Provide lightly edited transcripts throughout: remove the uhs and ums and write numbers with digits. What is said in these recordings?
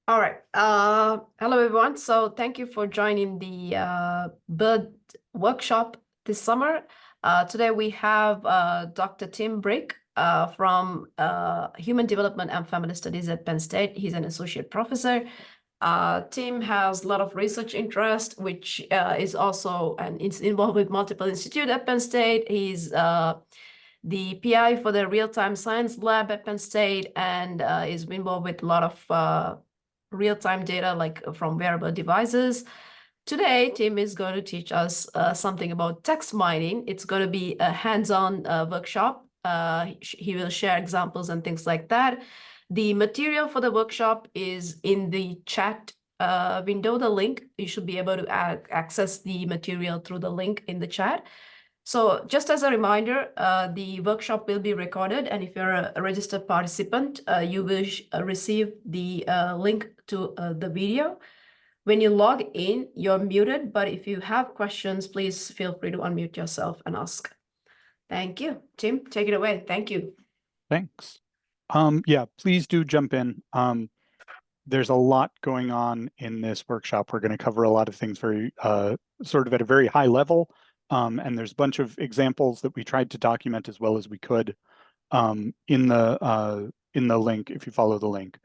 All right. Hello, everyone. So thank you for joining the BERD workshop this summer. Today we have Dr. Tim Brick from Human Development and Family Studies at Penn State. He's an associate professor. Tim has a lot of research interest, which is also is involved with multiple institutes at Penn State. He's the PI for the real-time science lab at Penn State and is involved with a lot of real-time data like from wearable devices. Today, Tim is going to teach us something about text mining. It's going to be a hands-on workshop. He will share examples and things like that. The material for the workshop is in the chat window, the link. You should be able to access the material through the link in the chat. So just as a reminder, the workshop will be recorded, and if you're a registered participant, you will receive the link to the video. When you log in, you're muted, but if you have questions, please feel free to unmute yourself and ask. Thank you. Tim, take it away. Thank you. Thanks. Yeah, please do jump in. There's a lot going on in this workshop. We're going to cover a lot of things very sort of at a very high level. And there's a bunch of examples that we tried to document as well as we could in the link, if you follow the link.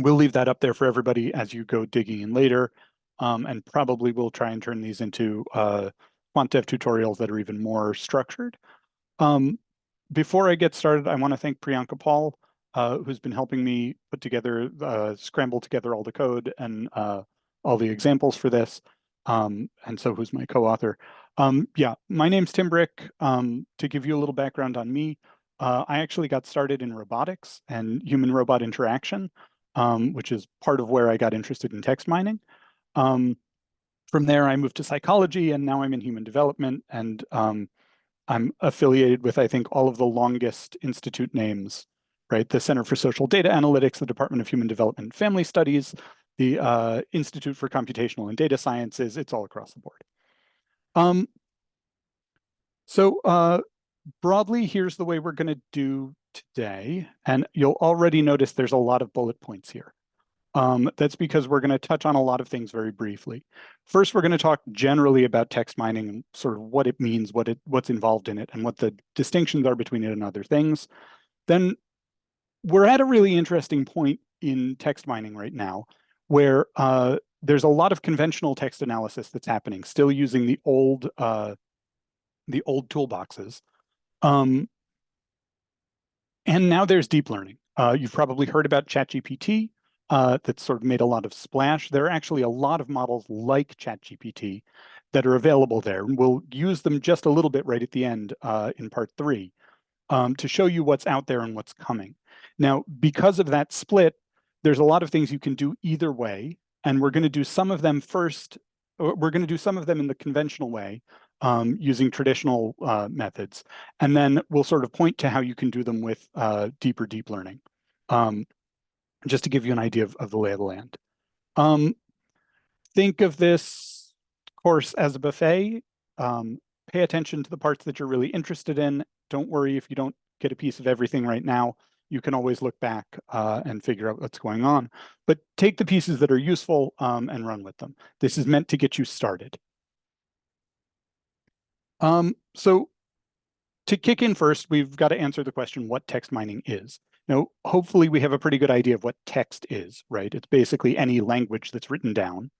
We'll leave that up there for everybody as you go digging in later. And probably we'll try and turn these into quant dev tutorials that are even more structured. Before I get started, I want to thank Priyanka Paul, who's been helping me put together, scramble together all the code and all the examples for this. And so who's my co-author. Yeah, my name's Tim Brick. To give you a little background on me, I actually got started in robotics and human-robot interaction, which is part of where I got interested in text mining. From there, I moved to psychology, and now I'm in human development, and I'm affiliated with, I think, all of the longest institute names, right? The Center for Social Data Analytics, the Department of Human Development and Family Studies, the Institute for Computational and Data Sciences. It's all across the board. Broadly, here's the way we're going to do today. And you'll already notice there's a lot of bullet points here. That's because we're going to touch on a lot of things very briefly. First, we're going to talk generally about text mining and sort of what it means, what's involved in it, and what the distinctions are between it and other things. Then we're at a really interesting point in text mining right now, where there's a lot of conventional text analysis that's happening, still using the old toolboxes. And now there's deep learning. You've probably heard about ChatGPT. That's sort of made a lot of splash. There are actually a lot of models like ChatGPT that are available there. And we'll use them just a little bit right at the end in part 3 to show you what's out there and what's coming. Now, because of that split, there's a lot of things you can do either way. And we're going to do some of them first. We're going to do some of them in the conventional way using traditional methods. And then we'll sort of point to how you can do them with deep learning. Just to give you an idea of the lay of the land. Think of this course as a buffet. Pay attention to the parts that you're really interested in. Don't worry if you don't get a piece of everything right now. You can always look back and figure out what's going on. But take the pieces that are useful and run with them. This is meant to get you started. So to kick in first, we've got to answer the question what text mining is. Now, hopefully we have a pretty good idea of what text is, right? It's basically any language that's written down.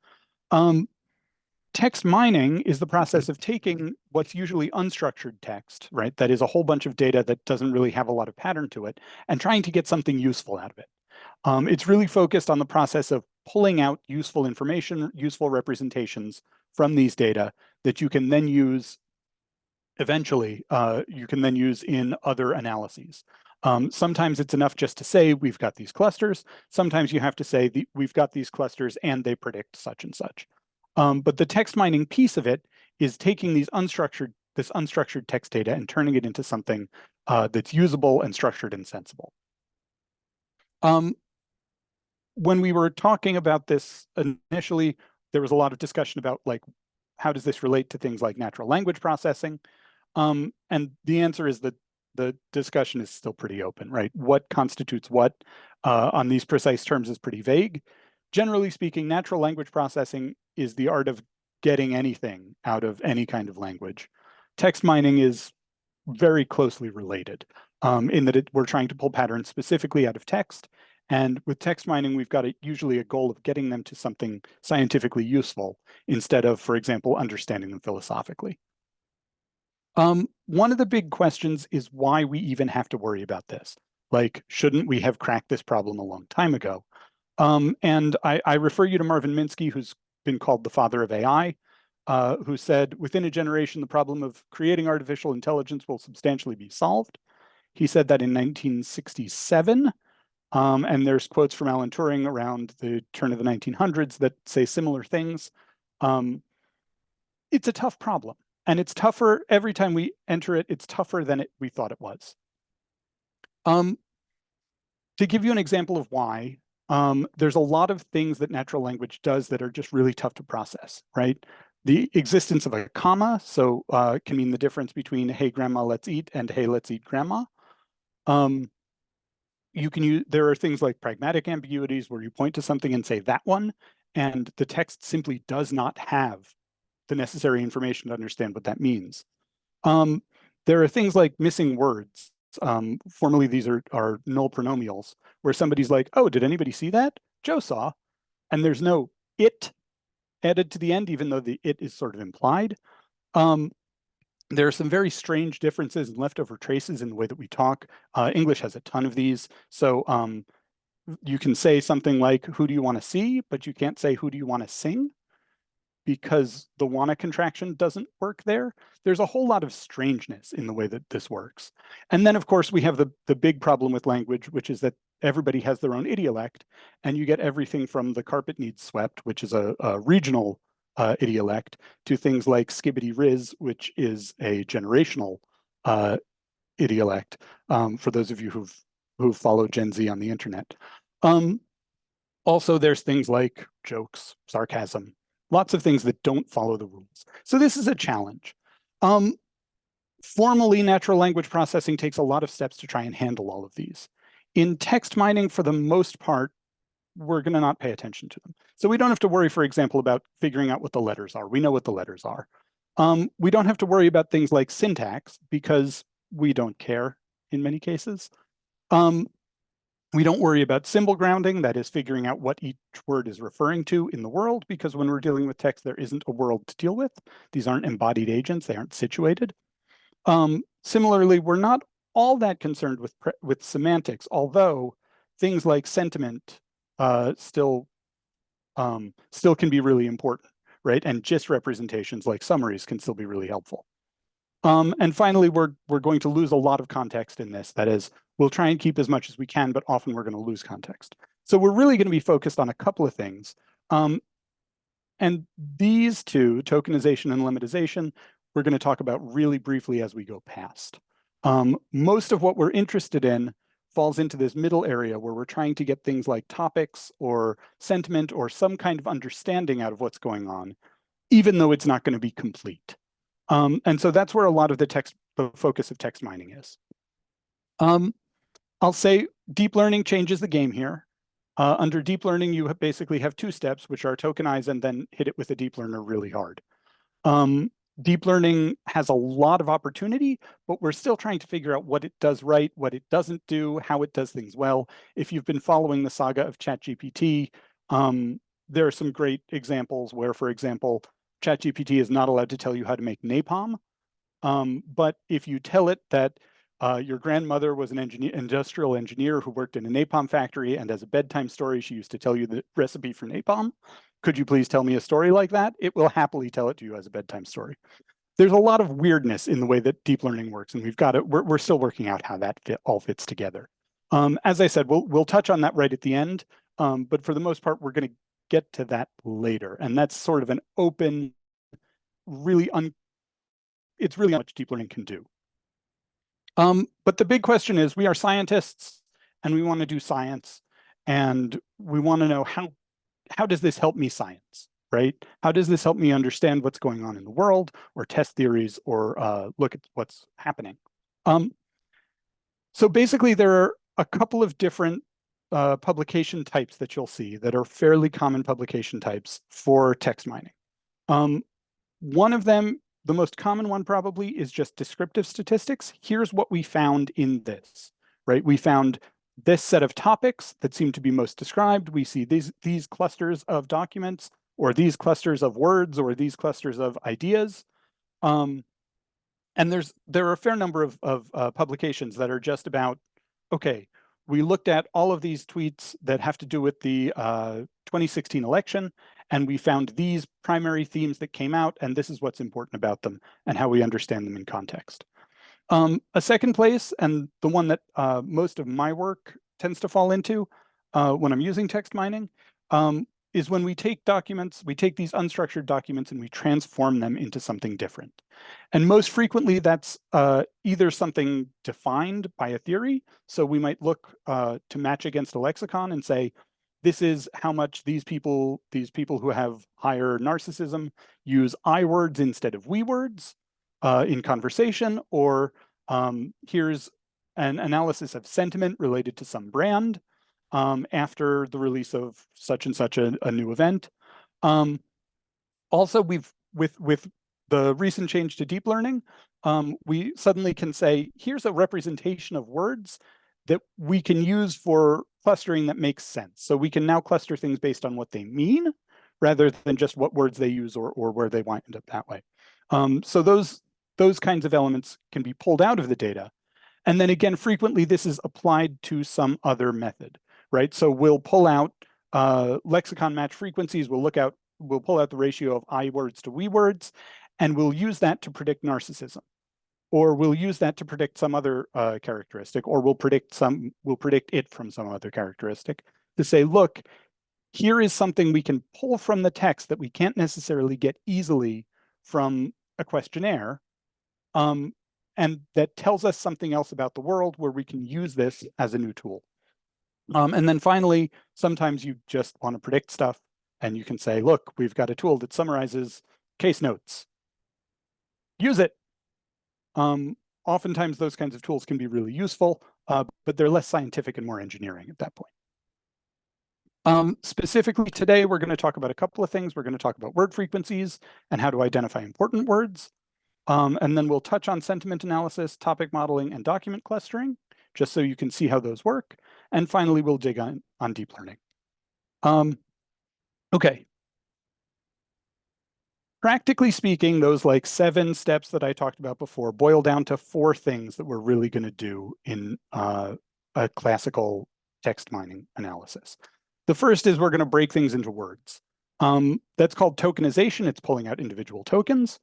Text mining is the process of taking what's usually unstructured text, right? That is a whole bunch of data that doesn't really have a lot of pattern to it, and trying to get something useful out of it. It's really focused on the process of pulling out useful information, useful representations from these data that you can then use eventually, you can then use in other analyses. Sometimes it's enough just to say we've got these clusters. Sometimes you have to say we've got these clusters and they predict such and such. But the text mining piece of it is taking this unstructured text data and turning it into something that's usable and structured and sensible. When we were talking about this initially, there was a lot of discussion about like, how does this relate to things like natural language processing? And the answer is that the discussion is still pretty open, right? What constitutes what on these precise terms is pretty vague. Generally speaking, natural language processing is the art of getting anything out of any kind of language. Text mining is very closely related in that we're trying to pull patterns specifically out of text. And with text mining, we've got usually a goal of getting them to something scientifically useful instead of, for example, understanding them philosophically. One of the big questions is why we even have to worry about this. Like, shouldn't we have cracked this problem a long time ago? And I refer you to Marvin Minsky, who's been called the father of AI, who said, within a generation, the problem of creating artificial intelligence will substantially be solved. He said that in 1967. And there's quotes from Alan Turing around the turn of the 1900s that say similar things. It's a tough problem. And it's tougher every time we enter it. It's tougher than we thought it was. To give you an example of why, there's a lot of things that natural language does that are just really tough to process, right? The existence of a comma, so can mean the difference between, hey, grandma, let's eat, and hey, let's eat grandma. You can use, there are things like pragmatic ambiguities where you point to something and say that one, and the text simply does not have the necessary information to understand what that means. There are things like missing words. Formally, these are null pronomials, where somebody's like, oh, did anybody see that? Joe saw. And there's no it added to the end, even though the it is sort of implied. There are some very strange differences in leftover traces in the way that we talk. English has a ton of these. So you can say something like, who do you want to see? But you can't say, who do you want to sing? Because the wanna contraction doesn't work there. There's a whole lot of strangeness in the way that this works. And then, of course, we have the big problem with language, which is that everybody has their own idiolect, and you get everything from the carpet needs swept, which is a regional idiolect, to things like skibbity riz, which is a generational idiolect, for those of you who've followed Gen Z on the internet. Also, there's things like jokes, sarcasm, lots of things that don't follow the rules. So this is a challenge. Formally, natural language processing takes a lot of steps to try and handle all of these. In text mining, for the most part, we're going to not pay attention to them. So we don't have to worry, for example, about figuring out what the letters are. We know what the letters are. We don't have to worry about things like syntax because we don't care in many cases. We don't worry about symbol grounding, that is figuring out what each word is referring to in the world, because when we're dealing with text, there isn't a world to deal with. These aren't embodied agents, they aren't situated. Similarly, we're not all that concerned with semantics, although things like sentiment still can be really important, right? And gist representations like summaries can still be really helpful. And finally, we're going to lose a lot of context in this. That is, we'll try and keep as much as we can, but often we're going to lose context. So we're really going to be focused on a couple of things. And these two, tokenization and lemmatization, we're going to talk about really briefly as we go past. Most of what we're interested in falls into this middle area where we're trying to get things like topics or sentiment or some kind of understanding out of what's going on, even though it's not going to be complete. And so that's where a lot of the focus of text mining is. I'll say deep learning changes the game here. Under deep learning, you basically have two steps, which are tokenize and then hit it with a deep learner really hard. Deep learning has a lot of opportunity, but we're still trying to figure out what it does right, what it doesn't do, how it does things well. If you've been following the saga of ChatGPT, there are some great examples where, for example, ChatGPT is not allowed to tell you how to make napalm. But if you tell it that your grandmother was an industrial engineer who worked in a napalm factory, and as a bedtime story, she used to tell you the recipe for napalm, could you please tell me a story like that? It will happily tell it to you as a bedtime story. There's a lot of weirdness in the way that deep learning works, and we're still working out how that all fits together. As I said, we'll touch on that right at the end, but for the most part, we're going to get to that later, and that's sort of an open, it's really how much deep learning can do. But the big question is, we are scientists, and we want to do science, and we want to know how does this help me science, right? How does this help me understand what's going on in the world, or test theories, or look at what's happening? So basically, there are a couple of different publication types that you'll see that are fairly common publication types for text mining. One of them, the most common one probably, is just descriptive statistics. Here's what we found in this, right? We found this set of topics that seem to be most described. We see these clusters of documents, or these clusters of words, or these clusters of ideas. And there are a fair number of publications that are just about, okay, we looked at all of these tweets that have to do with the 2016 election, and we found these primary themes that came out, and this is what's important about them and how we understand them in context. A second place, and the one that most of my work tends to fall into when I'm using text mining, is when we take documents, we take these unstructured documents and we transform them into something different. And most frequently, that's either something defined by a theory. So we might look to match against a lexicon and say, this is how much these people who have higher narcissism use I words instead of we words in conversation, or here's an analysis of sentiment related to some brand after the release of such and such a new event. Also, with the recent change to deep learning, we suddenly can say, here's a representation of words that we can use for clustering that makes sense. So we can now cluster things based on what they mean, rather than just what words they use or where they wind up that way. So those kinds of elements can be pulled out of the data. And then again, frequently this is applied to some other method, right? So we'll pull out lexicon match frequencies, we'll pull out the ratio of I words to we words, and we'll use that to predict narcissism. Or we'll use that to predict some other characteristic, or we'll predict it from some other characteristic to say, look, here is something we can pull from the text that we can't necessarily get easily from a questionnaire, and that tells us something else about the world where we can use this as a new tool. And then finally, sometimes you just want to predict stuff, and you can say, look, we've got a tool that summarizes case notes. Use it. Oftentimes, those kinds of tools can be really useful, but they're less scientific and more engineering at that point. Specifically today, we're going to talk about a couple of things. We're going to talk about word frequencies and how to identify important words. And then we'll touch on sentiment analysis, topic modeling, and document clustering, just so you can see how those work. And finally, we'll dig on deep learning. Okay. Practically speaking, those like 7 steps that I talked about before boil down to 4 things that we're really going to do in a classical text mining analysis. The first is we're going to break things into words. That's called tokenization. It's pulling out individual tokens.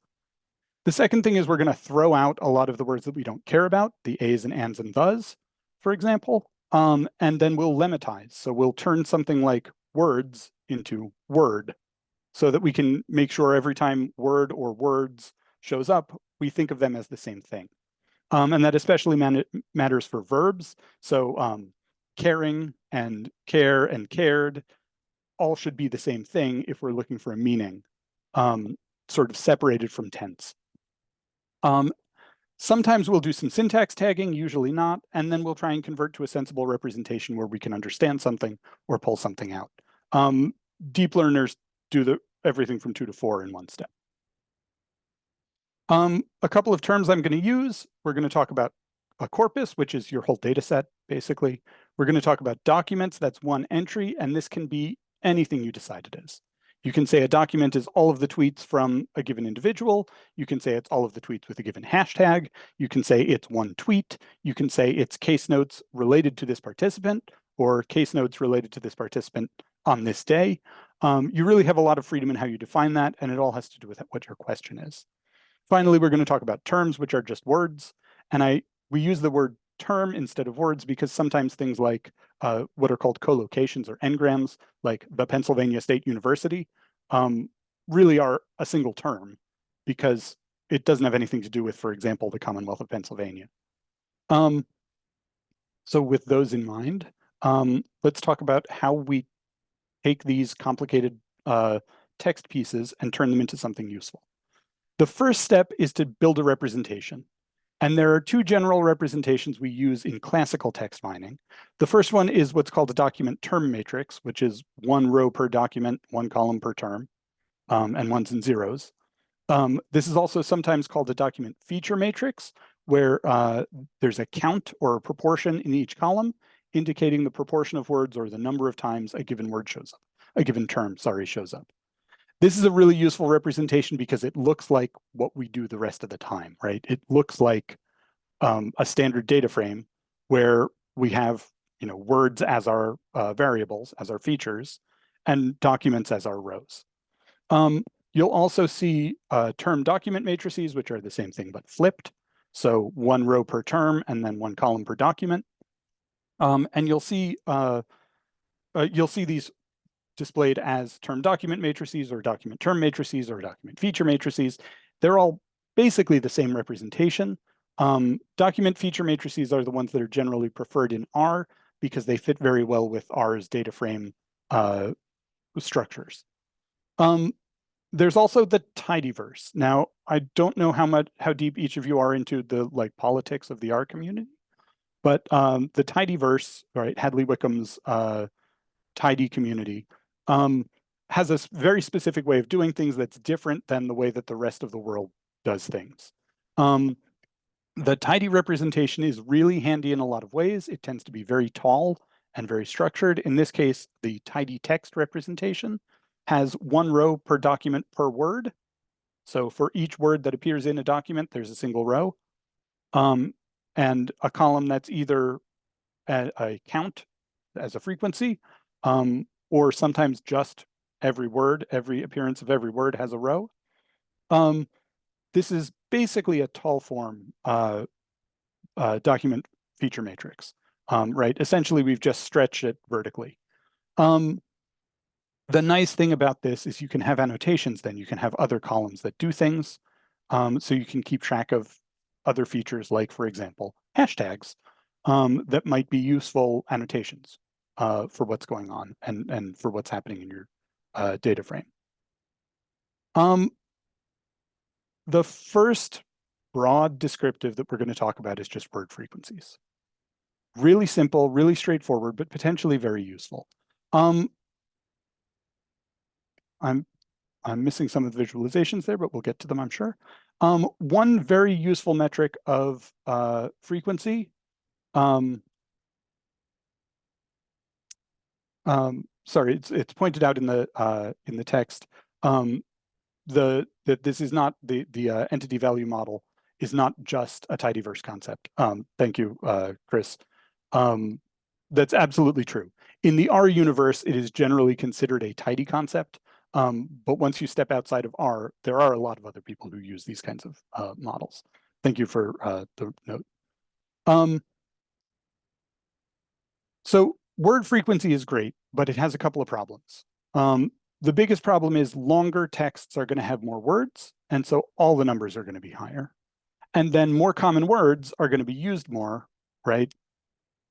The second thing is we're going to throw out a lot of the words that we don't care about, the A's and ands and thes, for example, and then we'll lemmatize. So we'll turn something like words into word, so that we can make sure every time word or words shows up, we think of them as the same thing. And that especially matters for verbs. So caring and care and cared all should be the same thing if we're looking for a meaning, sort of separated from tense. Sometimes we'll do some syntax tagging, usually not, and then we'll try and convert to a sensible representation where we can understand something or pull something out. Deep learners do everything from 2 to 4 in one step. A couple of terms I'm going to use. We're going to talk about a corpus, which is your whole data set, basically. We're going to talk about documents. That's one entry, and this can be anything you decide it is. You can say a document is all of the tweets from a given individual. You can say it's all of the tweets with a given hashtag. You can say it's one tweet. You can say it's case notes related to this participant, or case notes related to this participant on this day. You really have a lot of freedom in how you define that, and it all has to do with what your question is. Finally, we're going to talk about terms, which are just words. And we use the word term instead of words because sometimes things like what are called collocations or engrams, like the Pennsylvania State University, really are a single term because it doesn't have anything to do with, for example, the Commonwealth of Pennsylvania. So with those in mind, let's talk about how we take these complicated text pieces and turn them into something useful. The first step is to build a representation. And there are two general representations we use in classical text mining. The first one is what's called a document term matrix, which is one row per document, one column per term, and ones and zeros. This is also sometimes called a document feature matrix, where there's a count or a proportion in each column, indicating the proportion of words or the number of times a given word shows up, a given term, sorry, shows up. This is a really useful representation because it looks like what we do the rest of the time, right? It looks like a standard data frame where we have, words as our variables, as our features, and documents as our rows. You'll also see term document matrices, which are the same thing but flipped. So one row per term and then one column per document. And you'll see these displayed as term document matrices or document term matrices or document feature matrices. They're all basically the same representation. Document feature matrices are the ones that are generally preferred in R because they fit very well with R's data frame structures. There's also the tidyverse. Now, I don't know how deep each of you are into the politics of the R community, but the tidyverse, right, Hadley Wickham's tidy community, has a very specific way of doing things that's different than the way that the rest of the world does things. The tidy representation is really handy in a lot of ways. It tends to be very tall and very structured. In this case, the tidy text representation has one row per document per word. So for each word that appears in a document, there's a single row. And a column that's either a count as a frequency, or sometimes just every word, every appearance of every word has a row. This is basically a tall form document feature matrix, right? Essentially, we've just stretched it vertically. The nice thing about this is you can have annotations, then you can have other columns that do things. So you can keep track of other features like, for example, hashtags that might be useful annotations for what's going on and for what's happening in your data frame. The first broad descriptive that we're going to talk about is just word frequencies. Really simple, really straightforward, but potentially very useful. I'm missing some of the visualizations there, but we'll get to them, I'm sure. One very useful metric of frequency. Sorry, it's pointed out in the text. That this is not the entity value model is not just a tidyverse concept. Thank you, Chris. That's absolutely true. In the R universe, it is generally considered a tidy concept. But once you step outside of R, there are a lot of other people who use these kinds of models. Thank you for the note. So word frequency is great, but it has a couple of problems. The biggest problem is longer texts are going to have more words, and so all the numbers are going to be higher. And then more common words are going to be used more, right?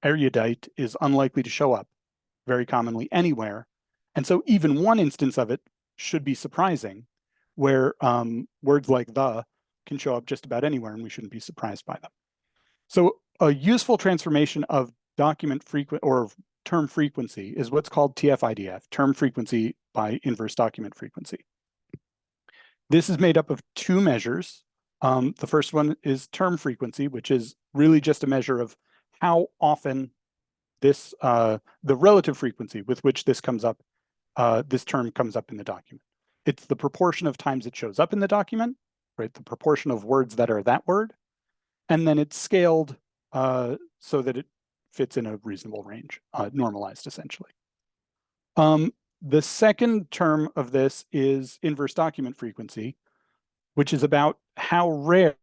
Erudite is unlikely to show up very commonly anywhere. And so even one instance of it should be surprising, where words like the can show up just about anywhere, and we shouldn't be surprised by them. So a useful transformation of document frequency or term frequency is what's called TF-IDF, term frequency by inverse document frequency. This is made up of two measures. The first one is term frequency, which is really just a measure of how often this, the relative frequency with which this comes up, this term comes up in the document. It's the proportion of times it shows up in the document, right? The proportion of words that are that word. And then it's scaled so that it fits in a reasonable range, normalized essentially. The second term of this is inverse document frequency, which is about how rare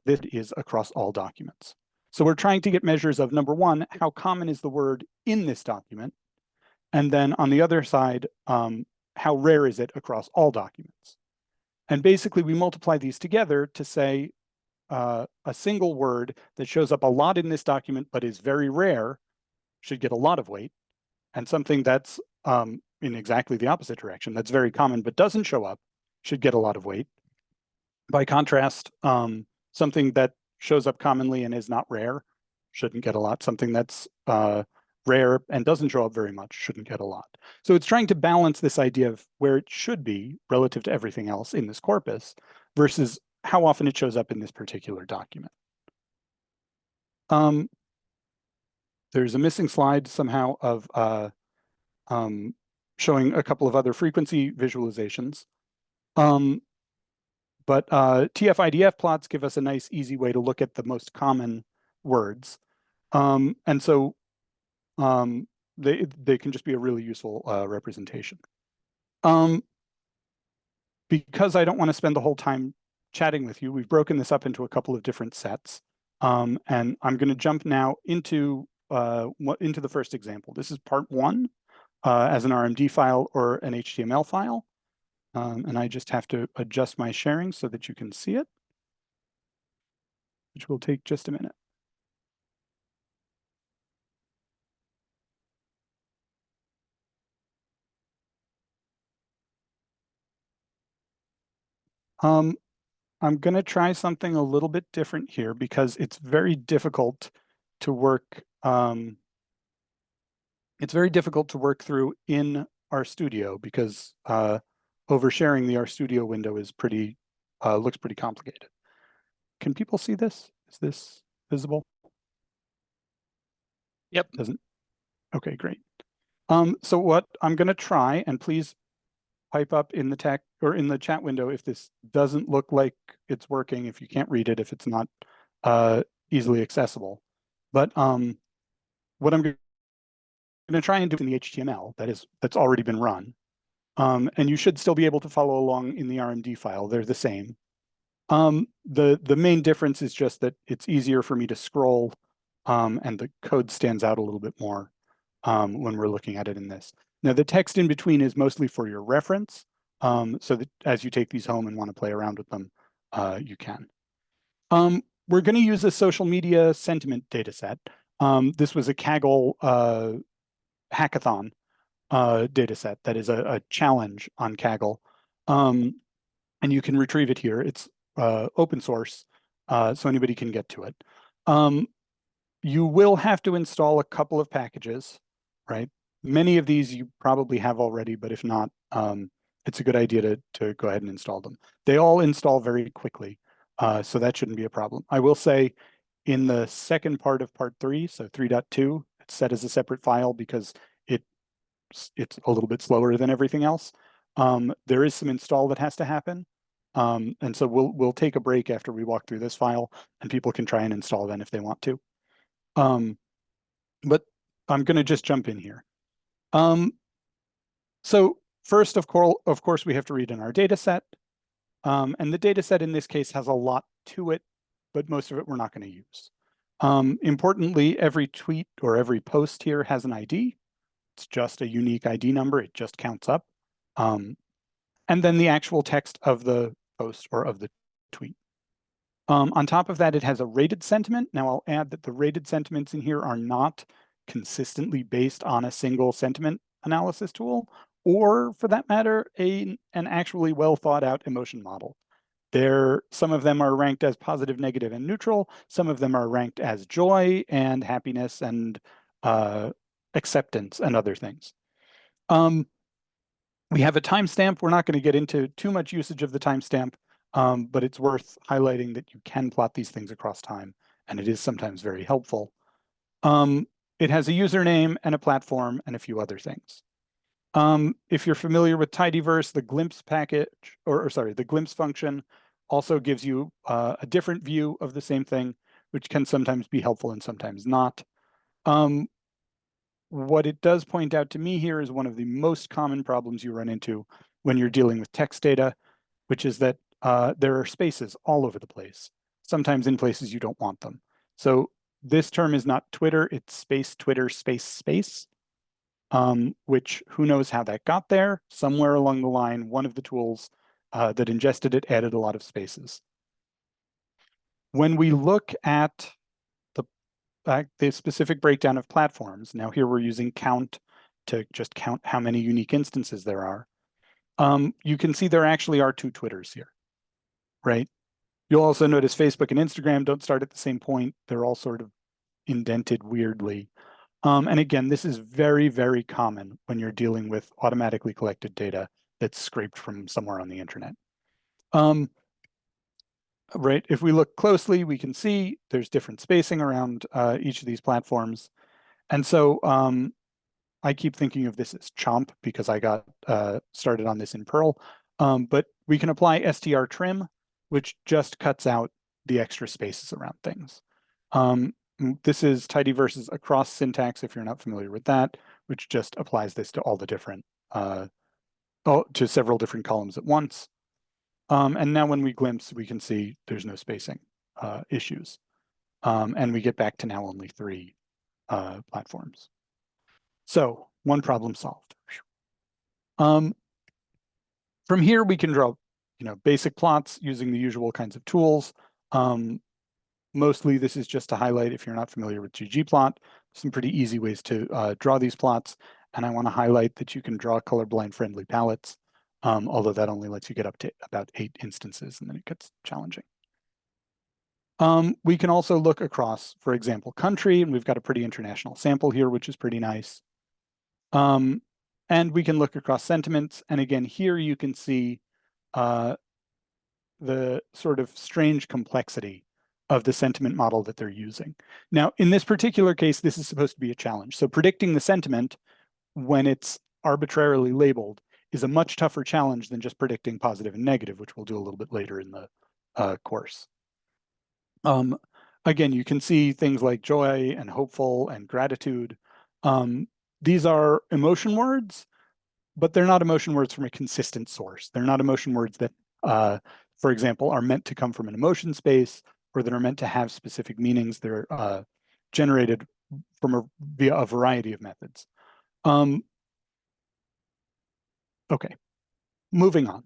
this is across all documents. So we're trying to get measures of, number one, how common is the word in this document? And then on the other side, how rare is it across all documents? And basically we multiply these together to say a single word that shows up a lot in this document but is very rare should get a lot of weight, and something that's in exactly the opposite direction, that's very common but doesn't show up, should get a lot of weight. By contrast, something that shows up commonly and is not rare shouldn't get a lot. Something that's rare and doesn't show up very much shouldn't get a lot. So it's trying to balance this idea of where it should be relative to everything else in this corpus versus how often it shows up in this particular document. There's a missing slide somehow of showing a couple of other frequency visualizations. But TF-IDF plots give us a nice, easy way to look at the most common words. And so they can just be a really useful representation. Because I don't want to spend the whole time chatting with you, we've broken this up into a couple of different sets. And I'm going to jump now into the first example. This is part one as an RMD file or an HTML file. And I just have to adjust my sharing so that you can see it, which will take just a minute. I'm going to try something a little bit different here because it's very difficult to work. It's very difficult to work through in RStudio because oversharing the RStudio window is looks pretty complicated. Can people see this? Is this visible? Yep. Doesn't. Okay, great. So what I'm going to try, and please pipe up in the tech or in the chat window if this doesn't look like it's working, if you can't read it, if it's not easily accessible. But what I'm going to try and do in the HTML that's already been run, and you should still be able to follow along in the RMD file. They're the same. The main difference is just that it's easier for me to scroll, and the code stands out a little bit more when we're looking at it in this. Now, the text in between is mostly for your reference, so that as you take these home and want to play around with them, you can. We're going to use a social media sentiment data set. This was a Kaggle hackathon data set that is a challenge on Kaggle. And you can retrieve it here. It's open source, so anybody can get to it. You will have to install a couple of packages, right? Many of these you probably have already, but if not, it's a good idea to go ahead and install them. They all install very quickly, so that shouldn't be a problem. I will say in the second part of part 3, so 3.2, it's set as a separate file because it's a little bit slower than everything else. There is some install that has to happen. And so we'll take a break after we walk through this file, and people can try and install then if they want to. But I'm going to just jump in here. So first, of course, we have to read in our data set. And the data set in this case has a lot to it, but most of it we're not going to use. Importantly, every tweet or every post here has an ID. It's just a unique ID number. It just counts up. And then the actual text of the post or of the tweet. On top of that, it has a rated sentiment. Now, I'll add that the rated sentiments in here are not consistently based on a single sentiment analysis tool, or for that matter, an actually well thought out emotion model. Some of them are ranked as positive, negative, and neutral. Some of them are ranked as joy and happiness and acceptance and other things. We have a timestamp. We're not going to get into too much usage of the timestamp, but it's worth highlighting that you can plot these things across time, and it is sometimes very helpful. It has a username and a platform and a few other things. If you're familiar with tidyverse, the glimpse package, the glimpse function also gives you a different view of the same thing, which can sometimes be helpful and sometimes not. What it does point out to me here is one of the most common problems you run into when you're dealing with text data, which is that there are spaces all over the place, sometimes in places you don't want them. So this term is not Twitter, it's space, Twitter, space, space, which who knows how that got there. Somewhere along the line, one of the tools that ingested it added a lot of spaces. When we look at the specific breakdown of platforms, now here we're using count to just count how many unique instances there are. You can see there actually are 2 Twitters here, right? You'll also notice Facebook and Instagram don't start at the same point. They're all sort of indented weirdly. And again, this is very, very common when you're dealing with automatically collected data that's scraped from somewhere on the internet. Right, if we look closely, we can see there's different spacing around each of these platforms. And so I keep thinking of this as chomp because I got started on this in Perl. But we can apply str_trim, which just cuts out the extra spaces around things. This is tidyverse's across syntax, if you're not familiar with that, which just applies this to all the different, to several different columns at once. And now when we glimpse, we can see there's no spacing issues. And we get back to now only 3 platforms. So one problem solved. From here, we can draw, basic plots using the usual kinds of tools. Mostly this is just to highlight, if you're not familiar with ggplot, some pretty easy ways to draw these plots. And I want to highlight that you can draw colorblind friendly palettes, although that only lets you get up to about 8 instances, and then it gets challenging. We can also look across, for example, country, and we've got a pretty international sample here, which is pretty nice. And we can look across sentiments. And again, here you can see the sort of strange complexity of the sentiment model that they're using. Now, in this particular case, this is supposed to be a challenge. So predicting the sentiment when it's arbitrarily labeled is a much tougher challenge than just predicting positive and negative, which we'll do a little bit later in the course. Again, you can see things like joy and hopeful and gratitude. These are emotion words, but they're not emotion words from a consistent source. They're not emotion words that, for example, are meant to come from an emotion space or that are meant to have specific meanings. They're generated from via a variety of methods. Okay, moving on.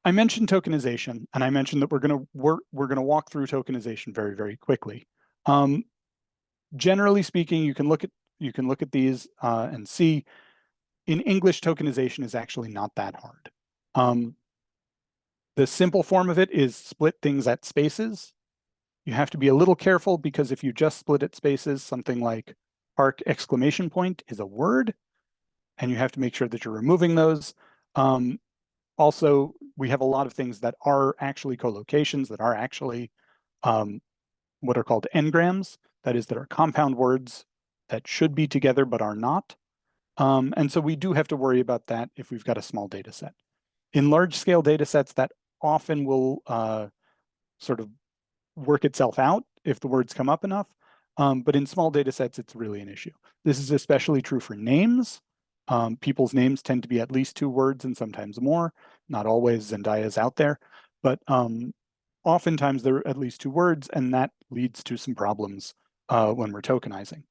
I mentioned tokenization, and I mentioned that we're going to walk through tokenization very, very quickly. Generally speaking, you can look at these and see in English, tokenization is actually not that hard. The simple form of it is split things at spaces. You have to be a little careful because if you just split at spaces, something like park exclamation point is a word, and you have to make sure that you're removing those. Also, we have a lot of things that are actually collocations, that are actually what are called n-grams, that is, that are compound words that should be together but are not. And so we do have to worry about that if we've got a small data set. In large-scale data sets, that often will sort of work itself out if the words come up enough. But in small data sets, it's really an issue. This is especially true for names. People's names tend to be at least 2 words and sometimes more. Not always Zendaya's out there, but oftentimes they're at least 2 words, and that leads to some problems when we're tokenizing.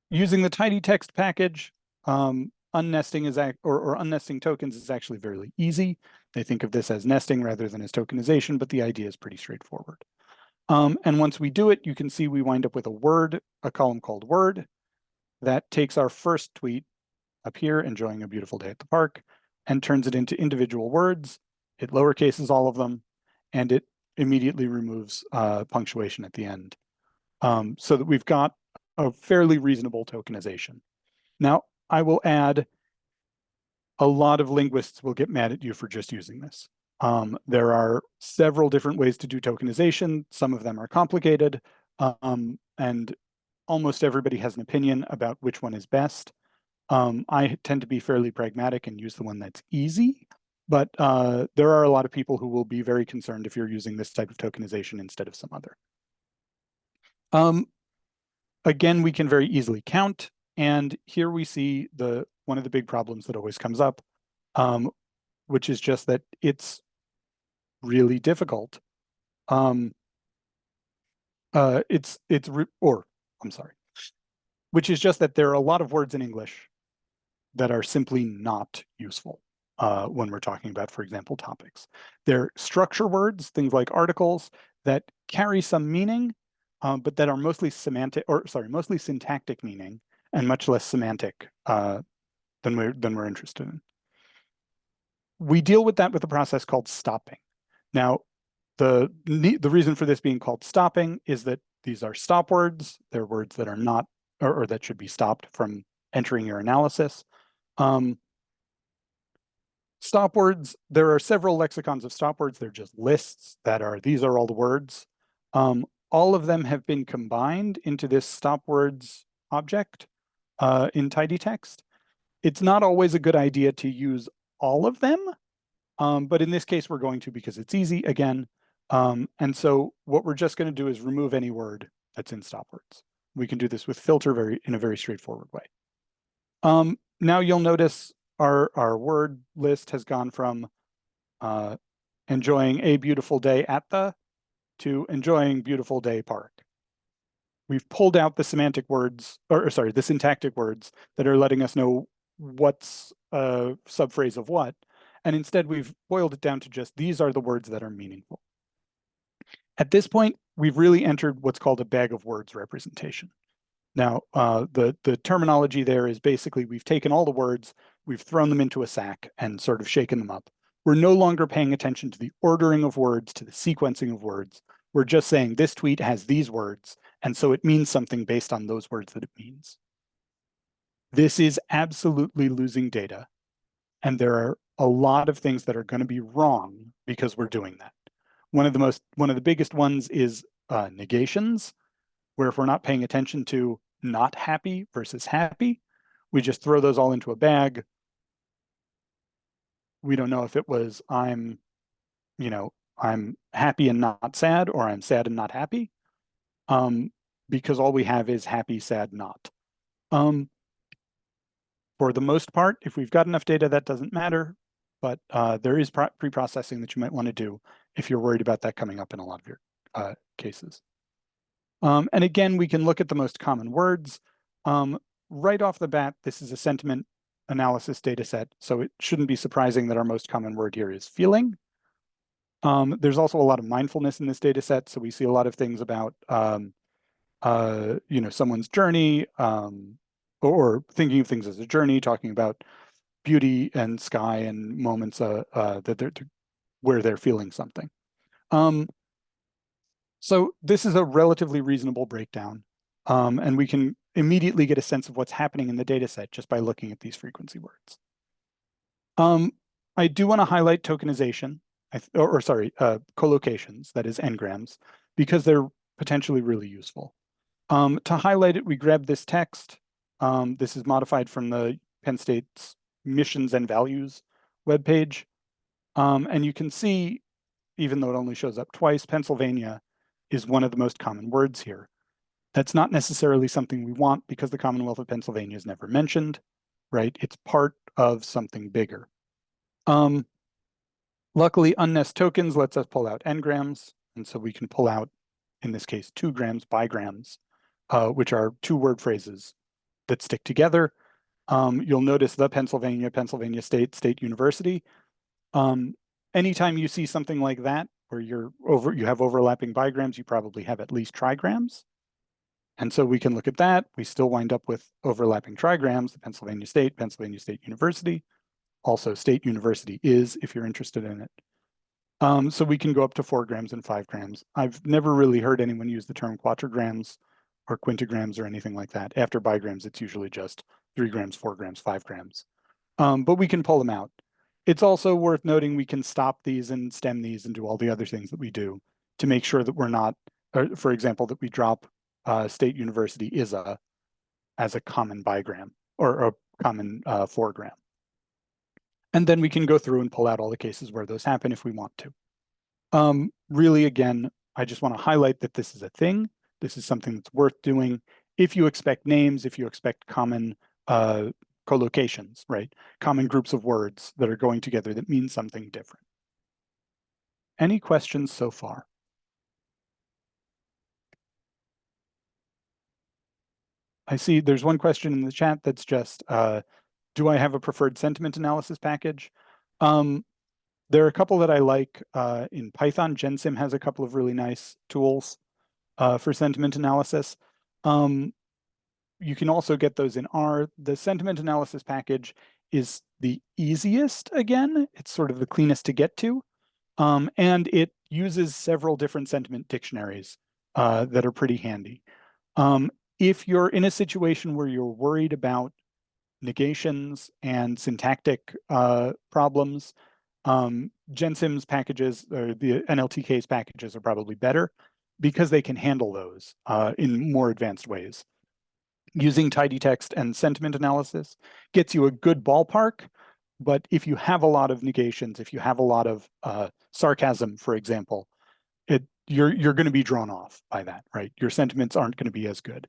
Using the tidy text package, unnesting is or unnesting tokens is actually very easy. They think of this as nesting rather than as tokenization, but the idea is pretty straightforward. And once we do it, you can see we wind up with a column called word that takes our first tweet up here, enjoying a beautiful day at the park, and turns it into individual words. It lowercases all of them, and it immediately removes punctuation at the end, so that we've got a fairly reasonable tokenization. Now, I will add, a lot of linguists will get mad at you for just using this. There are several different ways to do tokenization. Some of them are complicated, and almost everybody has an opinion about which one is best. I tend to be fairly pragmatic and use the one that's easy, but there are a lot of people who will be very concerned if you're using this type of tokenization instead of some other. Again, we can very easily count, and here we see one of the big problems that always comes up, which is just that it's really difficult. Which is just that there are a lot of words in English that are simply not useful when we're talking about, for example, topics. They're structure words, things like articles, that carry some meaning, but that are mostly mostly syntactic meaning and much less semantic than we're interested in. We deal with that with a process called stopping. Now, the reason for this being called stopping is that these are stop words. They're words that are not, or that should be stopped from entering your analysis. Stop words, there are several lexicons of stop words. They're just lists that are, these are all the words. All of them have been combined into this stop words object in tidy text. It's not always a good idea to use all of them, but in this case, we're going to because it's easy again. And so what we're just going to do is remove any word that's in stop words. We can do this with filter in a very straightforward way. Now you'll notice our word list has gone from enjoying a beautiful day at the to enjoying beautiful day park. We've pulled out the semantic words, or sorry, the syntactic words that are letting us know what's a subphrase of what. And instead we've boiled it down to just these are the words that are meaningful. At this point, we've really entered what's called a bag of words representation. Now, the terminology there is basically we've taken all the words, we've thrown them into a sack and sort of shaken them up. We're no longer paying attention to the ordering of words, to the sequencing of words. We're just saying this tweet has these words, and so it means something based on those words that it means. This is absolutely losing data, and there are a lot of things that are going to be wrong because we're doing that. One of the biggest ones is negations, where if we're not paying attention to not happy versus happy, we just throw those all into a bag. We don't know if it was I'm happy and not sad, or I'm sad and not happy, because all we have is happy, sad, not. For the most part, if we've got enough data, that doesn't matter, but there is pre-processing that you might want to do if you're worried about that coming up in a lot of your cases. And again, we can look at the most common words. Right off the bat, this is a sentiment analysis data set, so it shouldn't be surprising that our most common word here is feeling. There's also a lot of mindfulness in this data set, so we see a lot of things about someone's journey, or thinking of things as a journey, talking about beauty and sky and moments where they're feeling something. So this is a relatively reasonable breakdown, and we can immediately get a sense of what's happening in the data set just by looking at these frequency words. I do want to highlight tokenization, collocations, that is n-grams, because they're potentially really useful. To highlight it, we grab this text. This is modified from the Penn State's missions and values webpage. And you can see, even though it only shows up twice, Pennsylvania is one of the most common words here. That's not necessarily something we want because the Commonwealth of Pennsylvania is never mentioned, right? It's part of something bigger. Luckily, unnest tokens lets us pull out n-grams, and so we can pull out, in this case, 2 grams bigrams, which are 2 word phrases that stick together. You'll notice the Pennsylvania, Pennsylvania State, State University. Anytime you see something like that, where you have overlapping bigrams, you probably have at least trigrams. And so we can look at that. We still wind up with overlapping trigrams, the Pennsylvania State University. Also, State University is, if you're interested in it. So we can go up to 4 grams and 5 grams. I've never really heard anyone use the term quatregrams or quintagrams or anything like that. After bigrams, it's usually just 3 grams, 4 grams, 5 grams. But we can pull them out. It's also worth noting we can stop these and stem these and do all the other things that we do to make sure that we're not, for example, that we drop State University as a common bigram or a common 4 gram. And then we can go through and pull out all the cases where those happen if we want to. Really, again, I just want to highlight that this is a thing. This is something that's worth doing. If you expect names, if you expect common collocations, right? Common groups of words that are going together that mean something different. Any questions so far? I see there's one question in the chat that's just, do I have a preferred sentiment analysis package? There are a couple that I like in Python. GenSim has a couple of really nice tools for sentiment analysis. You can also get those in R. The sentiment analysis package is the easiest, again. It's sort of the cleanest to get to. And it uses several different sentiment dictionaries that are pretty handy. If you're in a situation where you're worried about negations and syntactic problems, GenSim's packages, or the NLTK's packages, are probably better because they can handle those in more advanced ways. Using tidy text and sentiment analysis gets you a good ballpark, but if you have a lot of negations, if you have a lot of sarcasm, for example, you're going to be drawn off by that, right? Your sentiments aren't going to be as good.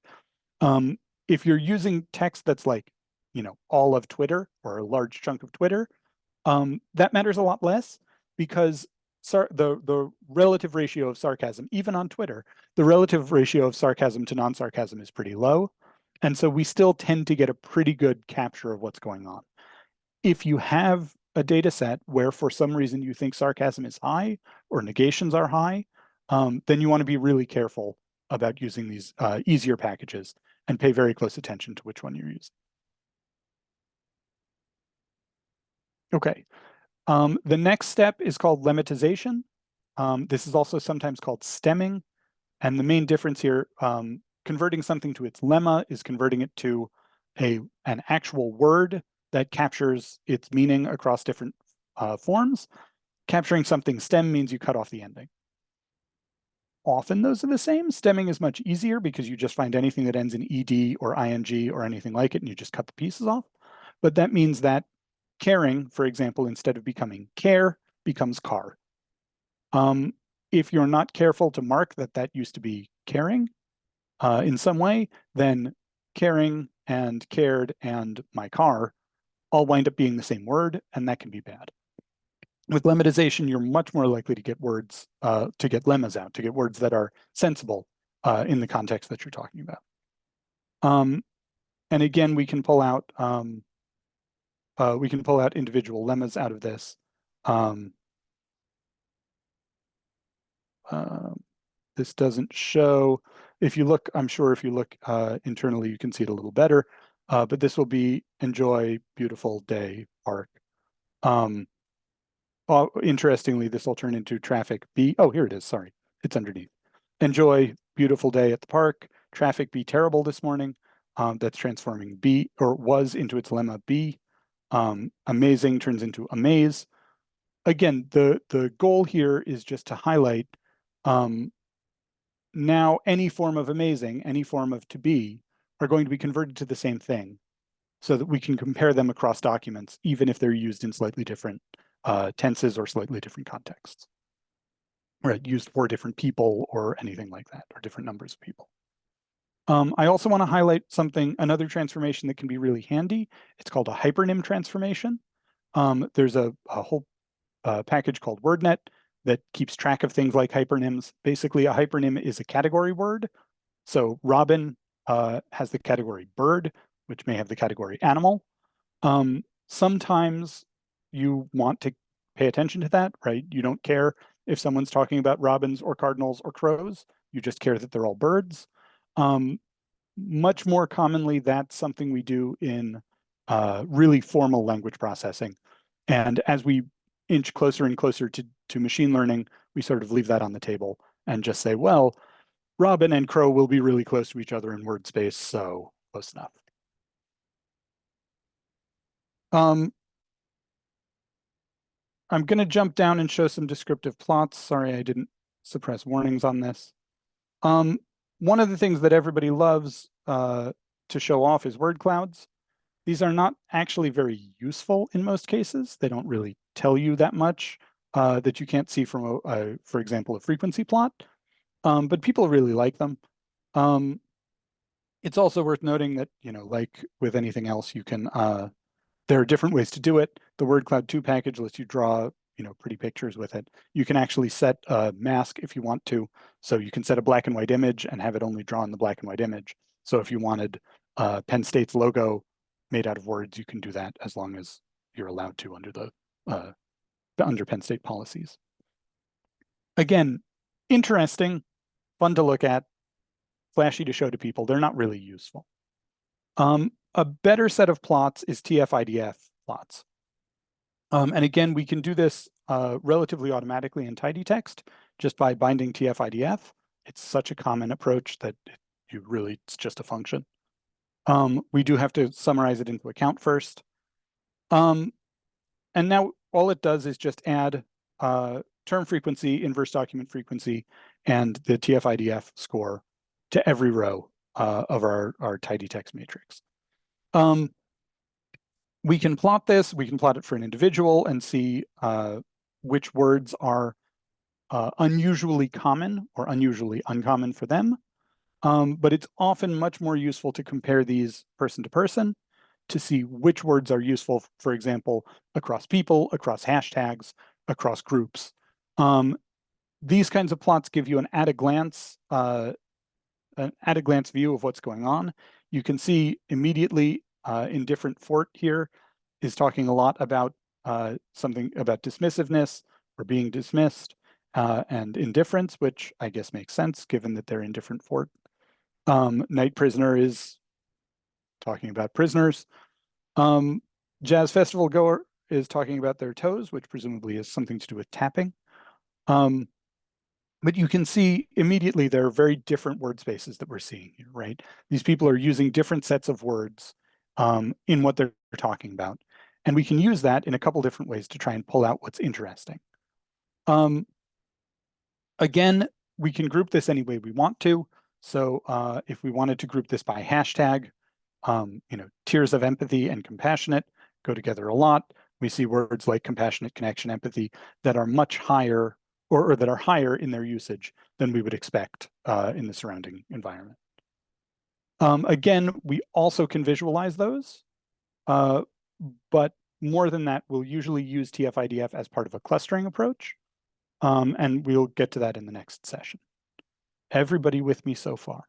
If you're using text that's like, all of Twitter or a large chunk of Twitter, that matters a lot less because the relative ratio of sarcasm, even on Twitter, the relative ratio of sarcasm to non-sarcasm is pretty low. And so we still tend to get a pretty good capture of what's going on. If you have a data set where for some reason you think sarcasm is high or negations are high, then you want to be really careful about using these easier packages and pay very close attention to which one you're using. Okay, the next step is called lemmatization. This is also sometimes called stemming. And the main difference here, converting something to its lemma is converting it to an actual word that captures its meaning across different forms. Capturing something stem means you cut off the ending. Often those are the same. Stemming is much easier because you just find anything that ends in ed or ing or anything like it, and you just cut the pieces off. But that means that caring, for example, instead of becoming care, becomes car. If you're not careful to mark that that used to be caring in some way, then caring and cared and my car all wind up being the same word, and that can be bad. With lemmatization, you're much more likely to get words, to get lemmas out, to get words that are sensible in the context that you're talking about. And again, we can pull out individual lemmas out of this. This doesn't show. If you look, I'm sure if you look internally, you can see it a little better. But this will be enjoy beautiful day park. Interestingly, this will turn into traffic be. Oh, here it is. Sorry, it's underneath. Enjoy beautiful day at the park. Traffic be terrible this morning. That's transforming be, or was, into its lemma be. Amazing turns into amaze. Again, the goal here is just to highlight now any form of amazing, any form of to be, are going to be converted to the same thing so that we can compare them across documents, even if they're used in slightly different tenses or slightly different contexts, right? Used for different people or anything like that, or different numbers of people. I also want to highlight another transformation that can be really handy. It's called a hypernym transformation. There's a whole package called WordNet that keeps track of things like hypernyms. Basically, a hypernym is a category word. So Robin has the category bird, which may have the category animal. Sometimes you want to pay attention to that, right? You don't care if someone's talking about robins or cardinals or crows. You just care that they're all birds. Much more commonly, that's something we do in really formal language processing. And as we inch closer and closer to machine learning, we sort of leave that on the table and just say, well, robin and crow will be really close to each other in word space, so close enough. I'm going to jump down and show some descriptive plots. Sorry, I didn't suppress warnings on this. One of the things that everybody loves to show off is word clouds. These are not actually very useful in most cases. They don't really tell you that much that you can't see from, for example, a frequency plot, but people really like them. It's also worth noting that, like with anything else, you can, there are different ways to do it. The word cloud 2 package lets you draw, pretty pictures with it. You can actually set a mask if you want to. So you can set a black and white image and have it only draw in the black and white image. So if you wanted Penn State's logo made out of words, you can do that as long as you're allowed to under Penn State policies. Again, interesting, fun to look at, flashy to show to people. They're not really useful. A better set of plots is TF-IDF plots. And again, we can do this relatively automatically in tidy text just by binding TF-IDF. It's such a common approach that it's just a function. We do have to summarize it into account first. And now all it does is just add term frequency, inverse document frequency, and the TF-IDF score to every row of our tidy text matrix. We can plot this. We can plot it for an individual and see which words are unusually common or unusually uncommon for them. But it's often much more useful to compare these person to person to see which words are useful, for example, across people, across hashtags, across groups. These kinds of plots give you an at-a-glance view of what's going on. You can see immediately indifferent fort here is talking a lot about something about dismissiveness or being dismissed and indifference, which I guess makes sense given that they're indifferent fort. Night prisoner is talking about prisoners. Jazz festival goer is talking about their toes, which presumably has something to do with tapping. But you can see immediately there are very different word spaces that we're seeing here, right? These people are using different sets of words in what they're talking about. And we can use that in a couple different ways to try and pull out what's interesting. Again, we can group this any way we want to. So if we wanted to group this by hashtag, tiers of empathy and compassionate go together a lot. We see words like compassionate, connection, empathy that are much higher or that are higher in their usage than we would expect in the surrounding environment. Again, we also can visualize those, but more than that, we'll usually use TF-IDF as part of a clustering approach, and we'll get to that in the next session. Everybody with me so far?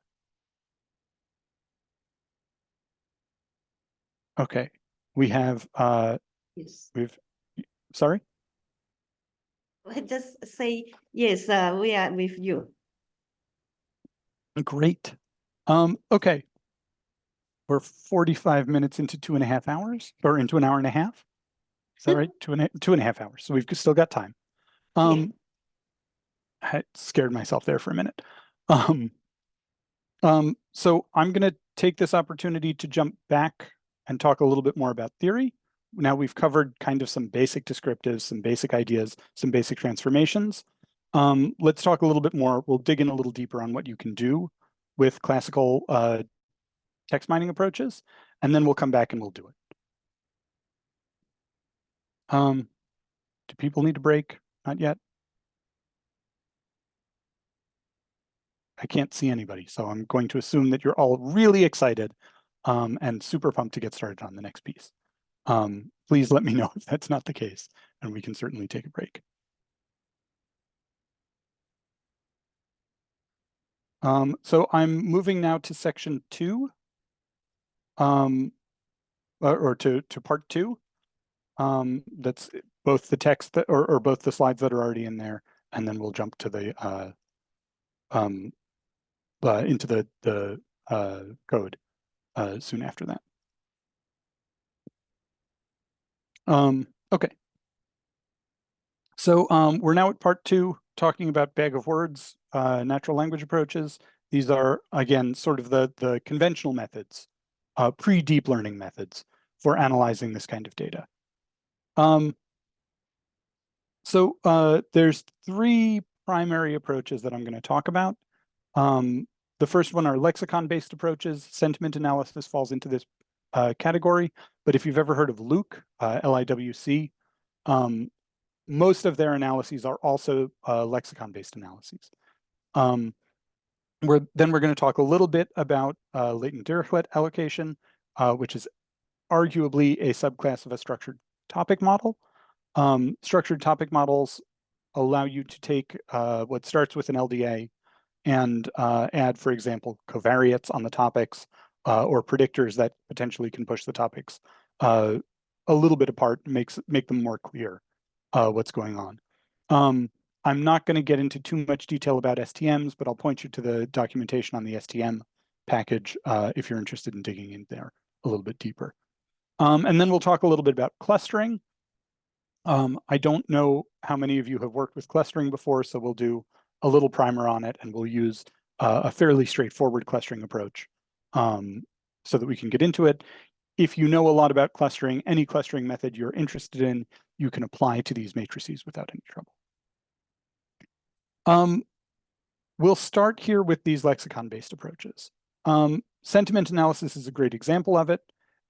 Okay, we have, Yes. Sorry? Just say, yes, we are with you. Great. Okay. We're 45 minutes into 2.5 hours, or into an hour and a half. Is that right? 2.5 hours. So we've still got time. Yeah. I scared myself there for a minute. So I'm going to take this opportunity to jump back and talk a little bit more about theory. Now we've covered kind of some basic descriptives, some basic ideas, some basic transformations. Let's talk a little bit more. We'll dig in a little deeper on what you can do with classical text mining approaches, and then we'll come back and we'll do it. Do people need a break? Not yet. I can't see anybody, so I'm going to assume that you're all really excited and super pumped to get started on the next piece. Please let me know if that's not the case, and we can certainly take a break. So I'm moving now to section 2, or to part 2. That's both the text that, or both the slides that are already in there, and then we'll jump to the into the code soon after that. Okay. So we're now at part 2, talking about bag of words, natural language approaches. These are, again, sort of the conventional methods, pre-deep learning methods for analyzing this kind of data. So there's 3 primary approaches that I'm going to talk about. The first one are lexicon-based approaches. Sentiment analysis falls into this category, but if you've ever heard of LIWC, L-I-W-C, most of their analyses are also lexicon-based analyses. Then we're going to talk a little bit about latent Dirichlet allocation, which is arguably a subclass of a structured topic model. Structured topic models allow you to take what starts with an LDA and add, for example, covariates on the topics or predictors that potentially can push the topics a little bit apart, make them more clear what's going on. I'm not going to get into too much detail about STMs, but I'll point you to the documentation on the STM package if you're interested in digging in there a little bit deeper. And then we'll talk a little bit about clustering. I don't know how many of you have worked with clustering before, so we'll do a little primer on it, and we'll use a fairly straightforward clustering approach so that we can get into it. If you know a lot about clustering, any clustering method you're interested in, you can apply to these matrices without any trouble. We'll start here with these lexicon-based approaches. Sentiment analysis is a great example of it,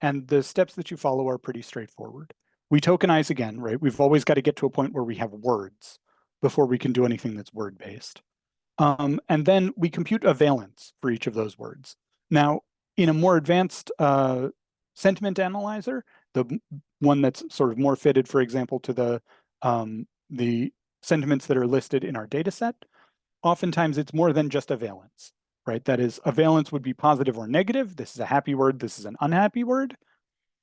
and the steps that you follow are pretty straightforward. We tokenize again, right? We've always got to get to a point where we have words before we can do anything that's word-based. And then we compute a valence for each of those words. Now, in a more advanced sentiment analyzer, the one that's sort of more fitted, for example, to the sentiments that are listed in our data set, oftentimes it's more than just a valence, right? That is, a valence would be positive or negative. This is a happy word. This is an unhappy word.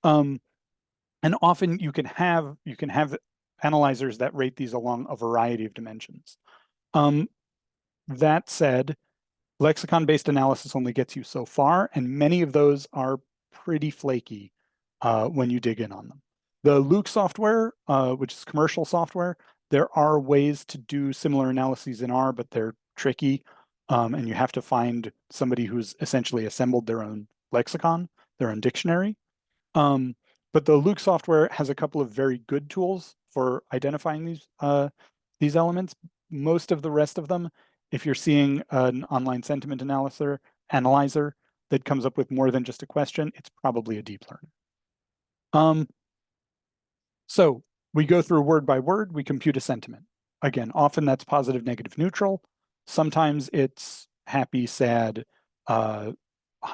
And often you can have analyzers that rate these along a variety of dimensions. That said, lexicon-based analysis only gets you so far, and many of those are pretty flaky when you dig in on them. The Luke software, which is commercial software, there are ways to do similar analyses in R, but they're tricky, and you have to find somebody who's essentially assembled their own lexicon, their own dictionary. But the Luke software has a couple of very good tools for identifying these elements. Most of the rest of them, if you're seeing an online sentiment analyzer that comes up with more than just a question, it's probably a deep learner. So we go through word by word, we compute a sentiment. Again, often that's positive, negative, neutral. Sometimes it's happy, sad, high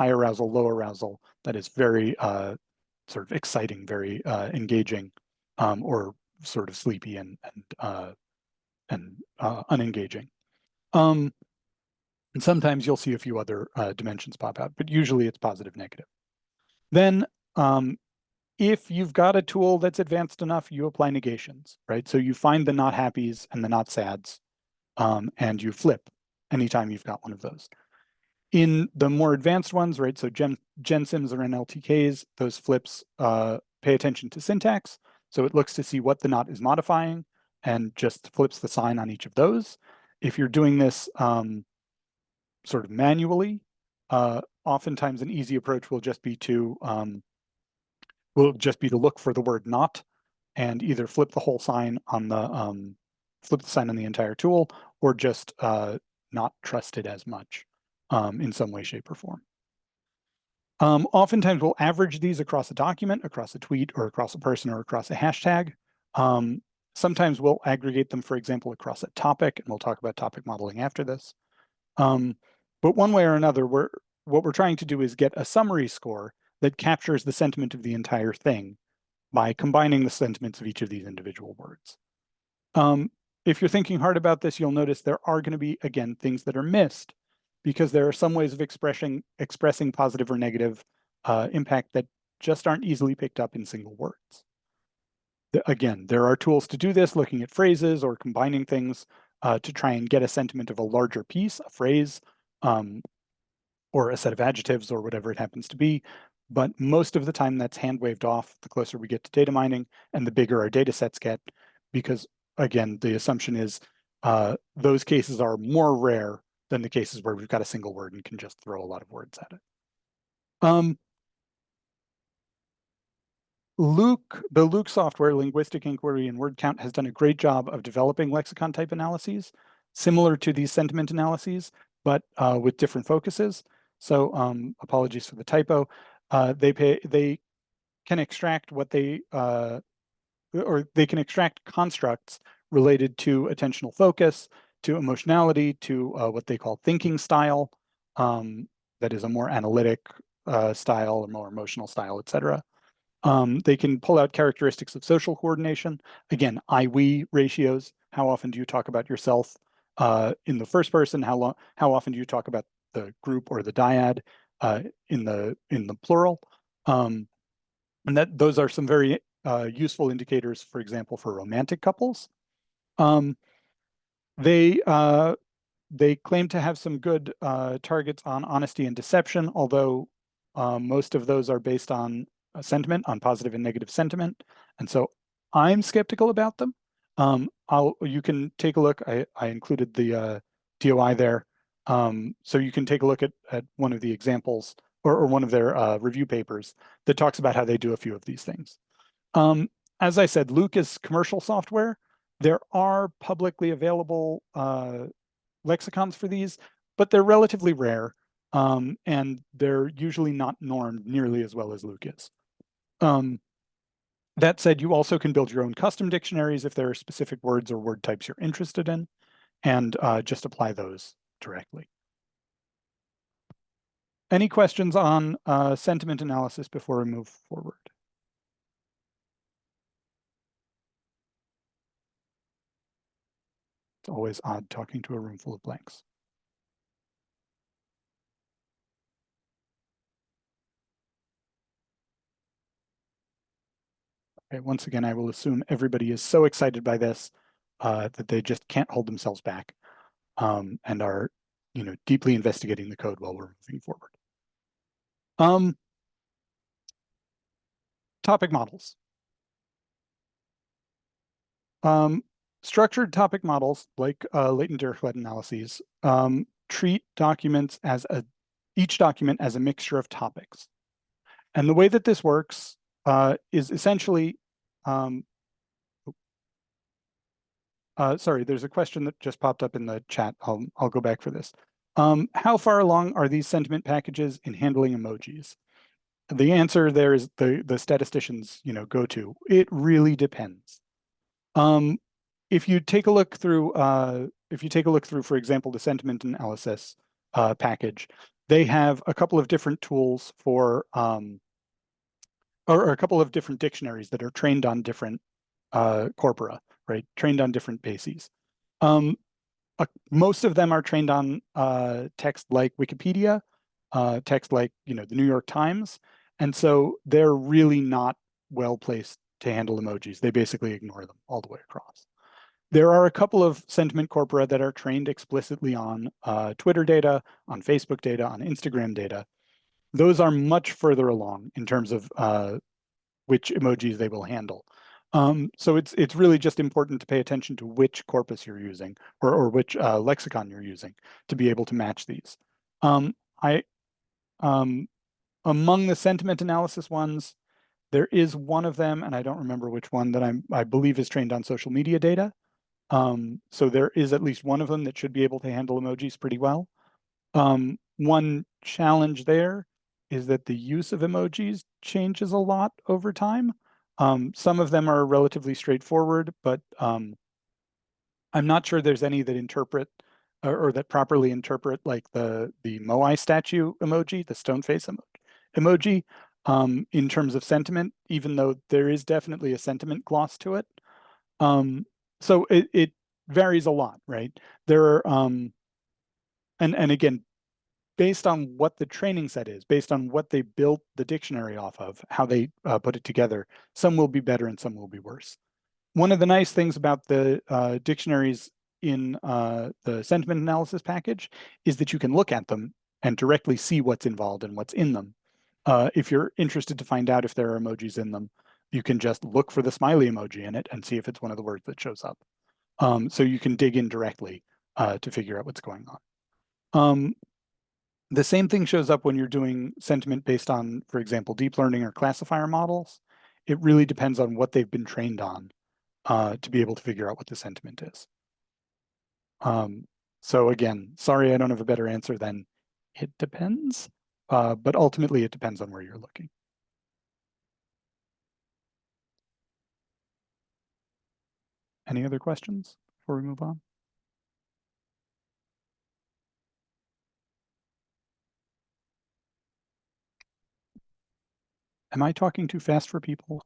arousal, low arousal. That is very sort of exciting, very engaging, or sort of sleepy and unengaging. And sometimes you'll see a few other dimensions pop out, but usually it's positive, negative. Then if you've got a tool that's advanced enough, you apply negations, right? So you find the not happies and the not sads, and you flip anytime you've got one of those. In the more advanced ones, right, so gensims or NLTKs, those flips pay attention to syntax. So it looks to see what the not is modifying and just flips the sign on each of those. If you're doing this sort of manually, oftentimes an easy approach will just be to look for the word not and either flip the whole sign on the entire tool, or just not trust it as much in some way, shape, or form. Oftentimes we'll average these across a document, across a tweet, or across a person, or across a hashtag. Sometimes we'll aggregate them, for example, across a topic, and we'll talk about topic modeling after this. But one way or another, what we're trying to do is get a summary score that captures the sentiment of the entire thing by combining the sentiments of each of these individual words. If you're thinking hard about this, you'll notice there are going to be, again, things that are missed, because there are some ways of expressing positive or negative impact that just aren't easily picked up in single words. Again, there are tools to do this, looking at phrases or combining things to try and get a sentiment of a larger piece, a phrase, or a set of adjectives, or whatever it happens to be. But most of the time that's hand waved off the closer we get to data mining and the bigger our data sets get, because again, the assumption is those cases are more rare than the cases where we've got a single word and can just throw a lot of words at it. The Luke software, Linguistic Inquiry and Word Count, has done a great job of developing lexicon type analyses, similar to these sentiment analyses, but with different focuses. So apologies for the typo. They can extract what they can extract constructs related to attentional focus, to emotionality, to what they call thinking style, that is a more analytic style, a more emotional style, etc. They can pull out characteristics of social coordination. Again, I-we ratios. How often do you talk about yourself in the first person? How often do you talk about the group or the dyad in the plural? And those are some very useful indicators, for example, for romantic couples. They claim to have some good targets on honesty and deception, although most of those are based on sentiment, on positive and negative sentiment. And so I'm skeptical about them. You can take a look. I included the DOI there. So you can take a look at one of the examples or one of their review papers that talks about how they do a few of these things. As I said, Luke is commercial software. There are publicly available lexicons for these, but they're relatively rare, and they're usually not normed nearly as well as Luke is. That said, you also can build your own custom dictionaries if there are specific words or word types you're interested in, and just apply those directly. Any questions on sentiment analysis before we move forward? It's always odd talking to a room full of blanks. Okay, once again, I will assume everybody is so excited by this that they just can't hold themselves back and are, deeply investigating the code while we're moving forward. Topic models. Structured topic models, like latent Dirichlet analyses, treat documents as each document as a mixture of topics. And the way that this works is essentially, sorry, there's a question that just popped up in the chat. I'll go back for this. How far along are these sentiment packages in handling emojis? The answer there is the statisticians, go to. It really depends. If you take a look through, for example, the sentiment analysis package, they have a couple of different tools for, or a couple of different dictionaries that are trained on different corpora, right? Trained on different bases. Most of them are trained on text like Wikipedia, text like, the New York Times. And so they're really not well placed to handle emojis. They basically ignore them all the way across. There are a couple of sentiment corpora that are trained explicitly on Twitter data, on Facebook data, on Instagram data. Those are much further along in terms of which emojis they will handle. So it's really just important to pay attention to which corpus you're using or which lexicon you're using to be able to match these. Among the sentiment analysis ones, there is one of them, and I don't remember which one, that I believe is trained on social media data. So there is at least one of them that should be able to handle emojis pretty well. One challenge there is that the use of emojis changes a lot over time. Some of them are relatively straightforward, but I'm not sure there's any that interpret or that properly interpret like the Moai statue emoji, the stone face emoji, in terms of sentiment, even though there is definitely a sentiment gloss to it. So it varies a lot, right? There are, and again, based on what the training set is, based on what they built the dictionary off of, how they put it together, some will be better and some will be worse. One of the nice things about the dictionaries in the sentiment analysis package is that you can look at them and directly see what's involved and what's in them. If you're interested to find out if there are emojis in them, you can just look for the smiley emoji in it and see if it's one of the words that shows up. So you can dig in directly to figure out what's going on. The same thing shows up when you're doing sentiment based on, for example, deep learning or classifier models. It really depends on what they've been trained on to be able to figure out what the sentiment is. So again, sorry, I don't have a better answer than it depends, but ultimately it depends on where you're looking. Any other questions before we move on? Am I talking too fast for people?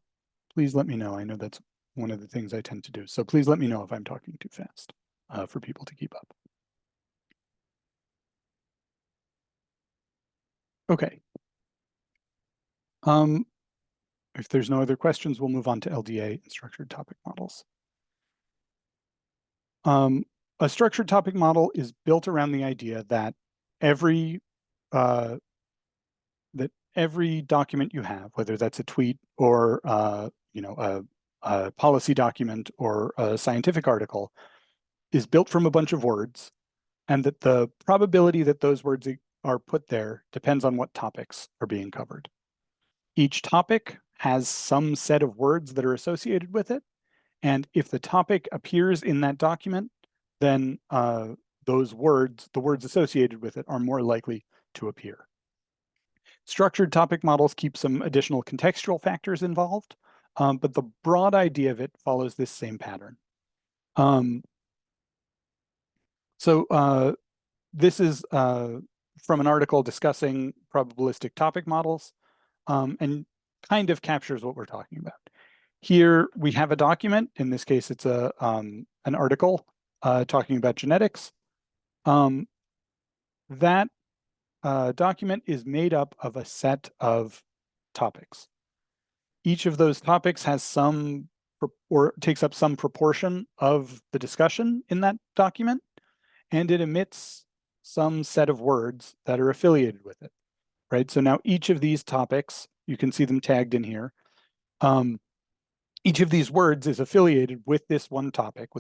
Please let me know. I know that's one of the things I tend to do. So please let me know if I'm talking too fast for people to keep up. Okay. If there's no other questions, we'll move on to LDA and structured topic models. A structured topic model is built around the idea that every document you have, whether that's a tweet or a a policy document or a scientific article is built from a bunch of words, and that the probability that those words are put there depends on what topics are being covered. Each topic has some set of words that are associated with it, and if the topic appears in that document, then those words, the words associated with it, are more likely to appear. Structured topic models keep some additional contextual factors involved, but the broad idea of it follows this same pattern. This is from an article discussing probabilistic topic models, and kind of captures what we're talking about. Here we have a document. In this case, it's an article talking about genetics. That document is made up of a set of topics. Each of those topics has some, or takes up some proportion of the discussion in that document, and it emits some set of words that are affiliated with it, right? So now each of these topics, you can see them tagged in here. Each of these words is affiliated with this one topic,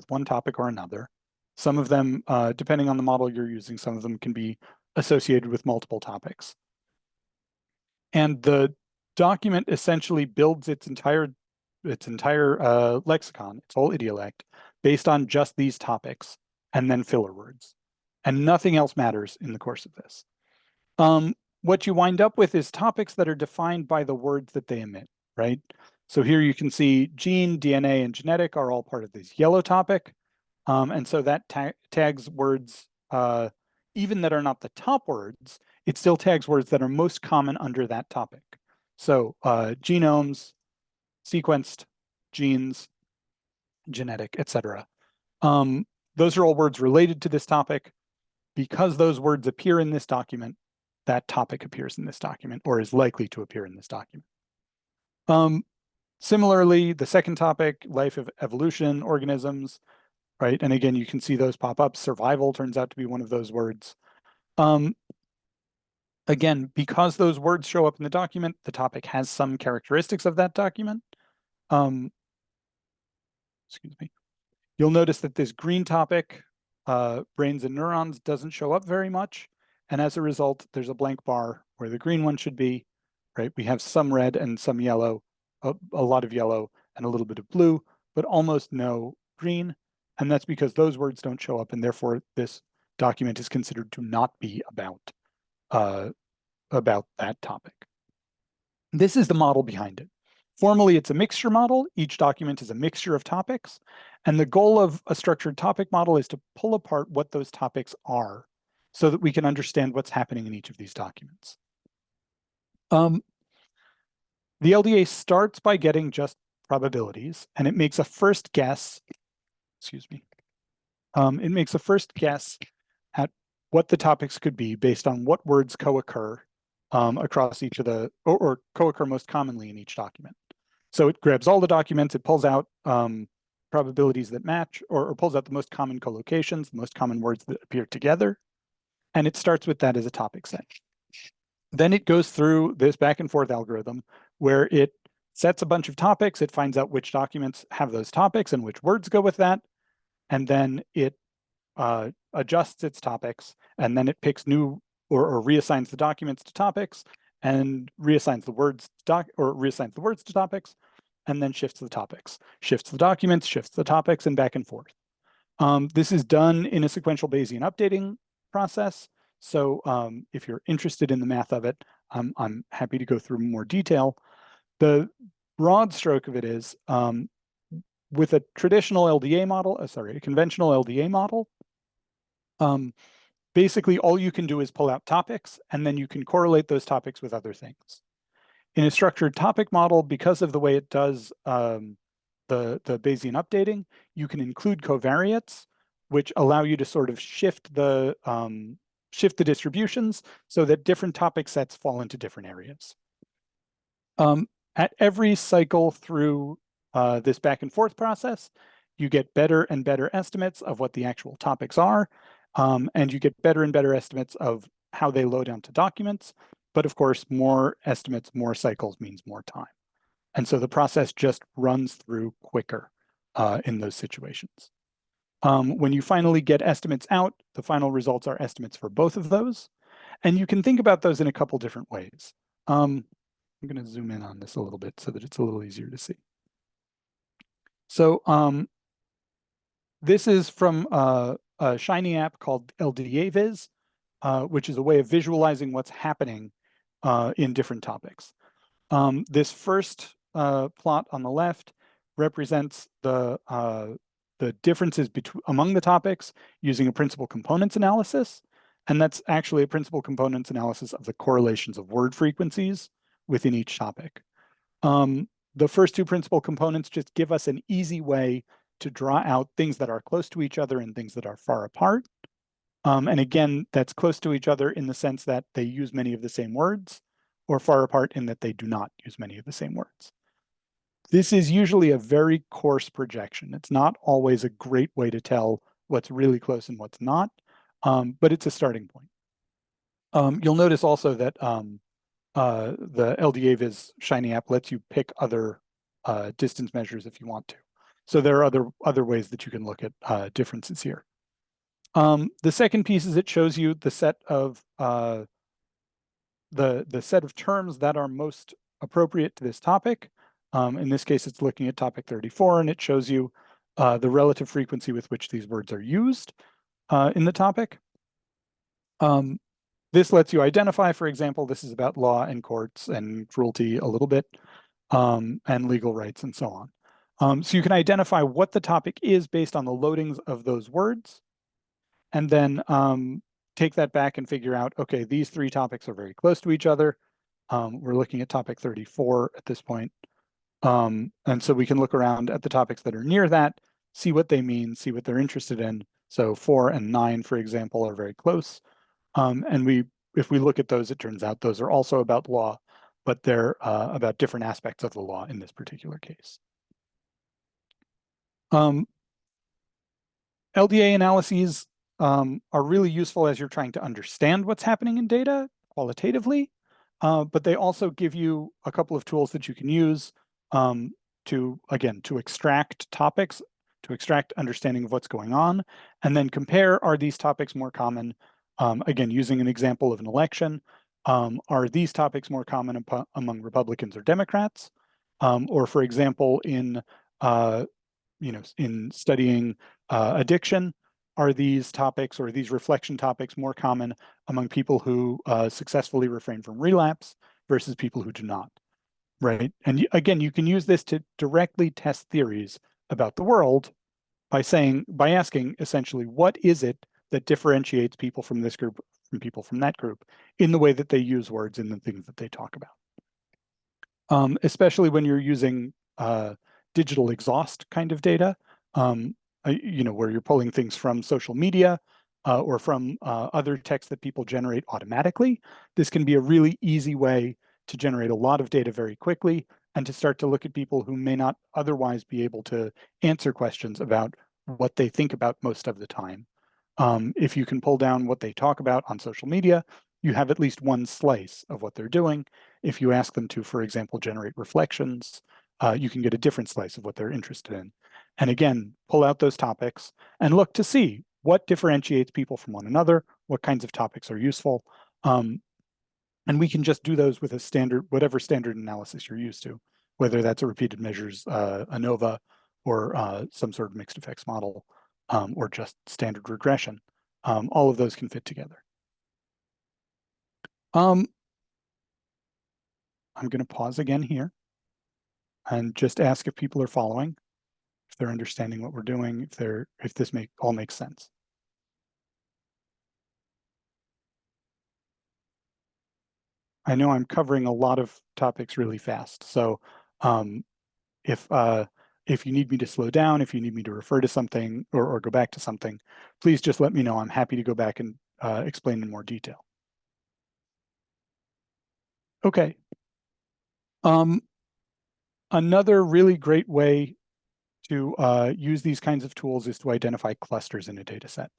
or another. Some of them, depending on the model you're using, some of them can be associated with multiple topics. And the document essentially builds its entire lexicon, its whole idiolect, based on just these topics and then filler words. And nothing else matters in the course of this. What you wind up with is topics that are defined by the words that they emit, right? So here you can see gene, DNA, and genetic are all part of this yellow topic. And so that tags words, even that are not the top words, it still tags words that are most common under that topic. So genomes, sequenced, genes, genetic, etc. Those are all words related to this topic. Because those words appear in this document, that topic appears in this document, or is likely to appear in this document. Similarly, the second topic, life of evolution, organisms, right? And again, you can see those pop up. Survival turns out to be one of those words. Again, because those words show up in the document, the topic has some characteristics of that document. Excuse me. You'll notice that this green topic, brains and neurons, doesn't show up very much. And as a result, there's a blank bar where the green one should be, right? We have some red and some yellow, a lot of yellow and a little bit of blue, but almost no green. And that's because those words don't show up, and therefore this document is considered to not be about that topic. This is the model behind it. Formally, it's a mixture model. Each document is a mixture of topics. And the goal of a structured topic model is to pull apart what those topics are so that we can understand what's happening in each of these documents. The LDA starts by getting just probabilities, and it makes a first guess, excuse me. It makes a first guess at what the topics could be based on what words co-occur across each of the, or co-occur most commonly in each document. So it grabs all the documents, it pulls out probabilities that match, or pulls out the most common collocations, the most common words that appear together, and it starts with that as a topic set. Then it goes through this back and forth algorithm where it sets a bunch of topics, it finds out which documents have those topics and which words go with that, and then it adjusts its topics, and then it picks new or reassigns the documents to topics, and reassigns the words to topics, and then shifts the topics, shifts the documents, shifts the topics, and back and forth. This is done in a sequential Bayesian updating process. So if you're interested in the math of it, I'm happy to go through more detail. The broad stroke of it is with a traditional LDA model, a conventional LDA model, basically all you can do is pull out topics, and then you can correlate those topics with other things. In a structured topic model, because of the way it does the Bayesian updating, you can include covariates, which allow you to sort of shift the distributions so that different topic sets fall into different areas. At every cycle through this back and forth process, you get better and better estimates of what the actual topics are, and you get better and better estimates of how they load onto documents. But of course, more estimates, more cycles means more time. And so the process just runs through quicker in those situations. When you finally get estimates out, the final results are estimates for both of those. And you can think about those in a couple different ways. I'm going to zoom in on this a little bit so that it's a little easier to see. So this is from a Shiny app called LDAViz, which is a way of visualizing what's happening in different topics. This first plot on the left represents the differences among the topics using a principal components analysis. And that's actually a principal components analysis of the correlations of word frequencies within each topic. The first two principal components just give us an easy way to draw out things that are close to each other and things that are far apart. And again, that's close to each other in the sense that they use many of the same words, or far apart in that they do not use many of the same words. This is usually a very coarse projection. It's not always a great way to tell what's really close and what's not, but it's a starting point. You'll notice also that the LDAViz Shiny app lets you pick other distance measures if you want to. So there are other ways that you can look at differences here. The second piece is it shows you the set of the set of terms that are most appropriate to this topic. In this case, it's looking at topic 34, and it shows you the relative frequency with which these words are used in the topic. This lets you identify, for example, this is about law and courts and cruelty a little bit, and legal rights and so on. So you can identify what the topic is based on the loadings of those words, and then take that back and figure out, okay, these three topics are very close to each other. We're looking at topic 34 at this point. And so we can look around at the topics that are near that, see what they mean, see what they're interested in. So 4 and 9, for example, are very close. And if we look at those, it turns out those are also about law, but they're about different aspects of the law in this particular case. LDA analyses are really useful as you're trying to understand what's happening in data qualitatively, but they also give you a couple of tools that you can use to extract topics, to extract understanding of what's going on, and then compare, are these topics more common? Again, using an example of an election, are these topics more common among Republicans or Democrats? Or for example, in studying addiction, are these topics or these reflection topics more common among people who successfully refrain from relapse versus people who do not, right? And again, you can use this to directly test theories about the world by asking essentially, what is it that differentiates people from this group from people from that group in the way that they use words in the things that they talk about? Especially when you're using digital exhaust kind of data, where you're pulling things from social media or from other text that people generate automatically. This can be a really easy way to generate a lot of data very quickly and to start to look at people who may not otherwise be able to answer questions about what they think about most of the time. If you can pull down what they talk about on social media, you have at least one slice of what they're doing. If you ask them to, for example, generate reflections, you can get a different slice of what they're interested in. And again, pull out those topics and look to see what differentiates people from one another, what kinds of topics are useful. And we can just do those with whatever standard analysis you're used to, whether that's a repeated measures ANOVA or some sort of mixed effects model or just standard regression. All of those can fit together. I'm going to pause again here and just ask if people are following, if they're understanding what we're doing, if this all makes sense. I know I'm covering a lot of topics really fast, so if you need me to slow down, if you need me to refer to something or go back to something, please just let me know. I'm happy to go back and explain in more detail. Okay. Another really great way to use these kinds of tools is to identify clusters in a data set.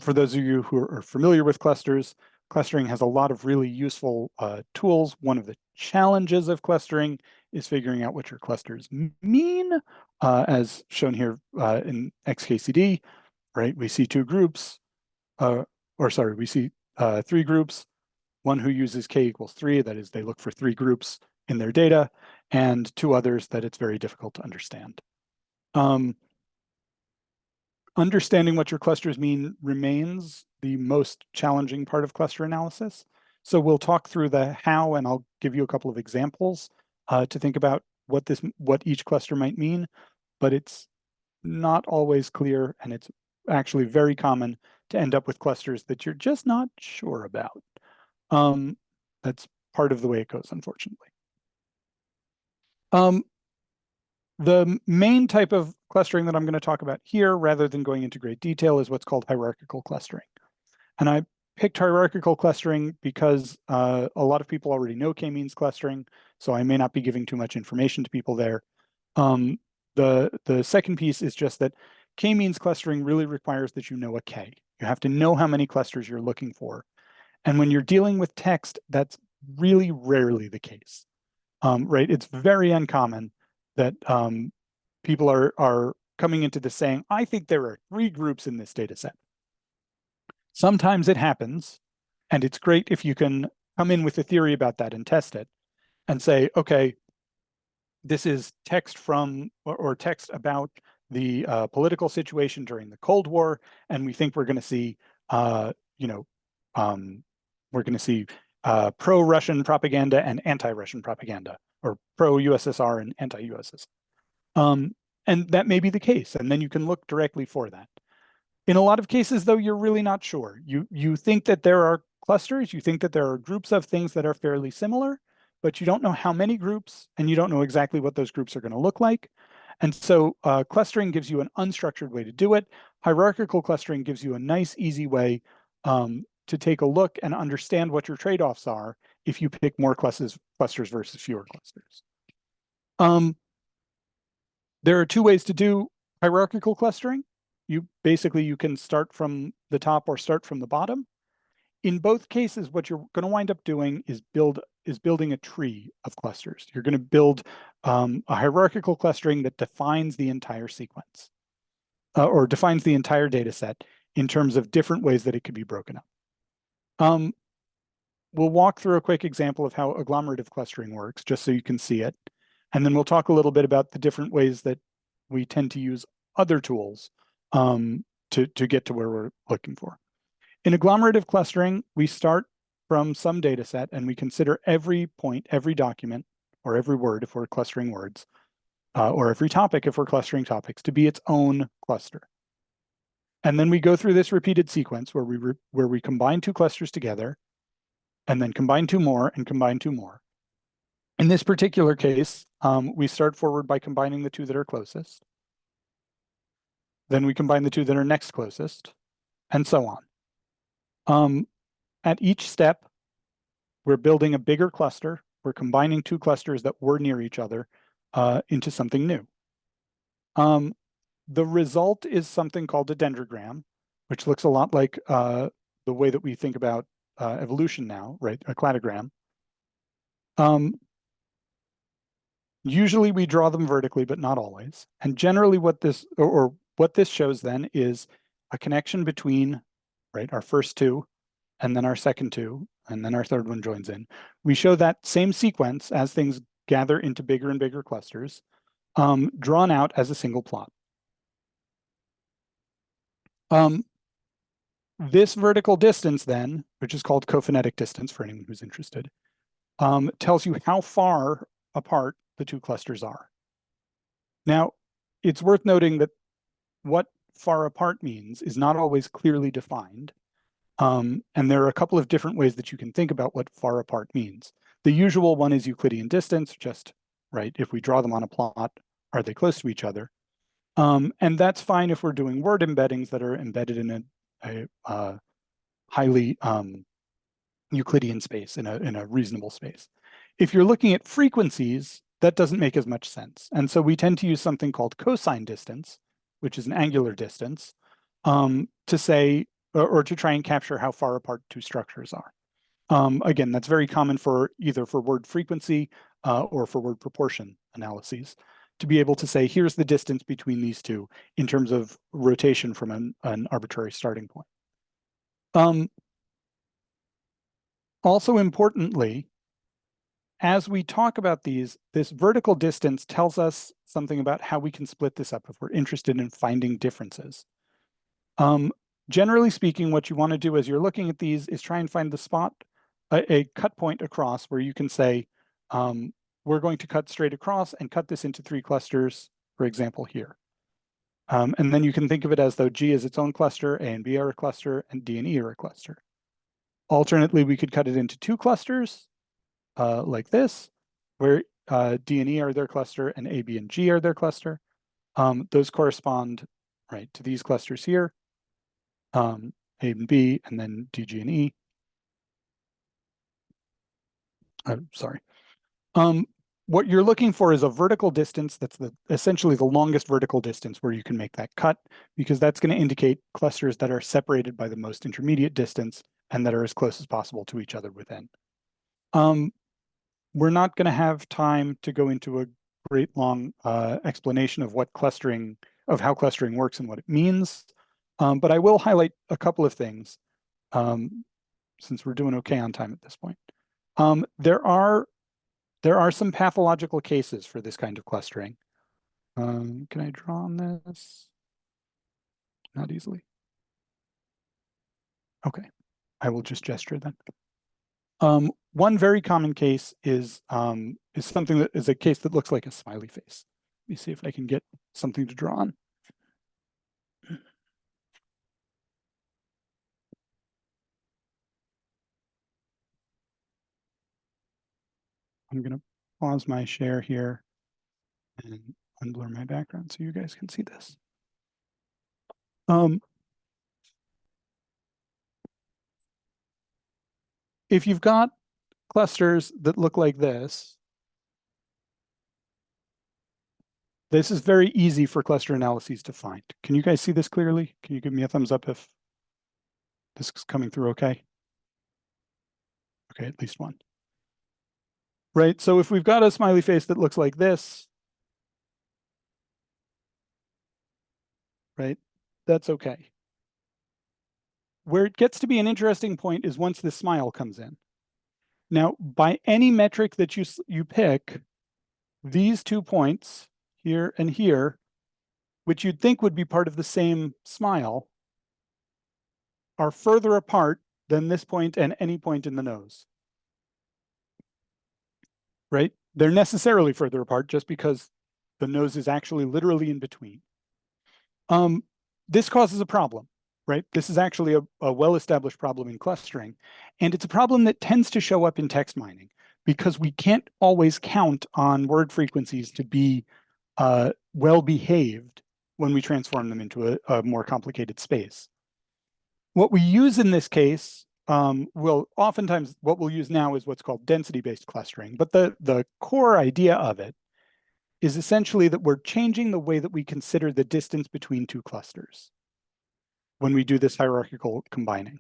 For those of you who are familiar with clustering has a lot of really useful tools. One of the challenges of clustering is figuring out what your clusters mean, as shown here in XKCD, right? We see two groups, we see three groups, one who uses k equals 3, that is, they look for 3 groups in their data, and 2 others that it's very difficult to understand. Understanding what your clusters mean remains the most challenging part of cluster analysis. So we'll talk through the how, and I'll give you a couple of examples to think about what each cluster might mean, but it's not always clear, and it's actually very common to end up with clusters that you're just not sure about. That's part of the way it goes, unfortunately. The main type of clustering that I'm going to talk about here, rather than going into great detail, is what's called hierarchical clustering. And I picked hierarchical clustering because a lot of people already know k-means clustering, so I may not be giving too much information to people there. The second piece is just that k-means clustering really requires that you know a k. You have to know how many clusters you're looking for. And when you're dealing with text, that's really rarely the case, right? It's very uncommon that people are coming into this saying, I think there are 3 groups in this data set. Sometimes it happens, and it's great if you can come in with a theory about that and test it and say, okay, this is text from or text about the political situation during the Cold War, and we think we're going to see, we're going to see pro-Russian propaganda and anti-Russian propaganda, or pro-USSR and anti-USSR. And that may be the case, and then you can look directly for that. In a lot of cases, though, you're really not sure. You think that there are clusters, you think that there are groups of things that are fairly similar, but you don't know how many groups, and you don't know exactly what those groups are going to look like. And so clustering gives you an unstructured way to do it. Hierarchical clustering gives you a nice, easy way to take a look and understand what your trade-offs are if you pick more clusters versus fewer clusters. There are 2 ways to do hierarchical clustering. You can start from the top or start from the bottom. In both cases, what you're going to wind up doing is building a tree of clusters. You're going to build a hierarchical clustering that defines the entire sequence or defines the entire data set in terms of different ways that it could be broken up. We'll walk through a quick example of how agglomerative clustering works, just so you can see it. And then we'll talk a little bit about the different ways that we tend to use other tools to get to where we're looking for. In agglomerative clustering, we start from some data set and we consider every point, every document, or every word if we're clustering words, or every topic if we're clustering topics, to be its own cluster. And then we go through this repeated sequence where we combine 2 clusters together, and then combine 2 more and combine 2 more. In this particular case, we start forward by combining the 2 that are closest. Then we combine the 2 that are next closest, and so on. At each step, we're building a bigger cluster. We're combining 2 clusters that were near each other into something new. The result is something called a dendrogram, which looks a lot like the way that we think about evolution now, right? A cladogram. Usually we draw them vertically, but not always. And generally what this shows then is a connection between, right, our first 2, and then our second 2, and then our third one joins in. We show that same sequence as things gather into bigger and bigger clusters, drawn out as a single plot. This vertical distance then, which is called cophonetic distance for anyone who's interested, tells you how far apart the 2 clusters are. Now, it's worth noting that what far apart means is not always clearly defined. And there are a couple of different ways that you can think about what far apart means. The usual one is Euclidean distance, just, right, if we draw them on a plot, are they close to each other? And that's fine if we're doing word embeddings that are embedded in a highly Euclidean space, in a reasonable space. If you're looking at frequencies, that doesn't make as much sense. And so we tend to use something called cosine distance, which is an angular distance, to say, or to try and capture how far apart 2 structures are. Again, that's very common for either for word frequency or for word proportion analyses, to be able to say, here's the distance between these two in terms of rotation from an arbitrary starting point. Also importantly, as we talk about these, this vertical distance tells us something about how we can split this up if we're interested in finding differences. Generally speaking, what you want to do as you're looking at these is try and find the spot, a cut point across where you can say, we're going to cut straight across and cut this into 3 clusters, for example, here. And then you can think of it as though G is its own cluster, A and B are a cluster, and D and E are a cluster. Alternately, we could cut it into 2 clusters, like this, where D and E are their cluster and A, B, and G are their cluster. Those correspond, right, to these clusters here, A and B, and then D, G, and E. Sorry. What you're looking for is a vertical distance that's essentially the longest vertical distance where you can make that cut, because that's going to indicate clusters that are separated by the most intermediate distance and that are as close as possible to each other within. We're not going to have time to go into a great long explanation of how clustering works and what it means, but I will highlight a couple of things since we're doing okay on time at this point. There are some pathological cases for this kind of clustering. Can I draw on this? Not easily. Okay, I will just gesture then. One very common case is something that is a case that looks like a smiley face. Let me see if I can get something to draw on. I'm going to pause my share here and unblur my background so you guys can see this. If you've got clusters that look like this, this is very easy for cluster analyses to find. Can you guys see this clearly? Can you give me a thumbs up if this is coming through okay? Okay, at least one. Right, so if we've got a smiley face that looks like this, right, that's okay. Where it gets to be an interesting point is once the smile comes in. Now, by any metric that you pick, these 2 points, here and here, which you'd think would be part of the same smile, are further apart than this point and any point in the nose. Right? They're necessarily further apart just because the nose is actually literally in between. This causes a problem, right? This is actually a well-established problem in clustering, and it's a problem that tends to show up in text mining because we can't always count on word frequencies to be well-behaved when we transform them into a more complicated space. What we use in this case, oftentimes what we'll use now is what's called density-based clustering, but the core idea of it is essentially that we're changing the way that we consider the distance between 2 clusters when we do this hierarchical combining.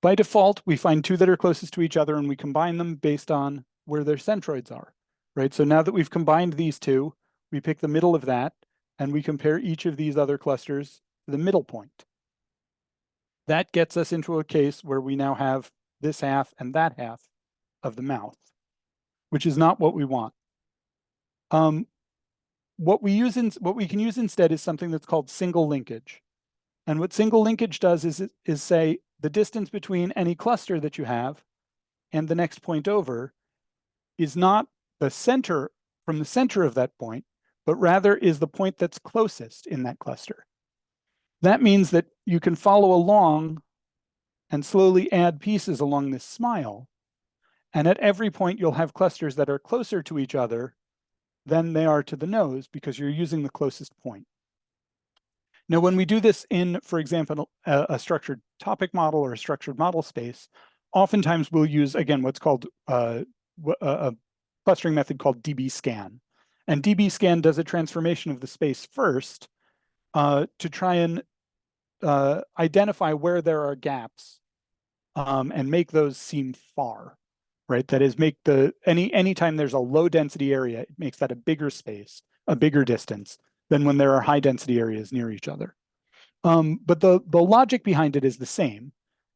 By default, we find 2 that are closest to each other and we combine them based on where their centroids are, right? So now that we've combined these 2, we pick the middle of that and we compare each of these other clusters to the middle point. That gets us into a case where we now have this half and that half of the mouth, which is not what we want. What we can use instead is something that's called single linkage. And what single linkage does is say the distance between any cluster that you have and the next point over is not the center from the center of that point, but rather is the point that's closest in that cluster. That means that you can follow along and slowly add pieces along this smile. And at every point, you'll have clusters that are closer to each other than they are to the nose because you're using the closest point. Now, when we do this in, for example, a structured topic model or a structured model space, oftentimes we'll use, again, what's called a clustering method called dbScan. And dbScan does a transformation of the space first to try and identify where there are gaps and make those seem far. right? That is, make anytime there's a low density area, it makes that a bigger space, a bigger distance than when there are high density areas near each other. But the logic behind it is the same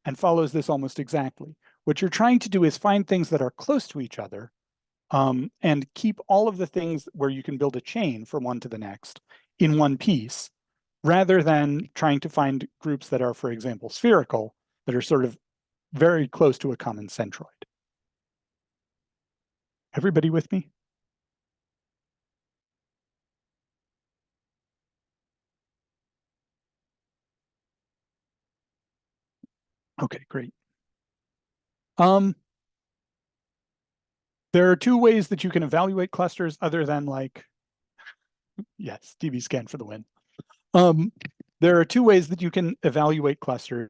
and follows this almost exactly. What you're trying to do is find things that are close to each other, and keep all of the things where you can build a chain from one to the next in one piece, rather than trying to find groups that are, for example, spherical, that are sort of very close to a common centroid. Everybody with me? Okay, great. There are two ways that you can evaluate clusters other than, like, yes, DB scan for the win. There are two ways that you can evaluate clusters.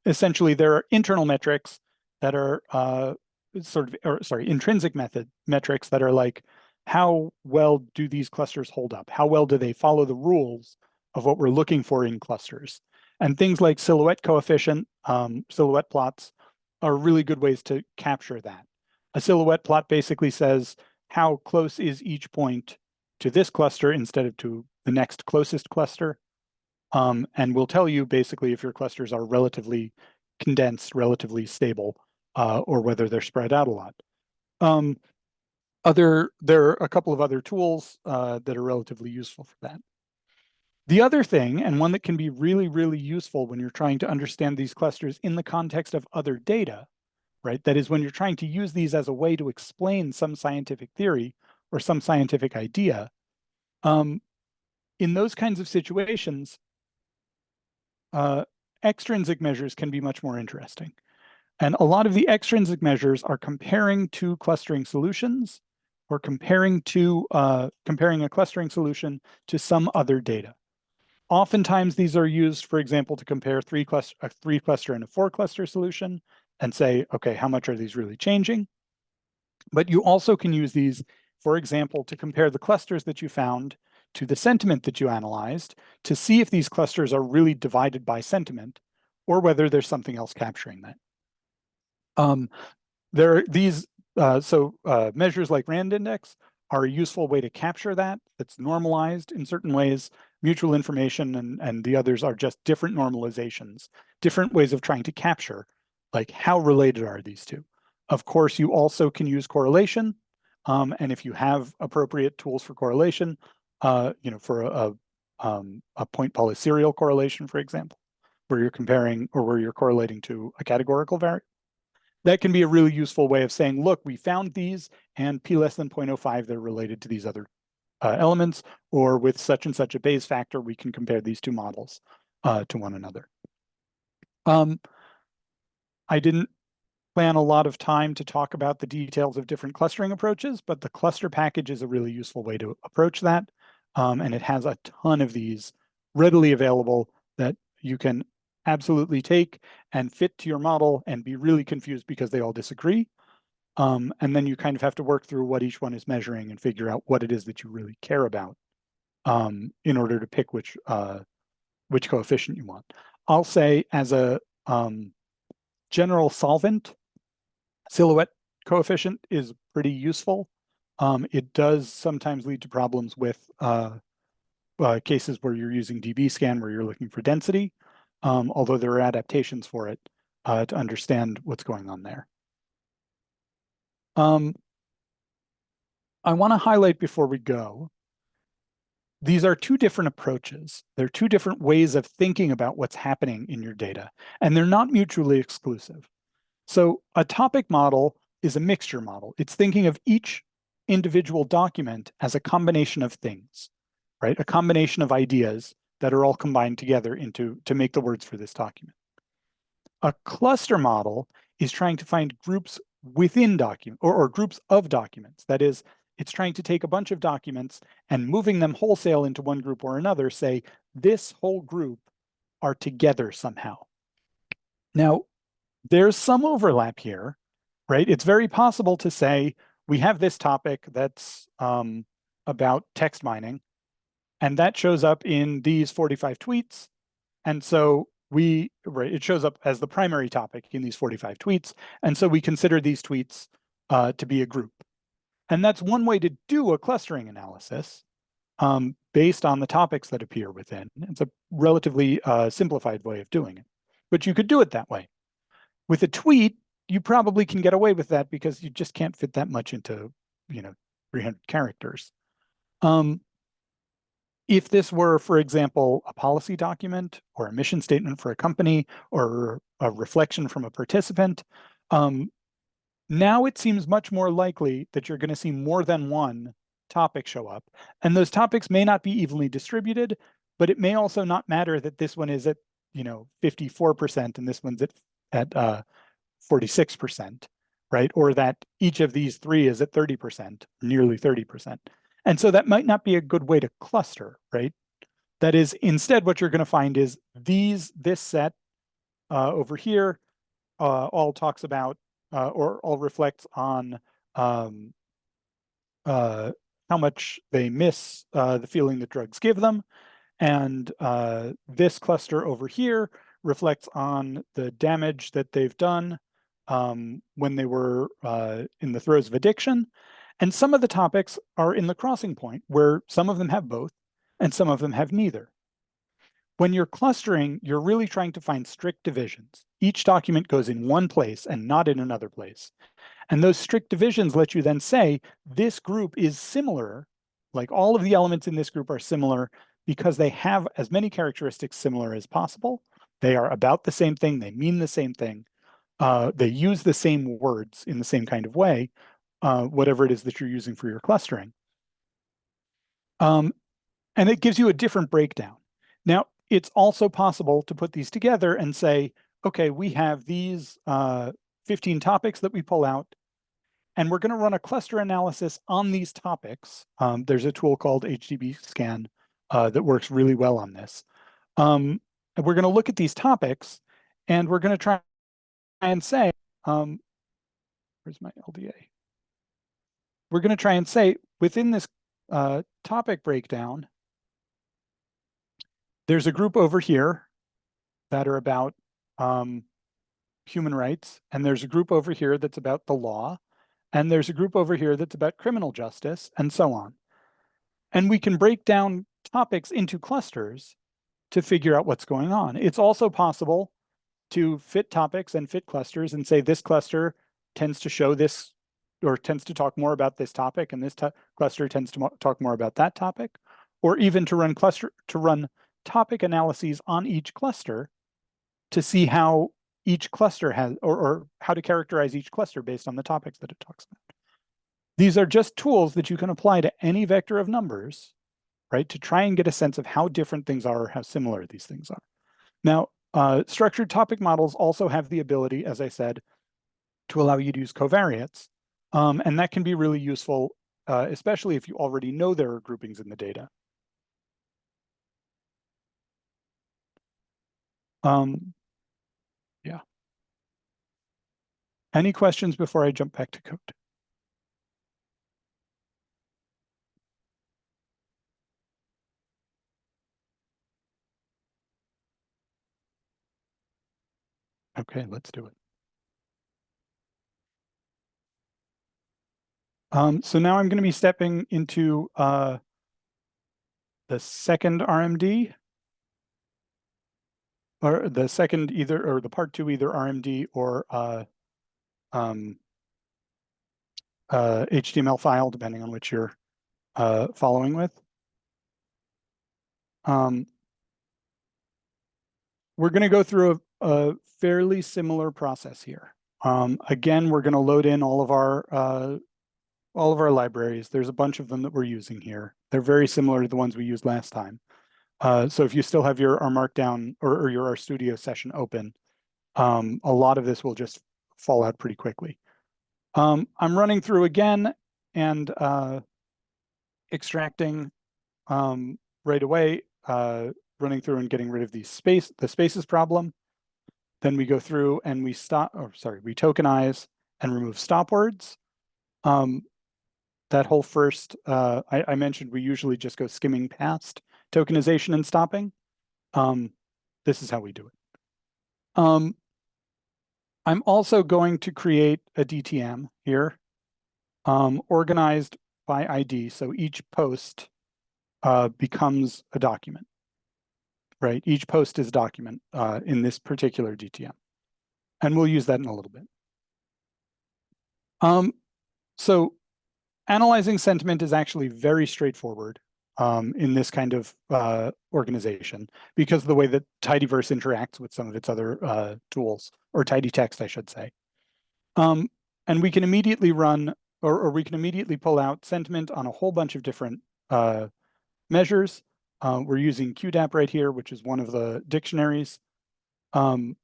Essentially, there are internal metrics that are intrinsic metrics that are like, how well do these clusters hold up? How well do they follow the rules of what we're looking for in clusters? And things like silhouette coefficient, silhouette plots are really good ways to capture that. A silhouette plot basically says how close is each point to this cluster instead of to the next closest cluster. And will tell you basically if your clusters are relatively condensed, relatively stable, or whether they're spread out a lot. There are a couple of other tools that are relatively useful for that. The other thing, and one that can be really, really useful when you're trying to understand these clusters in the context of other data, right? That is when you're trying to use these as a way to explain some scientific theory or some scientific idea. In those kinds of situations, extrinsic measures can be much more interesting. And a lot of the extrinsic measures are comparing two clustering solutions, or comparing a clustering solution to some other data. Oftentimes these are used, for example, to compare a 3-cluster and a 4-cluster solution and say, okay, how much are these really changing? But you also can use these, for example, to compare the clusters that you found to the sentiment that you analyzed, to see if these clusters are really divided by sentiment or whether there's something else capturing that. There are these, measures like rand index are a useful way to capture that. It's normalized in certain ways. Mutual information and the others are just different normalizations, different ways of trying to capture, like, how related are these two? Of course, you also can use correlation. And if you have appropriate tools for correlation, for a point polyserial correlation, for example, where you're comparing or where you're correlating to a categorical variable, that can be a really useful way of saying, look, we found these and p less than 0.05, they're related to these other elements, or with such and such a Bayes factor, we can compare these two models to one another. I didn't plan a lot of time to talk about the details of different clustering approaches, but the cluster package is a really useful way to approach that. And it has a ton of these readily available that you can absolutely take and fit to your model and be really confused because they all disagree. And then you kind of have to work through what each one is measuring and figure out what it is that you really care about in order to pick which coefficient you want. I'll say, as a general solvent, silhouette coefficient is pretty useful. It does sometimes lead to problems with cases where you're using DB scan, where you're looking for density, although there are adaptations for it to understand what's going on there. I want to highlight before we go, these are two different approaches. They're two different ways of thinking about what's happening in your data, and they're not mutually exclusive. So a topic model is a mixture model. It's thinking of each individual document as a combination of things, right? A combination of ideas that are all combined together to make the words for this document. A cluster model is trying to find groups within documents or groups of documents. That is, it's trying to take a bunch of documents and moving them wholesale into one group or another, say this whole group are together somehow. Now, there's some overlap here, right? It's very possible to say we have this topic that's about text mining, and that shows up in these 45 tweets. And so it shows up as the primary topic in these 45 tweets. And so we consider these tweets to be a group. And that's one way to do a clustering analysis based on the topics that appear within. It's a relatively simplified way of doing it, but you could do it that way. With a tweet, you probably can get away with that because you just can't fit that much into, 300 characters. If this were, for example, a policy document or a mission statement for a company or a reflection from a participant, now it seems much more likely that you're going to see more than one topic show up. And those topics may not be evenly distributed, but it may also not matter that this one is at 54% and this one's at 46%, right? Or that each of these three is at 30%, nearly 30%. And so that might not be a good way to cluster, right? That is, instead, what you're going to find is this set over here all talks about or all reflects on how much they miss the feeling that drugs give them. And this cluster over here reflects on the damage that they've done when they were in the throes of addiction. And some of the topics are in the crossing point where some of them have both and some of them have neither. When you're clustering, you're really trying to find strict divisions. Each document goes in one place and not in another place. And those strict divisions let you then say, this group is similar, like all of the elements in this group are similar because they have as many characteristics similar as possible. They are about the same thing, they mean the same thing. They use the same words in the same kind of way, whatever it is that you're using for your clustering. And it gives you a different breakdown. Now, it's also possible to put these together and say, okay, we have these 15 topics that we pull out, and we're going to run a cluster analysis on these topics. There's a tool called HDB Scan that works really well on this. And we're going to look at these topics, and we're going to try and say, where's my LDA? We're going to try and say, within this topic breakdown, there's a group over here that are about human rights, and there's a group over here that's about the law, and there's a group over here that's about criminal justice, and so on. And we can break down topics into clusters to figure out what's going on. It's also possible to fit topics and fit clusters and say this cluster tends to show this or tends to talk more about this topic, and this cluster tends to talk more about that topic, or even to run topic analyses on each cluster to see how each cluster has, or how to characterize each cluster based on the topics that it talks about. These are just tools that you can apply to any vector of numbers, right, to try and get a sense of how different things are or how similar these things are. Now, structured topic models also have the ability, as I said, to allow you to use covariates, and that can be really useful, especially if you already know there are groupings in the data. Yeah. Any questions before I jump back to code? Okay, let's do it. So now I'm going to be stepping into the second RMD, or the second or the part 2 either RMD or HTML file, depending on which you're following with. We're going to go through a fairly similar process here. Again, we're going to load in all of our libraries. There's a bunch of them that we're using here. They're very similar to the ones we used last time. So if you still have your R Markdown or your RStudio session open, a lot of this will just fall out pretty quickly. I'm running through again and extracting right away, running through and getting rid of the spaces problem. Then we go through and we tokenize and remove stop words. That whole first, I mentioned we usually just go skimming past tokenization and stopping. This is how we do it. I'm also going to create a DTM here, organized by ID. So each post becomes a document, right? Each post is a document in this particular DTM. And we'll use that in a little bit. So analyzing sentiment is actually very straightforward in this kind of organization because of the way that Tidyverse interacts with some of its other tools, or Tidytext, I should say. And we can immediately run, or we can immediately pull out sentiment on a whole bunch of different measures. We're using QDAP right here, which is one of the dictionaries. And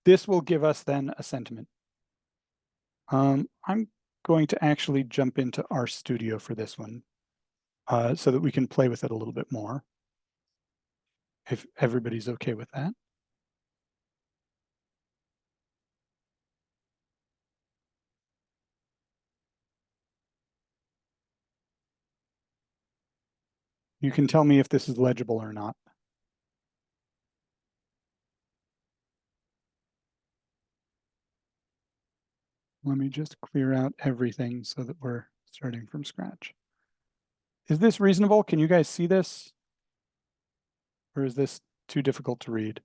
this will give us then a sentiment. I'm going to actually jump into RStudio for this one so that we can play with it a little bit more, if everybody's okay with that. You can tell me if this is legible or not. Let me just clear out everything so that we're starting from scratch. Is this reasonable? Can you guys see this? Or is this too difficult to read?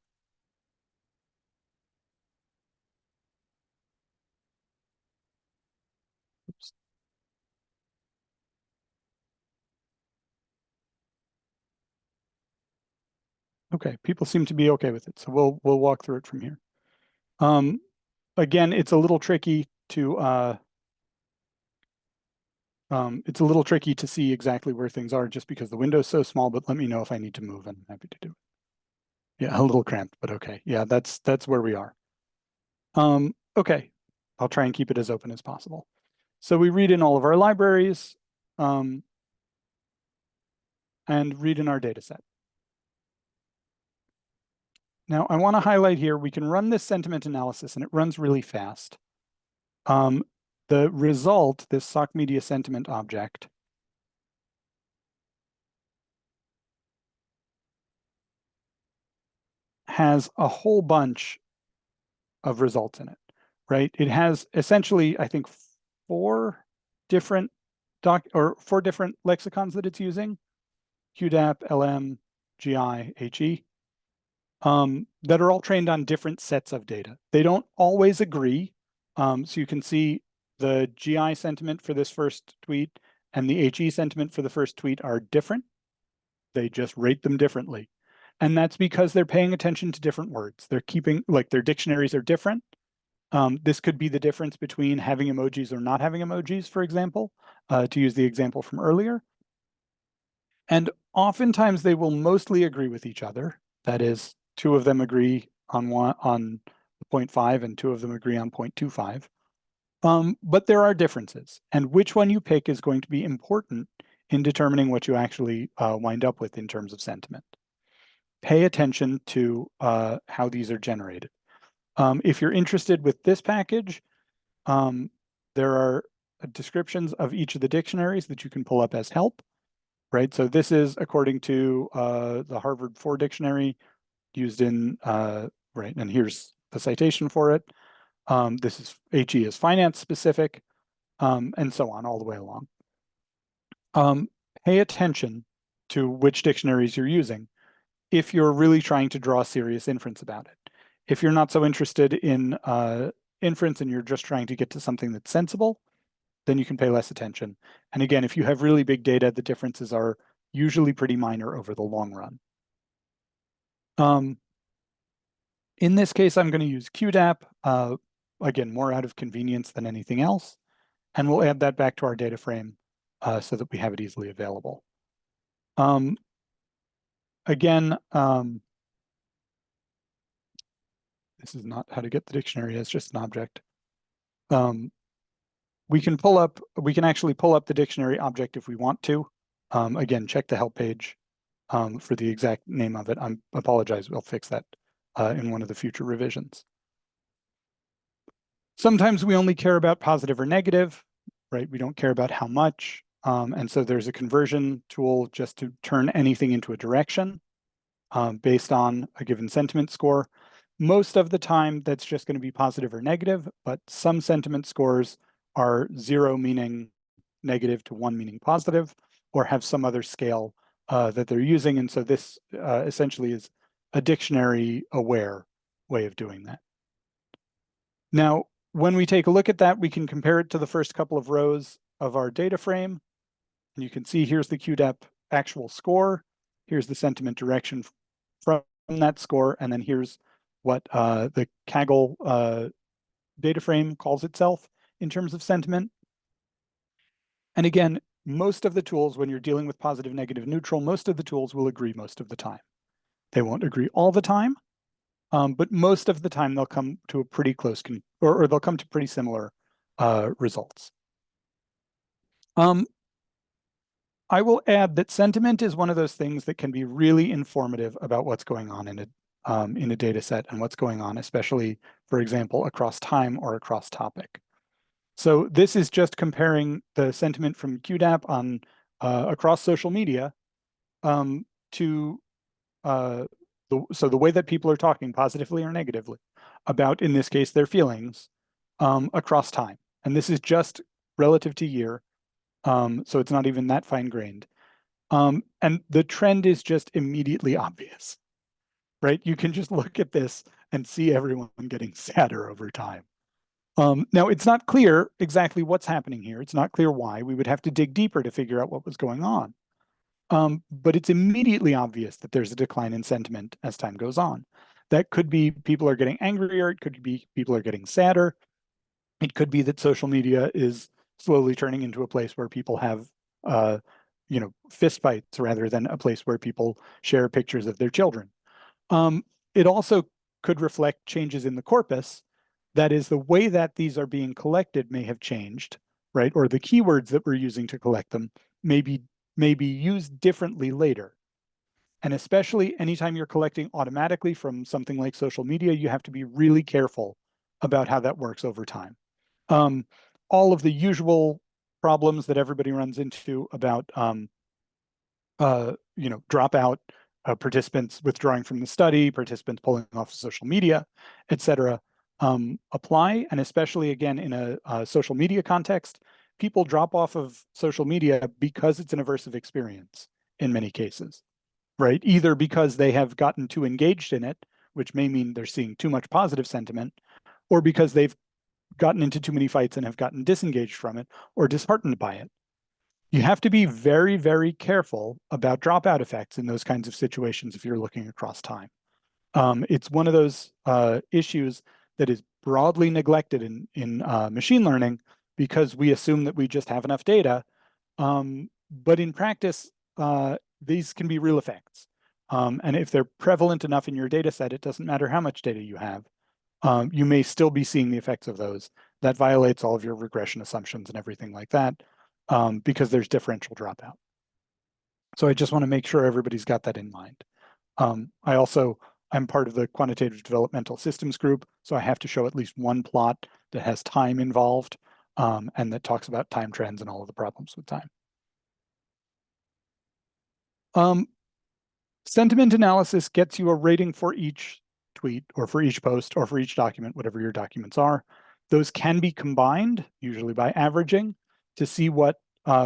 Oops. Okay, people seem to be okay with it, so we'll walk through it from here. Again, it's a little tricky to see exactly where things are just because the window's so small, but let me know if I need to move, and I'm happy to do it. Yeah, a little cramped, but okay. Yeah, that's where we are. Okay, I'll try and keep it as open as possible. So we read in all of our libraries and read in our data set. Now I want to highlight here, we can run this sentiment analysis and it runs really fast. The result, this sock media sentiment object, has a whole bunch of results in it, right? It has essentially, I think, four different lexicons that it's using: QDAP, LM, GI, HE, that are all trained on different sets of data. They don't always agree. So you can see the GI sentiment for this first tweet and the HE sentiment for the first tweet are different. They just rate them differently. And that's because they're paying attention to different words. They're keeping, like, their dictionaries are different. This could be the difference between having emojis or not having emojis, for example, to use the example from earlier. And oftentimes they will mostly agree with each other. That is, two of them agree on 0.5 and two of them agree on 0.25. But there are differences, and which one you pick is going to be important in determining what you actually wind up with in terms of sentiment. Pay attention to how these are generated. If you're interested with this package, there are descriptions of each of the dictionaries that you can pull up as help, right? So this is according to the Harvard 4 dictionary used in, right, and here's the citation for it. This is HE is finance specific, and so on all the way along. Pay attention to which dictionaries you're using if you're really trying to draw serious inference about it. If you're not so interested in inference and you're just trying to get to something that's sensible, then you can pay less attention. And again, if you have really big data, the differences are usually pretty minor over the long run. In this case, I'm going to use QDAP, again, more out of convenience than anything else. And we'll add that back to our data frame so that we have it easily available. Again, this is not how to get the dictionary, it's just an object. We can actually pull up the dictionary object if we want to. Again, check the help page for the exact name of it. I apologize, we'll fix that in one of the future revisions. Sometimes we only care about positive or negative, right? We don't care about how much. And so there's a conversion tool just to turn anything into a direction. based on a given sentiment score. Most of the time, that's just going to be positive or negative, but some sentiment scores are 0 meaning negative to 1 meaning positive, or have some other scale that they're using. And so this essentially is a dictionary-aware way of doing that. Now, when we take a look at that, we can compare it to the first couple of rows of our data frame. And you can see here's the QDAP actual score. Here's the sentiment direction from that score. And then here's what the Kaggle data frame calls itself in terms of sentiment. And again, most of the tools, when you're dealing with positive, negative, neutral, most of the tools will agree most of the time. They won't agree all the time, but most of the time they'll come to a pretty close, or they'll come to pretty similar results. I will add that sentiment is one of those things that can be really informative about what's going on in a data set and what's going on, especially, for example, across time or across topic. So this is just comparing the sentiment from QDAP on across social media to the way that people are talking positively or negatively about, in this case, their feelings across time. And this is just relative to year. So it's not even that fine-grained. And the trend is just immediately obvious, right? You can just look at this and see everyone getting sadder over time. Now, it's not clear exactly what's happening here. It's not clear why. We would have to dig deeper to figure out what was going on. But it's immediately obvious that there's a decline in sentiment as time goes on. That could be people are getting angrier. It could be people are getting sadder. It could be that social media is slowly turning into a place where people have, fist fights rather than a place where people share pictures of their children. It also could reflect changes in the corpus. That is, the way that these are being collected may have changed, right? Or the keywords that we're using to collect them may be used differently later. And especially anytime you're collecting automatically from something like social media, you have to be really careful about how that works over time. All of the usual problems that everybody runs into about, dropout, participants withdrawing from the study, participants pulling off of social media, et cetera, apply. And especially, again, in a social media context, people drop off of social media because it's an aversive experience in many cases, right? Either because they have gotten too engaged in it, which may mean they're seeing too much positive sentiment, or because they've gotten into too many fights and have gotten disengaged from it or disheartened by it. You have to be very, very careful about dropout effects in those kinds of situations if you're looking across time. It's one of those issues that is broadly neglected in machine learning because we assume that we just have enough data. But in practice, these can be real effects. And if they're prevalent enough in your data set, it doesn't matter how much data you have. You may still be seeing the effects of those. That violates all of your regression assumptions and everything like that because there's differential dropout. So I just want to make sure everybody's got that in mind. I'm part of the quantitative developmental systems group, so I have to show at least one plot that has time involved and that talks about time trends and all of the problems with time. Sentiment analysis gets you a rating for each tweet or for each post or for each document, whatever your documents are. Those can be combined, usually by averaging, to see what,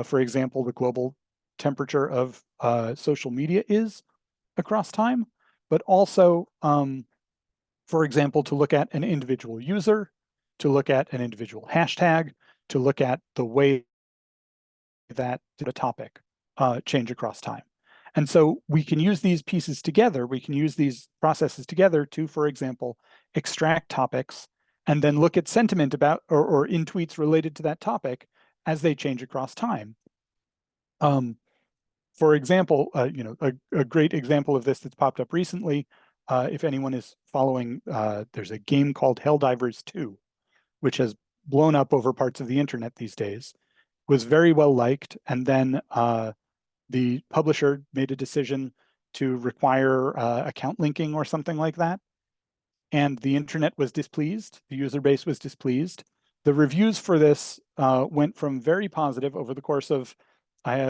for example, the global temperature of social media is across time, but also, for example, to look at an individual user, to look at an individual hashtag, to look at the way that the topic change across time. And so we can use these pieces together. We can use these processes together to, for example, extract topics and then look at sentiment about or in tweets related to that topic as they change across time. For example, a great example of this that's popped up recently, if anyone is following, there's a game called Helldivers 2, which has blown up over parts of the internet these days, was very well liked, and then the publisher made a decision to require account linking or something like that. And the internet was displeased. The user base was displeased. The reviews for this went from very positive over the course of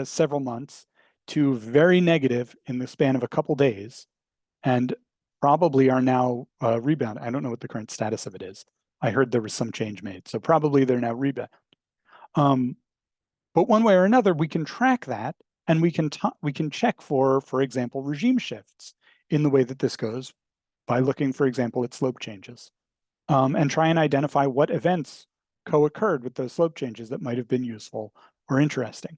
several months to very negative in the span of a couple days. and probably are now rebound. I don't know what the current status of it is. I heard there was some change made, so probably they're now rebound. But one way or another, we can track that, and we can check for example, regime shifts in the way that this goes by looking, for example, at slope changes, and try and identify what events co-occurred with those slope changes that might have been useful or interesting.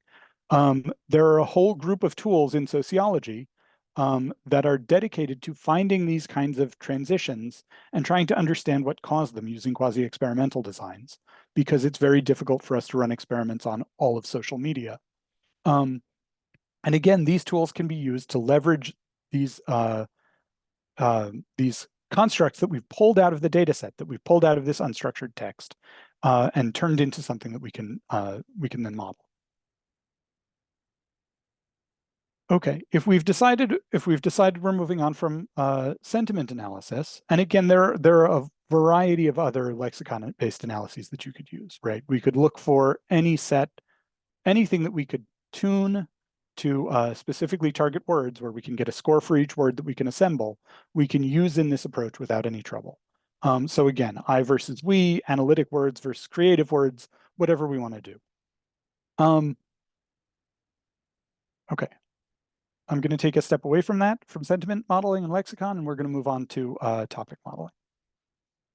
There are a whole group of tools in sociology that are dedicated to finding these kinds of transitions and trying to understand what caused them using quasi-experimental designs, because it's very difficult for us to run experiments on all of social media. And again, these tools can be used to leverage these constructs that we've pulled out of the data set, that we've pulled out of this unstructured text, and turned into something that we can then model. Okay, if we've decided we're moving on from sentiment analysis, and again, there are a variety of other lexicon-based analyses that you could use, right? We could look for anything that we could tune to specifically target words, where we can get a score for each word that we can assemble. We can use in this approach without any trouble. So again, I versus we, analytic words versus creative words, whatever we want to do. Okay. I'm going to take a step away from that, from sentiment modeling and lexicon, and we're going to move on to topic modeling.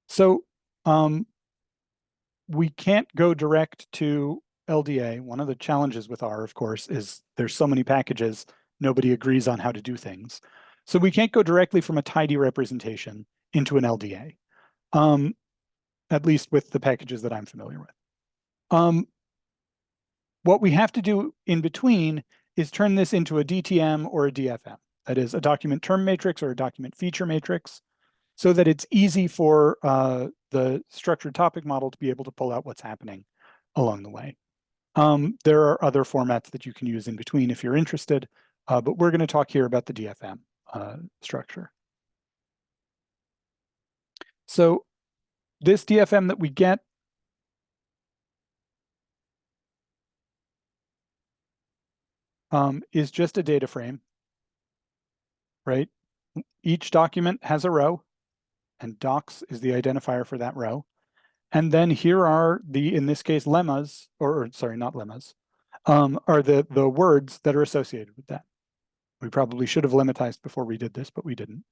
So we can't go direct to LDA. One of the challenges with R, of course, is there's so many packages, nobody agrees on how to do things. So we can't go directly from a tidy representation into an LDA, at least with the packages that I'm familiar with. What we have to do in between is turn this into a DTM or a DFM, that is a document term matrix or a document feature matrix, so that it's easy for the structured topic model to be able to pull out what's happening along the way. There are other formats that you can use in between if you're interested, but we're going to talk here about the DFM structure. So this DFM that we get is just a data frame, right? Each document has a row, and docs is the identifier for that row. And then here are in this case, lemmas, or sorry, not lemmas, are the words that are associated with that. We probably should have lemmatized before we did this, but we didn't.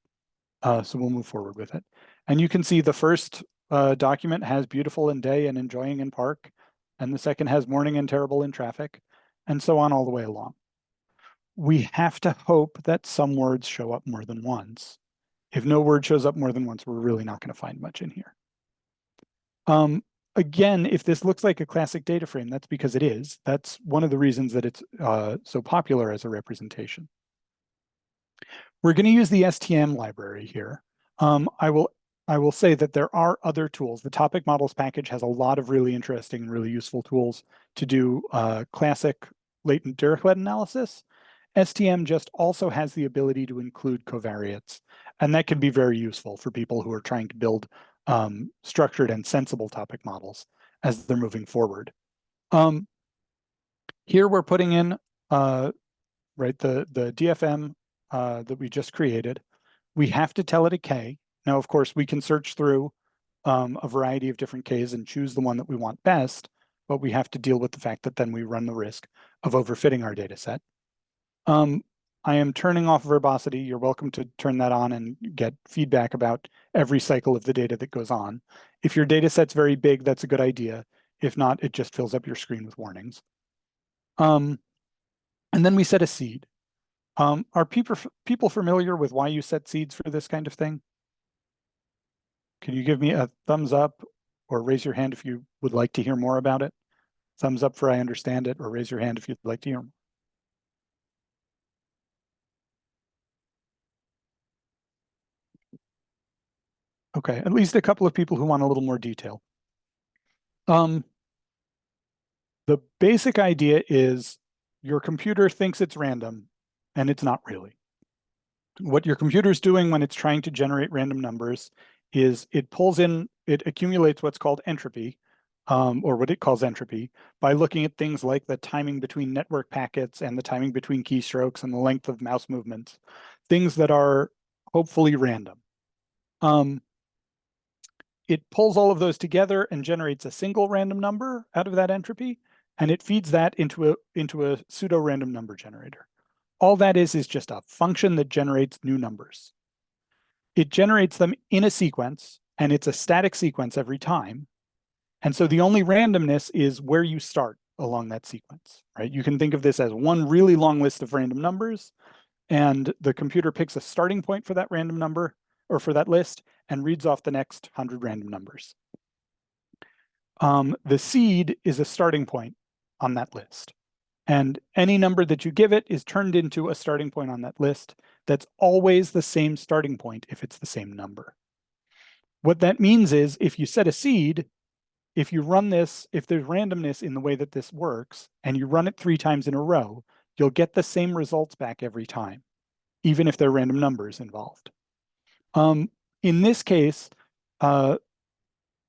So we'll move forward with it. And you can see the first document has beautiful in day and enjoying in park, and the second has morning and terrible in traffic, and so on all the way along. We have to hope that some words show up more than once. If no word shows up more than once, we're really not going to find much in here. Again, if this looks like a classic data frame, that's because it is. That's one of the reasons that it's so popular as a representation. We're going to use the STM library here. I will say that there are other tools. The topic models package has a lot of really interesting and really useful tools to do classic latent Dirichlet analysis. STM just also has the ability to include covariates, and that can be very useful for people who are trying to build structured and sensible topic models as they're moving forward. Here we're putting in the DFM that we just created. We have to tell it a K. Now, of course, we can search through a variety of different Ks and choose the one that we want best, but we have to deal with the fact that then we run the risk of overfitting our data set. I am turning off verbosity. You're welcome to turn that on and get feedback about every cycle of the data that goes on. If your data set's very big, that's a good idea. If not, it just fills up your screen with warnings. And then we set a seed. Are people familiar with why you set seeds for this kind of thing? Can you give me a thumbs up or raise your hand if you would like to hear more about it? Thumbs up for I understand it, or raise your hand if you'd like to hear more. Okay, at least a couple of people who want a little more detail. The basic idea is your computer thinks it's random, and it's not really. What your computer's doing when it's trying to generate random numbers is it accumulates what's called entropy, or what it calls entropy, by looking at things like the timing between network packets and the timing between keystrokes and the length of mouse movements, things that are hopefully random. It pulls all of those together and generates a single random number out of that entropy, and it feeds that into a pseudo-random number generator. All that is just a function that generates new numbers. It generates them in a sequence, and it's a static sequence every time. And so the only randomness is where you start along that sequence, right? You can think of this as one really long list of random numbers, and the computer picks a starting point for that random number, or for that list, and reads off the next 100 random numbers. The seed is a starting point on that list. And any number that you give it is turned into a starting point on that list that's always the same starting point if it's the same number. What that means is if you set a seed, if you run this, if there's randomness in the way that this works, and you run it 3 times in a row, you'll get the same results back every time, even if there are random numbers involved. In this case,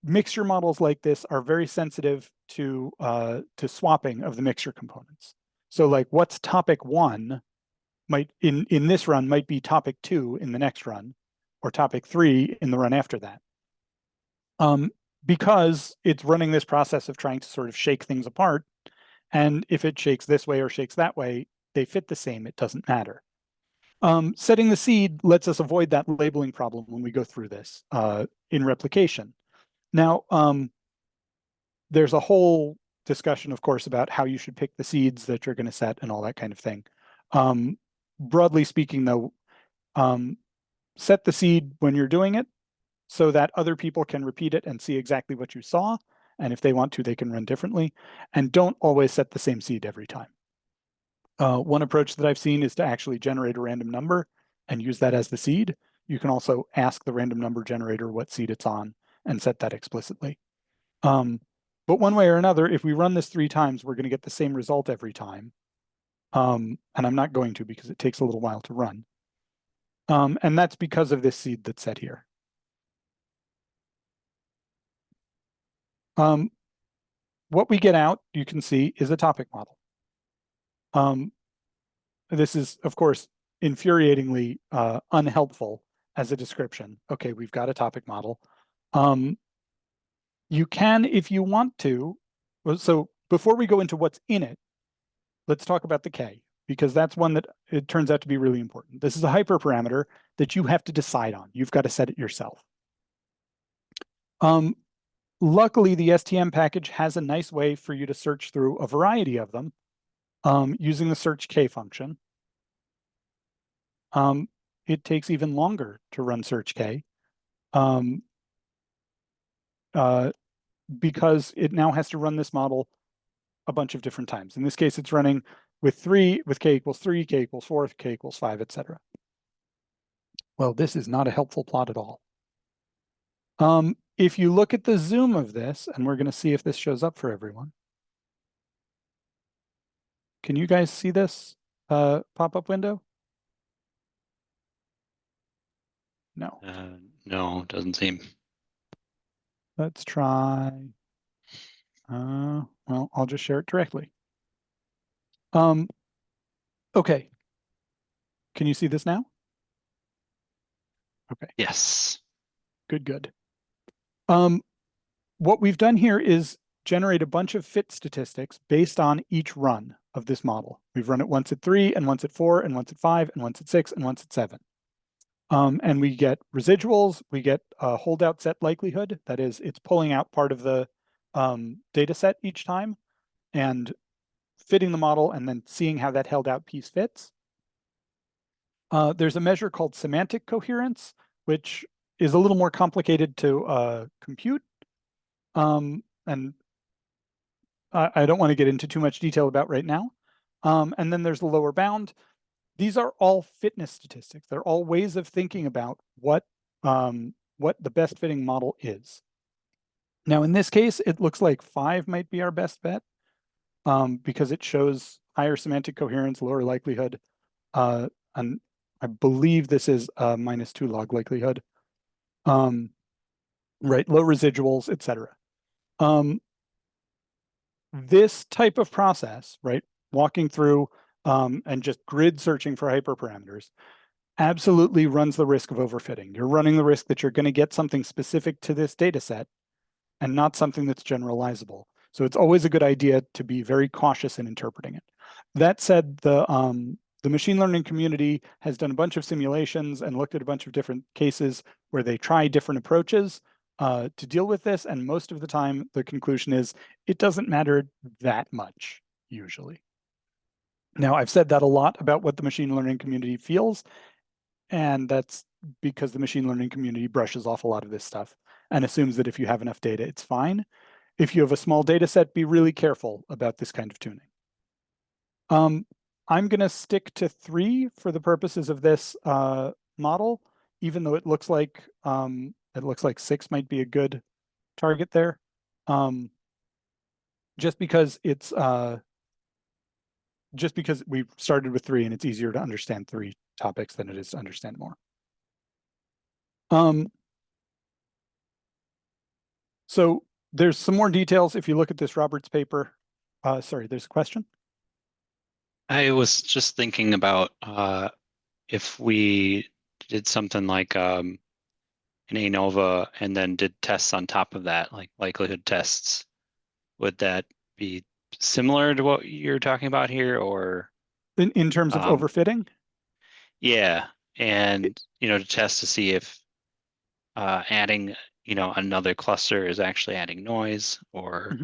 mixture models like this are very sensitive to swapping of the mixture components. So like what's topic 1 might in this run might be topic 2 in the next run, or topic 3 in the run after that. Because it's running this process of trying to sort of shake things apart. And if it shakes this way or shakes that way, they fit the same, it doesn't matter. Setting the seed lets us avoid that labeling problem when we go through this in replication. Now, there's a whole discussion, of course, about how you should pick the seeds that you're going to set and all that kind of thing. Broadly speaking, though, set the seed when you're doing it so that other people can repeat it and see exactly what you saw. And if they want to, they can run differently. And don't always set the same seed every time. One approach that I've seen is to actually generate a random number and use that as the seed. You can also ask the random number generator what seed it's on and set that explicitly. But one way or another, if we run this 3 times, we're going to get the same result every time. And I'm not going to because it takes a little while to run. And that's because of this seed that's set here. What we get out, you can see, is a topic model. This is, of course, infuriatingly unhelpful as a description. Okay, we've got a topic model. You can, if you want to, so before we go into what's in it, let's talk about the K, because that's one that it turns out to be really important. This is a hyperparameter that you have to decide on. You've got to set it yourself. Luckily, the STM package has a nice way for you to search through a variety of them using the search K function. It takes even longer to run search K because it now has to run this model a bunch of different times. In this case, it's running with K equals 3, K equals 4, K equals 5, etc. Well, this is not a helpful plot at all. If you look at the zoom of this, and we're going to see if this shows up for everyone. Can you guys see this pop-up window? No. No, doesn't seem. Let's try. Well, I'll just share it directly. Okay. Can you see this now? Okay. Yes. Good. What we've done here is generate a bunch of fit statistics based on each run of this model. We've run it once at 3, and once at 4, and once at 5, and once at 6, and once at 7. And we get residuals, we get a holdout set likelihood. That is, it's pulling out part of the data set each time and fitting the model and then seeing how that held out piece fits. There's a measure called semantic coherence, which is a little more complicated to compute. And I don't want to get into too much detail about right now. And then there's the lower bound. These are all fitness statistics. They're all ways of thinking about what the best fitting model is. Now, in this case, it looks like 5 might be our best bet because it shows higher semantic coherence, lower likelihood. And I believe this is a -2 log likelihood. Right, low residuals, etc. This type of process, right, walking through and just grid searching for hyperparameters, absolutely runs the risk of overfitting. You're running the risk that you're going to get something specific to this data set and not something that's generalizable. So it's always a good idea to be very cautious in interpreting it. That said, the machine learning community has done a bunch of simulations and looked at a bunch of different cases where they try different approaches to deal with this. And most of the time, the conclusion is it doesn't matter that much, usually. Now, I've said that a lot about what the machine learning community feels, and that's because the machine learning community brushes off a lot of this stuff and assumes that if you have enough data, it's fine. If you have a small data set, be really careful about this kind of tuning. I'm going to stick to 3 for the purposes of this model, even though it looks like 6 might be a good target there, just because we've started with 3 and it's easier to understand 3 topics than it is to understand more. So there's some more details if you look at this Roberts paper. Sorry, there's a question. I was just thinking about if we did something like an ANOVA and then did tests on top of that, like likelihood tests, would that be similar to what you're talking about here, or In terms of overfitting? yeah, and to test to see if adding another cluster is actually adding noise or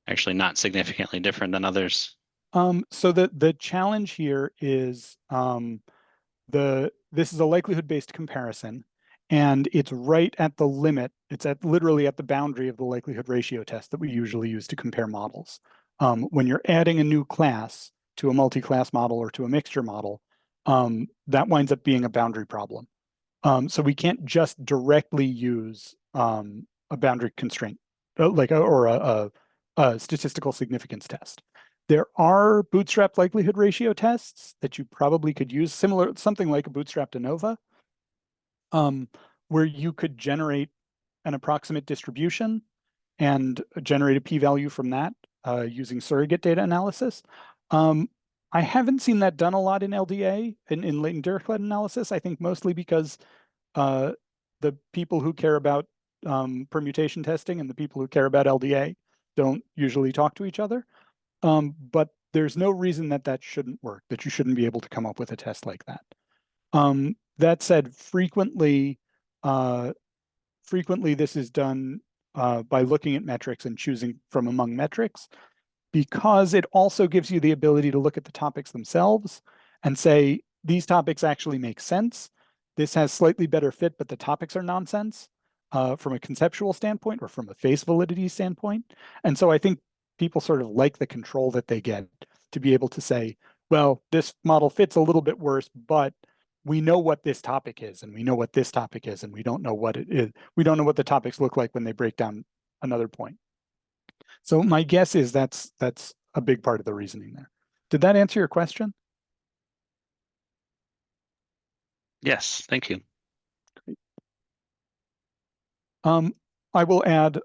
actually not significantly different than others. So the challenge here is this is a likelihood-based comparison, and it's right at the limit. It's literally at the boundary of the likelihood ratio test that we usually use to compare models. When you're adding a new class to a multi-class model or to a mixture model, that winds up being a boundary problem. So we can't just directly use a boundary constraint, or a statistical significance test. There are bootstrapped likelihood ratio tests that you probably could use, something like a bootstrapped ANOVA, where you could generate an approximate distribution and generate a p-value from that using surrogate data analysis. I haven't seen that done a lot in LDA, in latent Dirichlet analysis, I think mostly because the people who care about permutation testing and the people who care about LDA don't usually talk to each other. But there's no reason that shouldn't work, that you shouldn't be able to come up with a test like that. That said, frequently this is done by looking at metrics and choosing from among metrics, because it also gives you the ability to look at the topics themselves and say, these topics actually make sense. This has slightly better fit, but the topics are nonsense from a conceptual standpoint or from a face validity standpoint. And so I think people sort of like the control that they get to be able to say, well, this model fits a little bit worse, but we know what this topic is, and we know what this topic is, and we don't know what it is. We don't know what the topics look like when they break down another point. So my guess is that's a big part of the reasoning there. Did that answer your question? Yes, thank you. Great. I will add,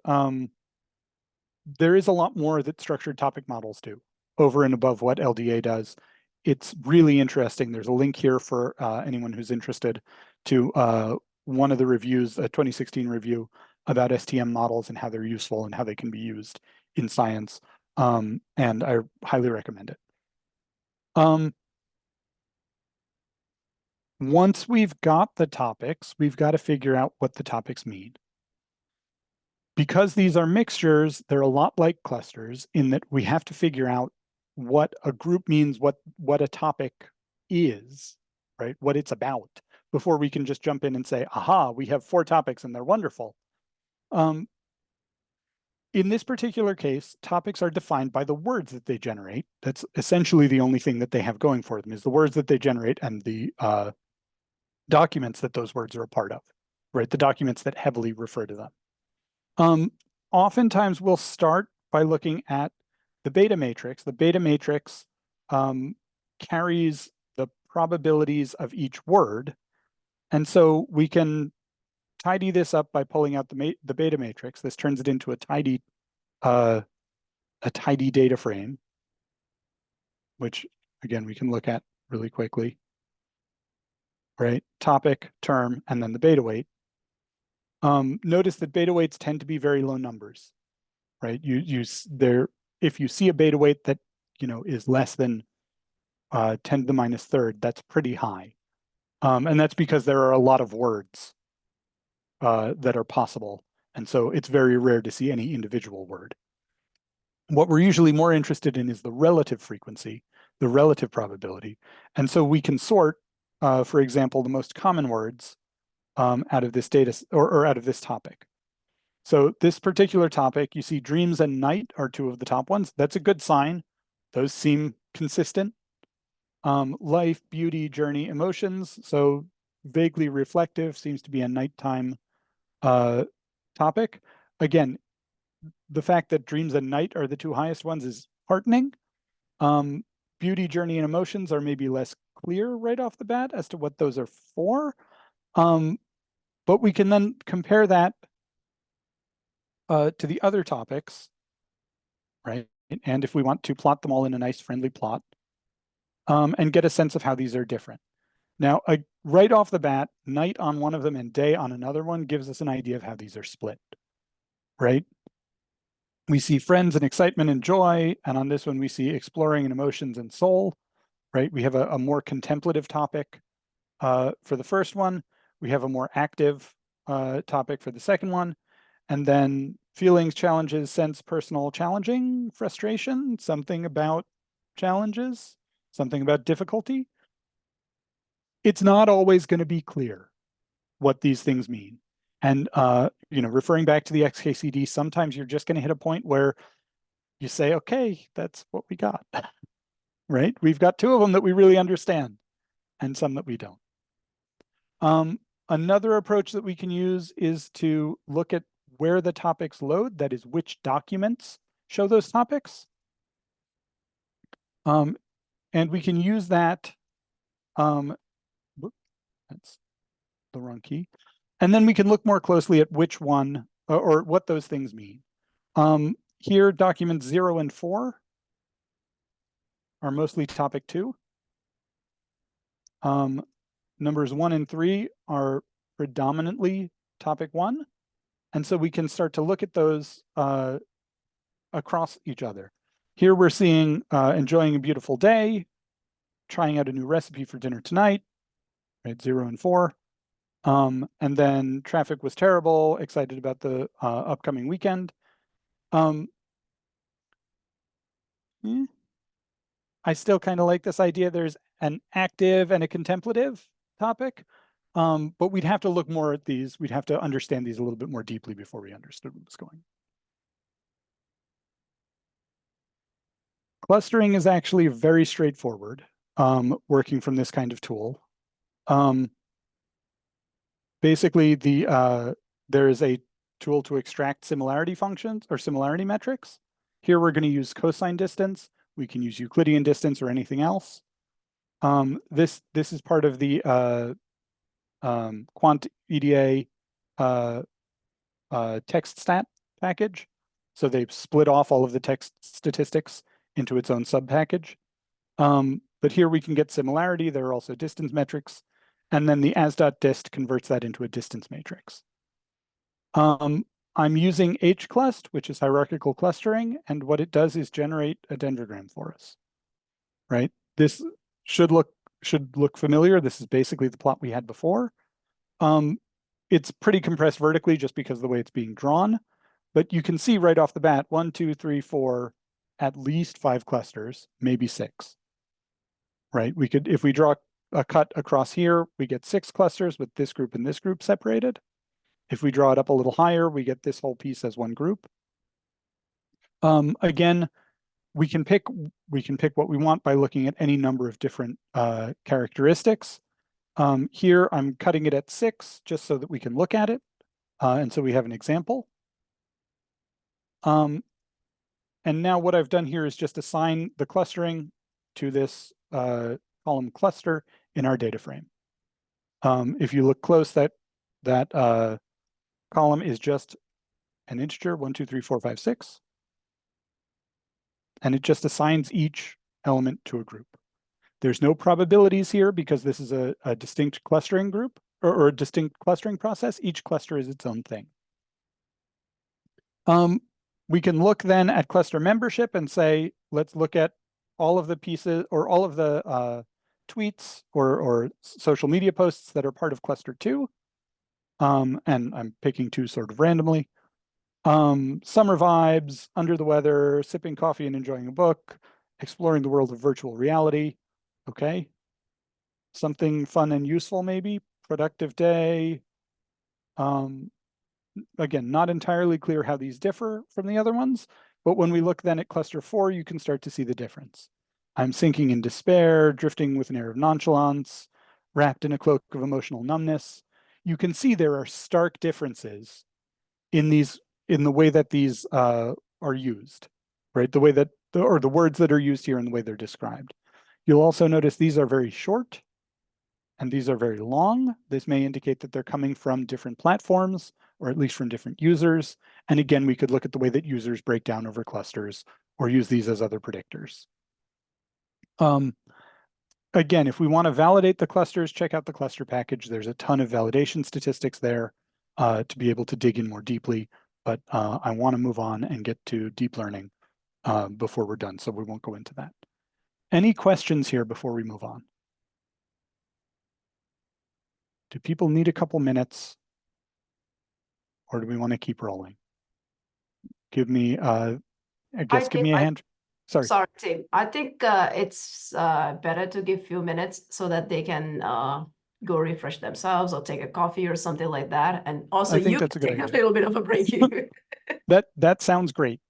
there is a lot more that structured topic models do over and above what LDA does. It's really interesting. There's a link here for anyone who's interested to one of the reviews, a 2016 review about STM models and how they're useful and how they can be used in science. And I highly recommend it. Once we've got the topics, we've got to figure out what the topics mean. Because these are mixtures, they're a lot like clusters in that we have to figure out what a group means, what a topic is, right? What it's about, before we can just jump in and say, aha, we have 4 topics and they're wonderful. In this particular case, topics are defined by the words that they generate. That's essentially the only thing that they have going for them, is the words that they generate and the documents that those words are a part of, right? The documents that heavily refer to them. Oftentimes we'll start by looking at the beta matrix. The beta matrix carries the probabilities of each word. And so we can tidy this up by pulling out the beta matrix. This turns it into a tidy data frame, which again, we can look at really quickly. right? Topic, term, and then the beta weight. Notice that beta weights tend to be very low numbers, right? If you see a beta weight that is less than 10 to the minus third, that's pretty high. And that's because there are a lot of words that are possible. And so it's very rare to see any individual word. What we're usually more interested in is the relative frequency, the relative probability. And so we can sort, for example, the most common words out of this data or out of this topic. So this particular topic, you see dreams and night are two of the top ones. That's a good sign. Those seem consistent. Life, beauty, journey, emotions. So vaguely reflective seems to be a nighttime topic. Again, the fact that dreams and night are the two highest ones is heartening. Beauty, journey, and emotions are maybe less clear right off the bat as to what those are for. But we can then compare that to the other topics, right? And if we want to plot them all in a nice friendly plot and get a sense of how these are different. Now, right off the bat, night on one of them and day on another one gives us an idea of how these are split, right? We see friends and excitement and joy, and on this one we see exploring and emotions and soul, right? We have a more contemplative topic for the first one. We have a more active topic for the second one. And then feelings, challenges, sense, personal, challenging, frustration, something about challenges, something about difficulty. It's not always going to be clear what these things mean. And referring back to the XKCD, sometimes you're just going to hit a point where you say, okay, that's what we got, right? We've got two of them that we really understand and some that we don't. Another approach that we can use is to look at where the topics load, that is, which documents show those topics. And we can use that, that's the wrong key. And then we can look more closely at which one or what those things mean. Here, documents 0 and 4 are mostly topic 2. Numbers 1 and 3 are predominantly topic 1. And so we can start to look at those across each other. Here we're seeing enjoying a beautiful day, trying out a new recipe for dinner tonight, right? 0 and 4. And then traffic was terrible, excited about the upcoming weekend. I still kind of like this idea. There's an active and a contemplative topic, but we'd have to look more at these. We'd have to understand these a little bit more deeply before we understood what was going. Clustering is actually very straightforward, working from this kind of tool. Basically, there is a tool to extract similarity functions or similarity metrics. Here we're going to use cosine distance. We can use Euclidean distance or anything else. This is part of the quant EDA TextStat package. So they've split off all of the text statistics into its own sub-package. But here we can get similarity. There are also distance metrics. And then the as.dist converts that into a distance matrix. I'm using hclust, which is hierarchical clustering. And what it does is generate a dendrogram for us, right? This should look familiar. This is basically the plot we had before. It's pretty compressed vertically just because of the way it's being drawn. But you can see right off the bat, 1, 2, 3, 4, at least 5 clusters, maybe 6, right? We could, if we draw a cut across here, we get 6 clusters with this group and this group separated. If we draw it up a little higher, we get this whole piece as one group. Again, we can pick what we want by looking at any number of different characteristics. Here, I'm cutting it at 6 just so that we can look at it. And so we have an example. And now what I've done here is just assign the clustering to this column cluster in our data frame. If you look close, that column is just an integer, 1, 2, 3, 4, 5, 6. And it just assigns each element to a group. There's no probabilities here because this is a distinct clustering group or a distinct clustering process. Each cluster is its own thing. We can look then at cluster membership and say, let's look at all of the pieces or all of the tweets or social media posts that are part of cluster 2. And I'm picking 2 sort of randomly. Summer vibes, under the weather, sipping coffee and enjoying a book, exploring the world of virtual reality. Okay. Something fun and useful, maybe, productive day. Again, not entirely clear how these differ from the other ones, but when we look then at cluster 4, you can start to see the difference. I'm sinking in despair, drifting with an air of nonchalance, wrapped in a cloak of emotional numbness. You can see there are stark differences in the way that these are used, right? The way that, or the words that are used here and the way they're described. You'll also notice these are very short and these are very long. This may indicate that they're coming from different platforms or at least from different users. And again, we could look at the way that users break down over clusters or use these as other predictors. Again, if we want to validate the clusters, check out the cluster package. There's a ton of validation statistics there to be able to dig in more deeply. But I want to move on and get to deep learning before we're done, so we won't go into that. Any questions here before we move on? Do people need a couple minutes? Or do we want to keep rolling? Give me, I guess, give me a hand. Sorry. Sorry, Tim. I think it's better to give few minutes so that they can go refresh themselves or take a coffee or something like that. And also I think you that's a can good take a idea. little bit of a break. That sounds great.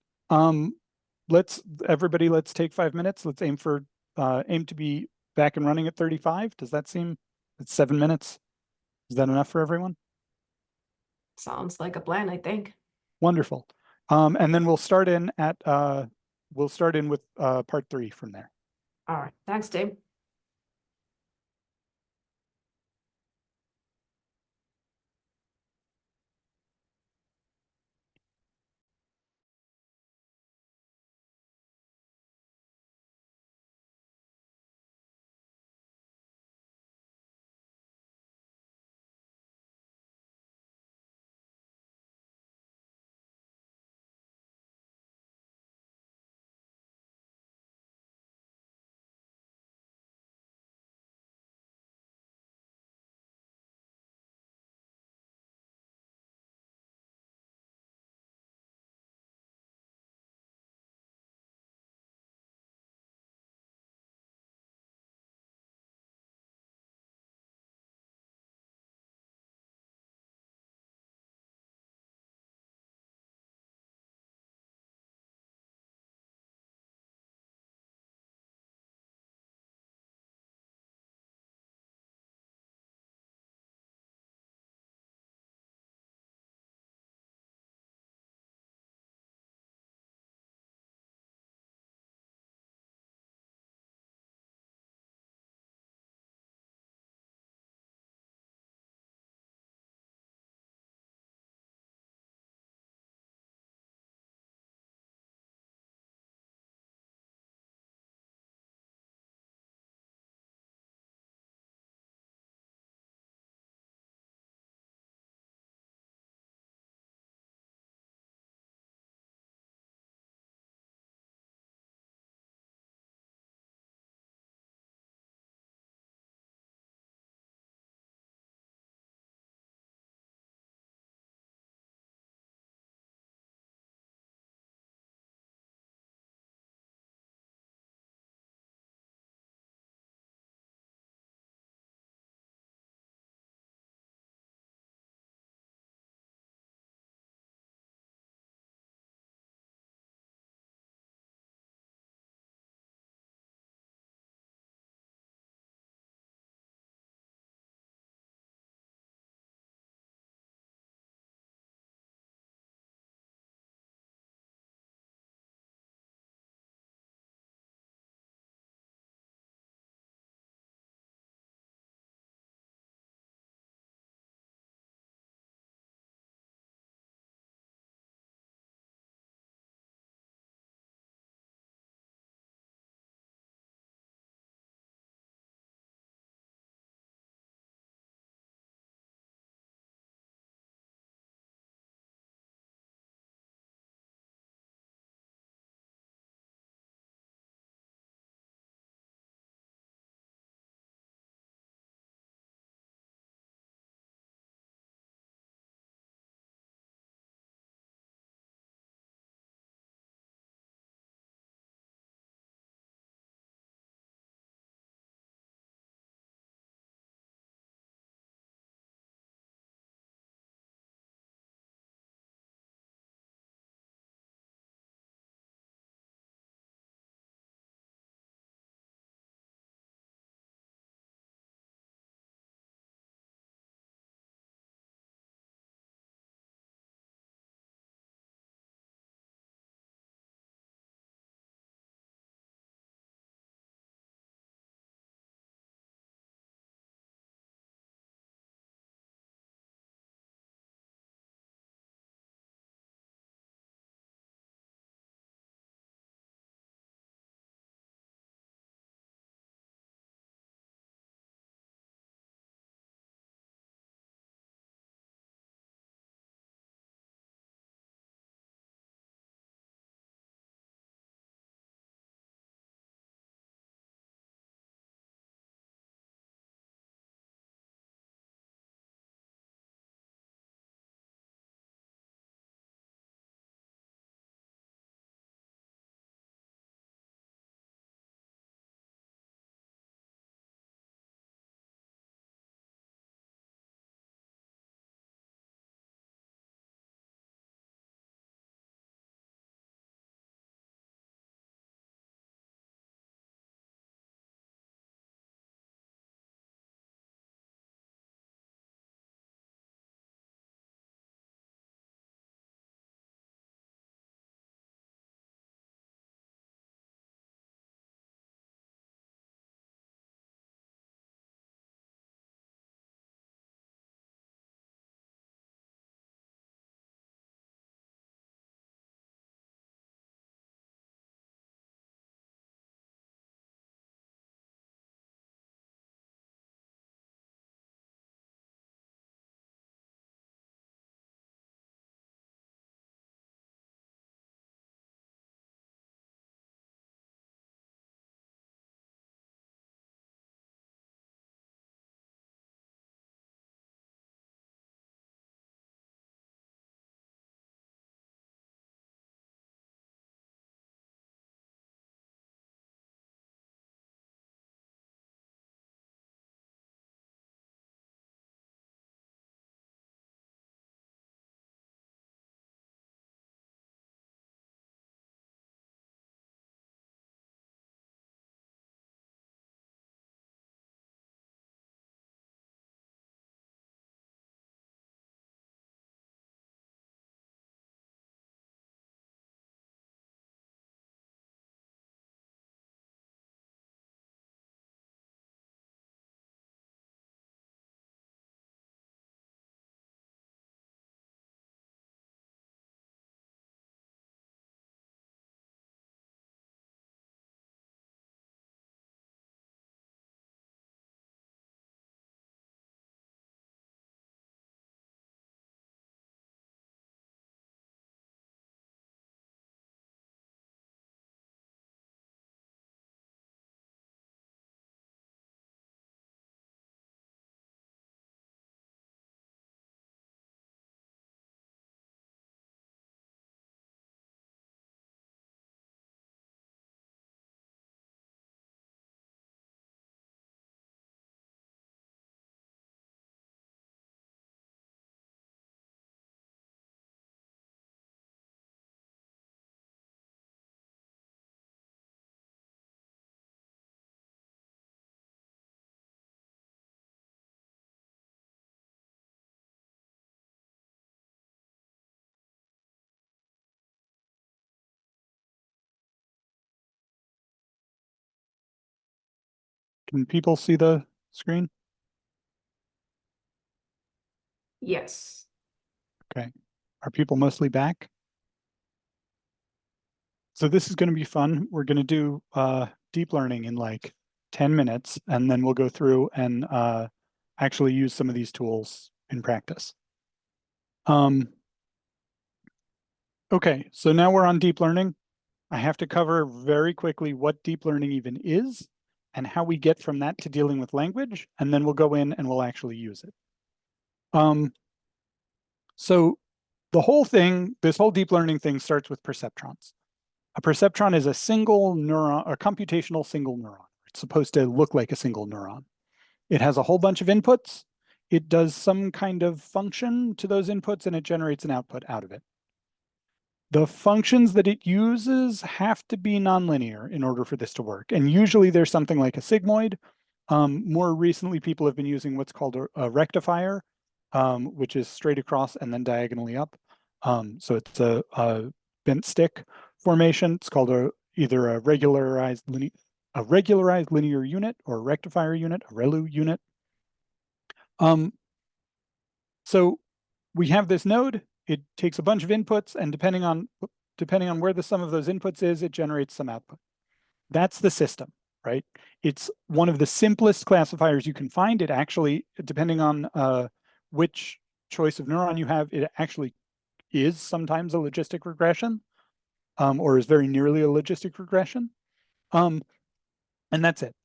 Everybody, let's take 5 minutes. Let's aim to be back and running at 35. Does that seem, it's 7 minutes? Is that enough for everyone? Sounds like a plan, I think. Wonderful. And then we'll start in with part 3 from there. All right. Thanks, Tim. Can people see the screen? Yes. Okay. Are people mostly back? So this is going to be fun. We're going to do deep learning in like 10 minutes, and then we'll go through and actually use some of these tools in practice. Okay, so now we're on deep learning. I have to cover very quickly what deep learning even is and how we get from that to dealing with language, and then we'll go in and we'll actually use it. So the whole thing, this whole deep learning thing starts with perceptrons. A perceptron is a single neuron, a computational single neuron. It's supposed to look like a single neuron. It has a whole bunch of inputs. It does some kind of function to those inputs, and it generates an output out of it. The functions that it uses have to be nonlinear in order for this to work. And usually there's something like a sigmoid. More recently, people have been using what's called a rectifier, which is straight across and then diagonally up. So it's a bent stick formation. It's called either a regularized linear unit or a rectifier unit, a ReLU unit. So we have this node. It takes a bunch of inputs, and depending on where the sum of those inputs is, it generates some output. That's the system, right? It's one of the simplest classifiers you can find. It actually, depending on which choice of neuron you have, it actually is sometimes a logistic regression, or is very nearly a logistic regression. And that's it.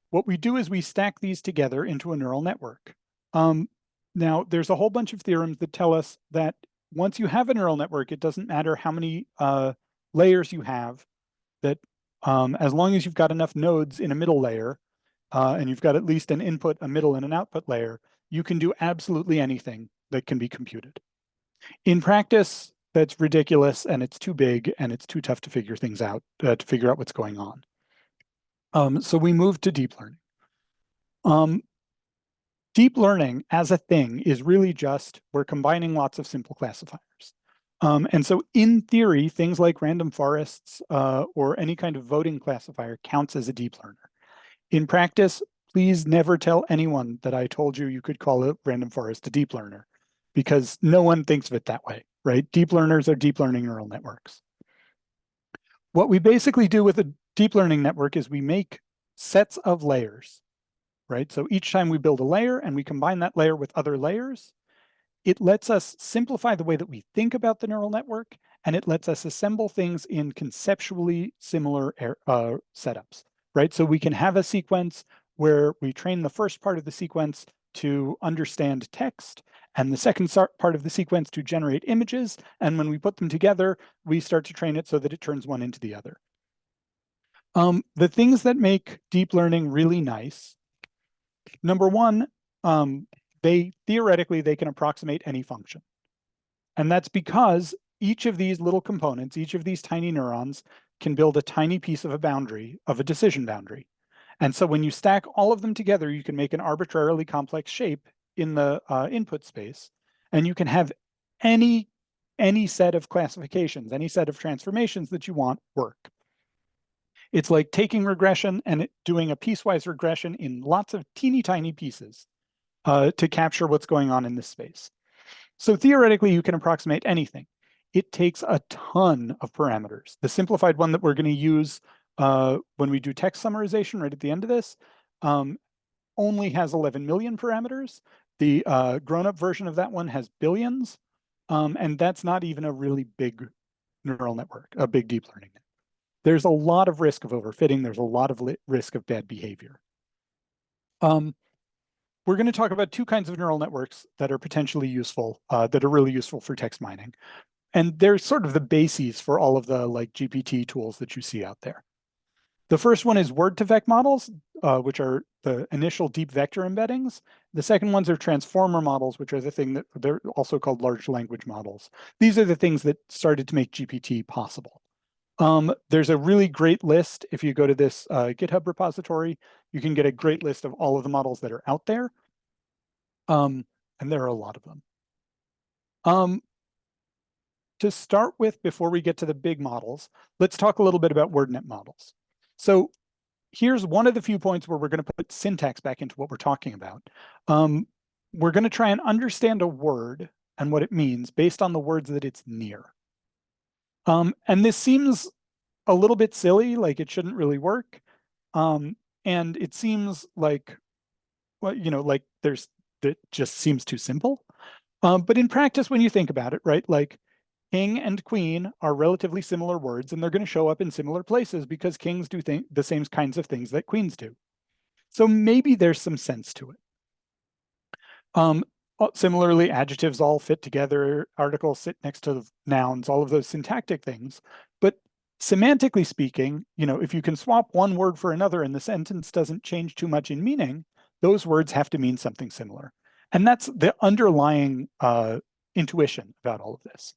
What we do is we stack these together into a neural network. Now, there's a whole bunch of theorems that tell us that once you have a neural network, it doesn't matter how many layers you have, that as long as you've got enough nodes in a middle layer, and you've got at least an input, a middle, and an output layer, you can do absolutely anything that can be computed. In practice, that's ridiculous, and it's too big, and it's too tough to figure things out, to figure out what's going on. So we moved to deep learning. Deep learning as a thing is really just, we're combining lots of simple classifiers. And so in theory, things like random forests or any kind of voting classifier counts as a deep learner. In practice, please never tell anyone that I told you you could call a random forest a deep learner, because no one thinks of it that way, right? Deep learners are deep learning neural networks. What we basically do with a deep learning network is we make sets of layers, right? So each time we build a layer and we combine that layer with other layers, it lets us simplify the way that we think about the neural network, and it lets us assemble things in conceptually similar setups, right? So we can have a sequence where we train the first part of the sequence to understand text, and the second part of the sequence to generate images. And when we put them together, we start to train it so that it turns one into the other. The things that make deep learning really nice, number one, theoretically, they can approximate any function. And that's because each of these little components, each of these tiny neurons, can build a tiny piece of a boundary, of a decision boundary. And so when you stack all of them together, you can make an arbitrarily complex shape in the input space. And you can have any set of classifications, any set of transformations that you want work. It's like taking regression and doing a piecewise regression in lots of teeny tiny pieces to capture what's going on in this space. So theoretically, you can approximate anything. It takes a ton of parameters. The simplified one that we're going to use when we do text summarization right at the end of this only has 11 million parameters. The grown-up version of that one has billions. And that's not even a really big neural network, a big deep learning network. There's a lot of risk of overfitting. There's a lot of risk of bad behavior. We're going to talk about two kinds of neural networks that are potentially useful, that are really useful for text mining. And they're sort of the bases for all of the like GPT tools that you see out there. The first one is word-to-vec models, which are the initial deep vector embeddings. The second ones are transformer models, which are the thing that they're also called large language models. These are the things that started to make GPT possible. There's a really great list. If you go to this GitHub repository, you can get a great list of all of the models that are out there. And there are a lot of them. To start with, before we get to the big models, let's talk a little bit about WordNet models. So here's one of the few points where we're going to put syntax back into what we're talking about. We're going to try and understand a word and what it means based on the words that it's near. And this seems a little bit silly, like it shouldn't really work. And it seems like, well, you know, like that just seems too simple. But in practice, when you think about it, right, like king and queen are relatively similar words, and they're going to show up in similar places because kings do the same kinds of things that queens do. So maybe there's some sense to it. Similarly, adjectives all fit together, articles sit next to nouns, all of those syntactic things. But semantically speaking, you know, if you can swap one word for another and the sentence doesn't change too much in meaning, those words have to mean something similar. And that's the underlying intuition about all of this.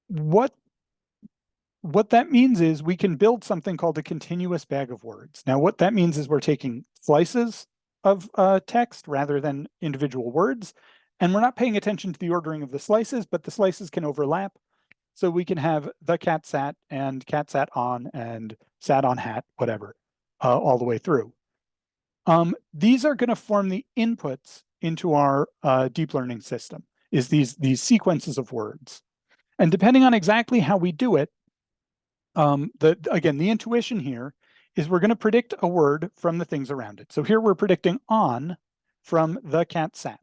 What that means is we can build something called a continuous bag of words. Now, what that means is we're taking slices of text rather than individual words, and we're not paying attention to the ordering of the slices, but the slices can overlap. So we can have the cat sat and cat sat on and sat on hat, whatever, all the way through. These are going to form the inputs into our deep learning system, is these sequences of words. And depending on exactly how we do it, again, the intuition here is we're going to predict a word from the things around it. So here we're predicting on from the cat sat.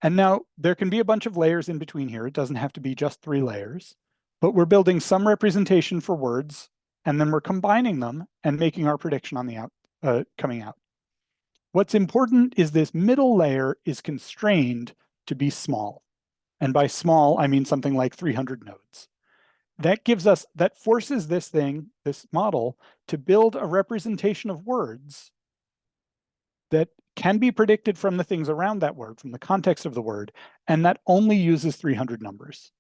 And now there can be a bunch of layers in between here. It doesn't have to be just 3 layers, but we're building some representation for words, and then we're combining them and making our prediction on the coming out. What's important is this middle layer is constrained to be small. And by small, I mean something like 300 nodes. That forces this model, to build a representation of words that can be predicted from the things around that word, from the context of the word, and that only uses 300 numbers.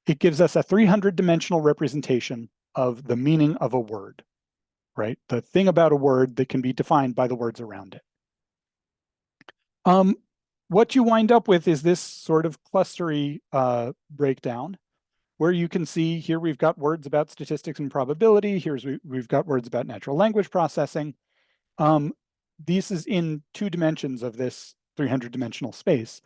It gives us a 300-dimensional representation of the meaning of a word, right? The thing about a word that can be defined by the words around it. What you wind up with is this sort of clustery breakdown, where you can see here we've got words about statistics and probability. We've got words about natural language processing. This is in 2 dimensions of this 300-dimensional space.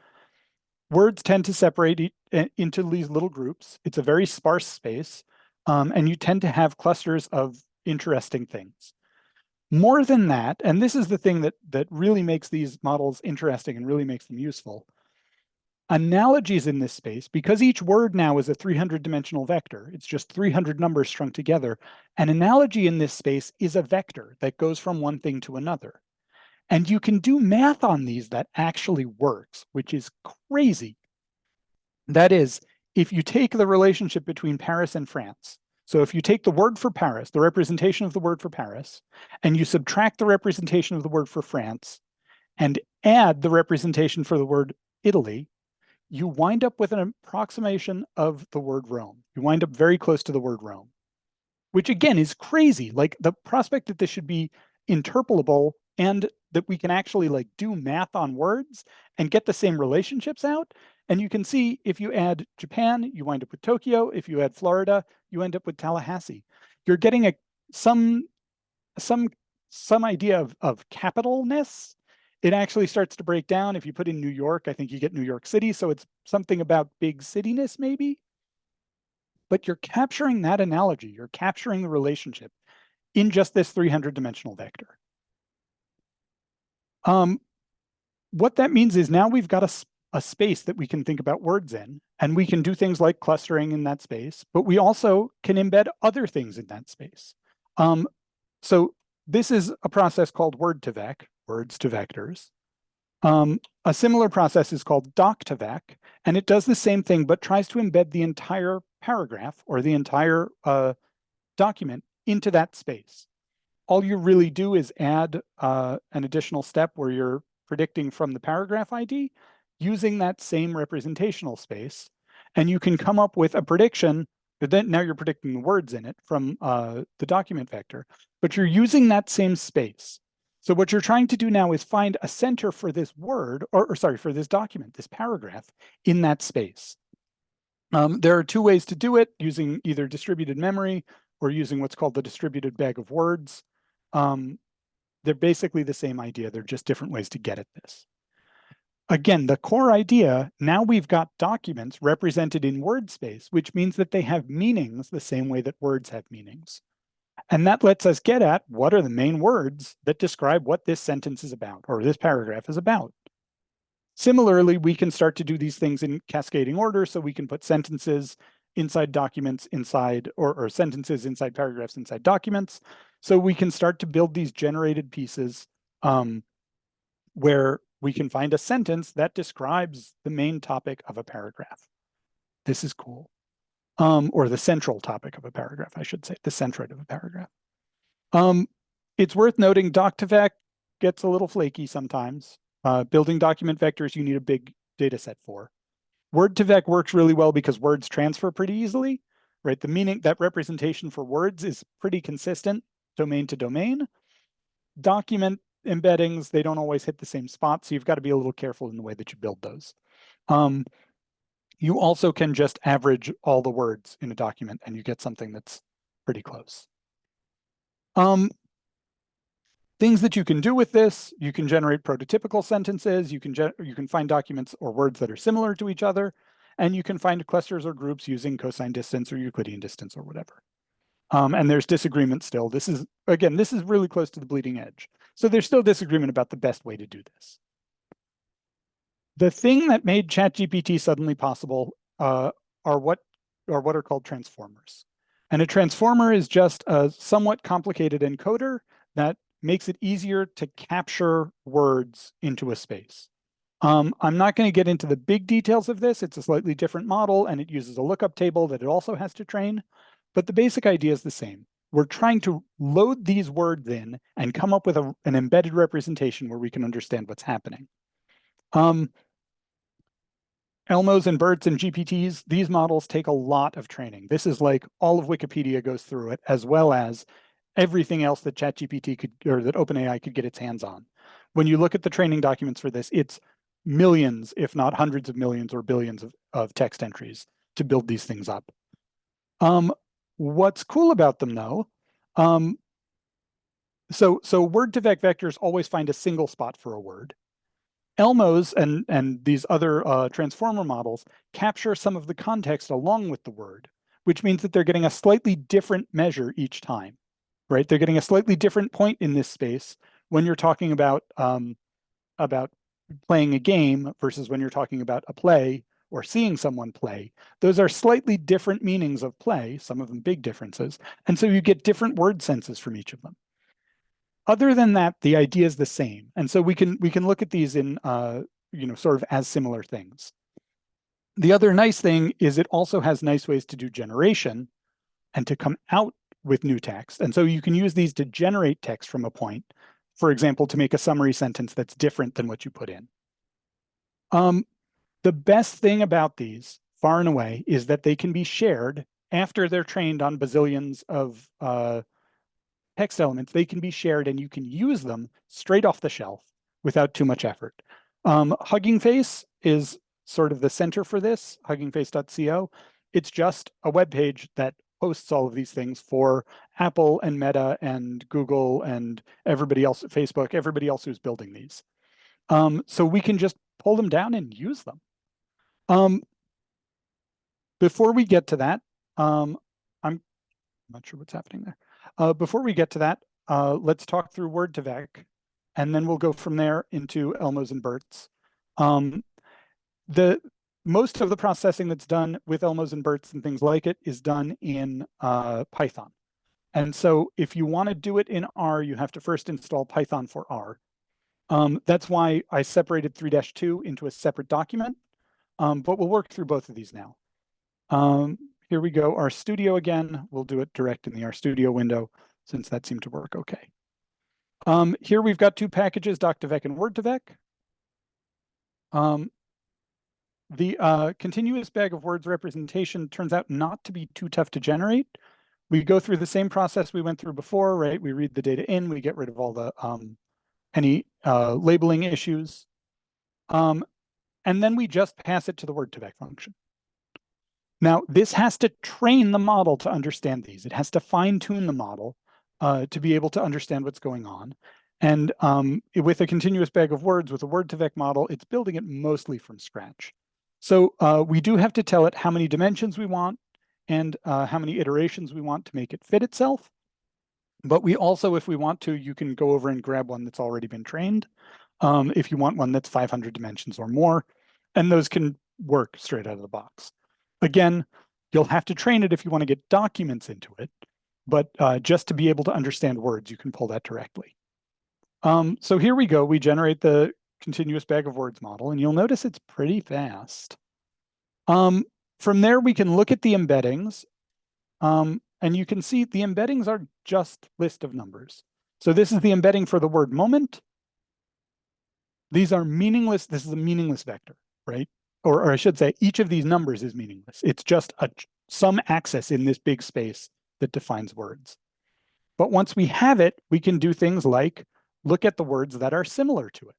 Words tend to separate into these little groups. It's a very sparse space, and you tend to have clusters of interesting things. More than that, and this is the thing that really makes these models interesting and really makes them useful, analogies in this space, because each word now is a 300-dimensional vector, it's just 300 numbers strung together, an analogy in this space is a vector that goes from one thing to another. And you can do math on these that actually works, which is crazy. That is, if you take the relationship between Paris and France, so if you take the word for Paris, the representation of the word for Paris, and you subtract the representation of the word for France, and add the representation for the word Italy, you wind up with an approximation of the word Rome. You wind up very close to the word Rome, which again is crazy. Like the prospect that this should be interpolable and that we can actually like do math on words and get the same relationships out. And you can see if you add Japan, you wind up with Tokyo. If you add Florida, you end up with Tallahassee. You're getting some idea of capitalness. It actually starts to break down. If you put in New York, I think you get New York City. So it's something about big cityness maybe. But you're capturing that analogy. You're capturing the relationship in just this 300-dimensional vector. What that means is now we've got a space that we can think about words in, and we can do things like clustering in that space, but we also can embed other things in that space. So this is a process called word2vec, words to vectors. A similar process is called doc2vec, and it does the same thing, but tries to embed the entire paragraph or the entire document into that space. All you really do is add an additional step where you're predicting from the paragraph ID using that same representational space. And you can come up with a prediction, but then now you're predicting the words in it from the document vector, but you're using that same space. So what you're trying to do now is find a center for this word, or sorry, for this document, this paragraph in that space. There are 2 ways to do it, using either distributed memory or using what's called the distributed bag of words. They're basically the same idea. They're just different ways to get at this. Again, the core idea, now we've got documents represented in word space, which means that they have meanings the same way that words have meanings. And that lets us get at what are the main words that describe what this sentence is about or this paragraph is about. Similarly, we can start to do these things in cascading order, so we can put sentences inside documents inside, or sentences inside paragraphs inside documents. So we can start to build these generated pieces where we can find a sentence that describes the main topic of a paragraph. This is cool. Or the central topic of a paragraph, I should say, the centroid of a paragraph. It's worth noting doc2vec gets a little flaky sometimes. Building document vectors, you need a big data set for. Word2vec works really well because words transfer pretty easily, right? The meaning, that representation for words is pretty consistent, domain to domain. Document embeddings, they don't always hit the same spot, so you've got to be a little careful in the way that you build those. You also can just average all the words in a document and you get something that's pretty close. Things that you can do with this, you can generate prototypical sentences, you can find documents or words that are similar to each other, and you can find clusters or groups using cosine distance or Euclidean distance or whatever. And there's disagreement still. This is really close to the bleeding edge. So there's still disagreement about the best way to do this. The thing that made ChatGPT suddenly possible are what are called transformers. And a transformer is just a somewhat complicated encoder that makes it easier to capture words into a space. I'm not going to get into the big details of this. It's a slightly different model, and it uses a lookup table that it also has to train. But the basic idea is the same. We're trying to load these words in and come up with an embedded representation where we can understand what's happening. Elmos and BERDs and GPTs, these models take a lot of training. This is like all of Wikipedia goes through it, as well as everything else that ChatGPT could, or that OpenAI could get its hands on. When you look at the training documents for this, it's millions, if not hundreds of millions or billions of text entries to build these things up. What's cool about them though, so Word2Vec vectors always find a single spot for a word. Elmos and these other transformer models capture some of the context along with the word, which means that they're getting a slightly different measure each time, right? They're getting a slightly different point in this space when you're talking about playing a game versus when you're talking about a play or seeing someone play. Those are slightly different meanings of play, some of them big differences, and so you get different word senses from each of them. Other than that, the idea is the same. And so we can look at these in, sort of as similar things. The other nice thing is it also has nice ways to do generation and to come out with new text. And so you can use these to generate text from a point, for example, to make a summary sentence that's different than what you put in. The best thing about these, far and away, is that they can be shared after they're trained on bazillions of text elements. They can be shared and you can use them straight off the shelf without too much effort. Hugging Face is sort of the center for this, huggingface.co. It's just a web page that hosts all of these things for Apple and Meta and Google and everybody else, Facebook, everybody else who's building these. So we can just pull them down and use them. Before we get to that, I'm not sure what's happening there. Before we get to that, let's talk through Word2Vec, and then we'll go from there into Elmos and BERTs. Most of the processing that's done with Elmos and BERTs and things like it is done in Python. And so if you want to do it in R, you have to first install Python for R. That's why I separated 3-2 into a separate document, but we'll work through both of these now. Here we go, RStudio again. We'll do it direct in the RStudio window since that seemed to work okay. Here we've got two packages, doc2vec and Word2Vec. The continuous bag of words representation turns out not to be too tough to generate. We go through the same process we went through before, right? We read the data in, we get rid of all the any labeling issues. And then we just pass it to the Word2Vec function. Now, this has to train the model to understand these. It has to fine-tune the model to be able to understand what's going on. And with a continuous bag of words, with a word-to-vec model, it's building it mostly from scratch. So we do have to tell it how many dimensions we want and how many iterations we want to make it fit itself. But we also, if we want to, you can go over and grab one that's already been trained. If you want one that's 500 dimensions or more, and those can work straight out of the box. Again, you'll have to train it if you want to get documents into it, but just to be able to understand words, you can pull that directly. So here we go. We generate the continuous bag of words model, and you'll notice it's pretty fast. From there, we can look at the embeddings, and you can see the embeddings are just list of numbers. So this is the embedding for the word moment. These are meaningless. This is a meaningless vector, right? Or I should say, each of these numbers is meaningless. It's just some axis in this big space that defines words. But once we have it, we can do things like look at the words that are similar to it.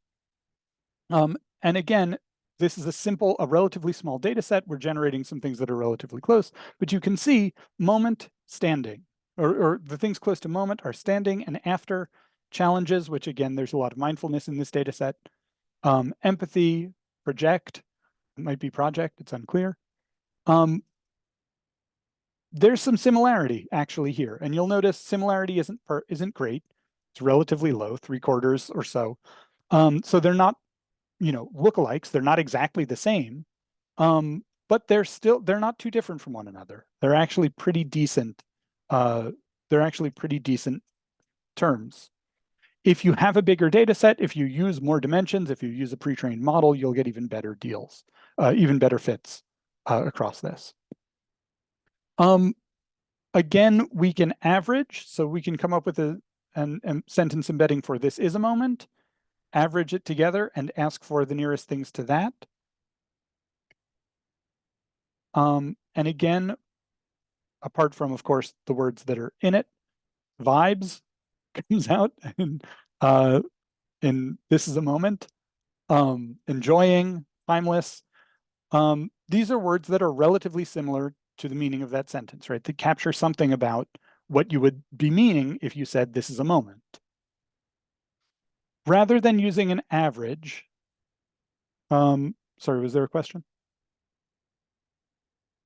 And again, this is a relatively small data set. We're generating some things that are relatively close, but you can see moment, standing, or the things close to moment are standing and after, challenges, which again, there's a lot of mindfulness in this data set, empathy, project, it might be project, it's unclear. There's some similarity actually here, and you'll notice similarity isn't great. It's relatively low, 3/4 or so. So they're not, lookalikes. They're not exactly the same, but they're not too different from one another. They're actually pretty decent. They're actually pretty decent terms. If you have a bigger data set, if you use more dimensions, if you use a pre-trained model, you'll get even better deals, even better fits across this. Again, we can average, so we can come up with a sentence embedding for this is a moment, average it together and ask for the nearest things to that. And again, apart from, of course, the words that are in it, vibes comes out in this is a moment, enjoying, timeless. These are words that are relatively similar to the meaning of that sentence, right? That capture something about what you would be meaning if you said this is a moment. Rather than using an average, sorry, was there a question?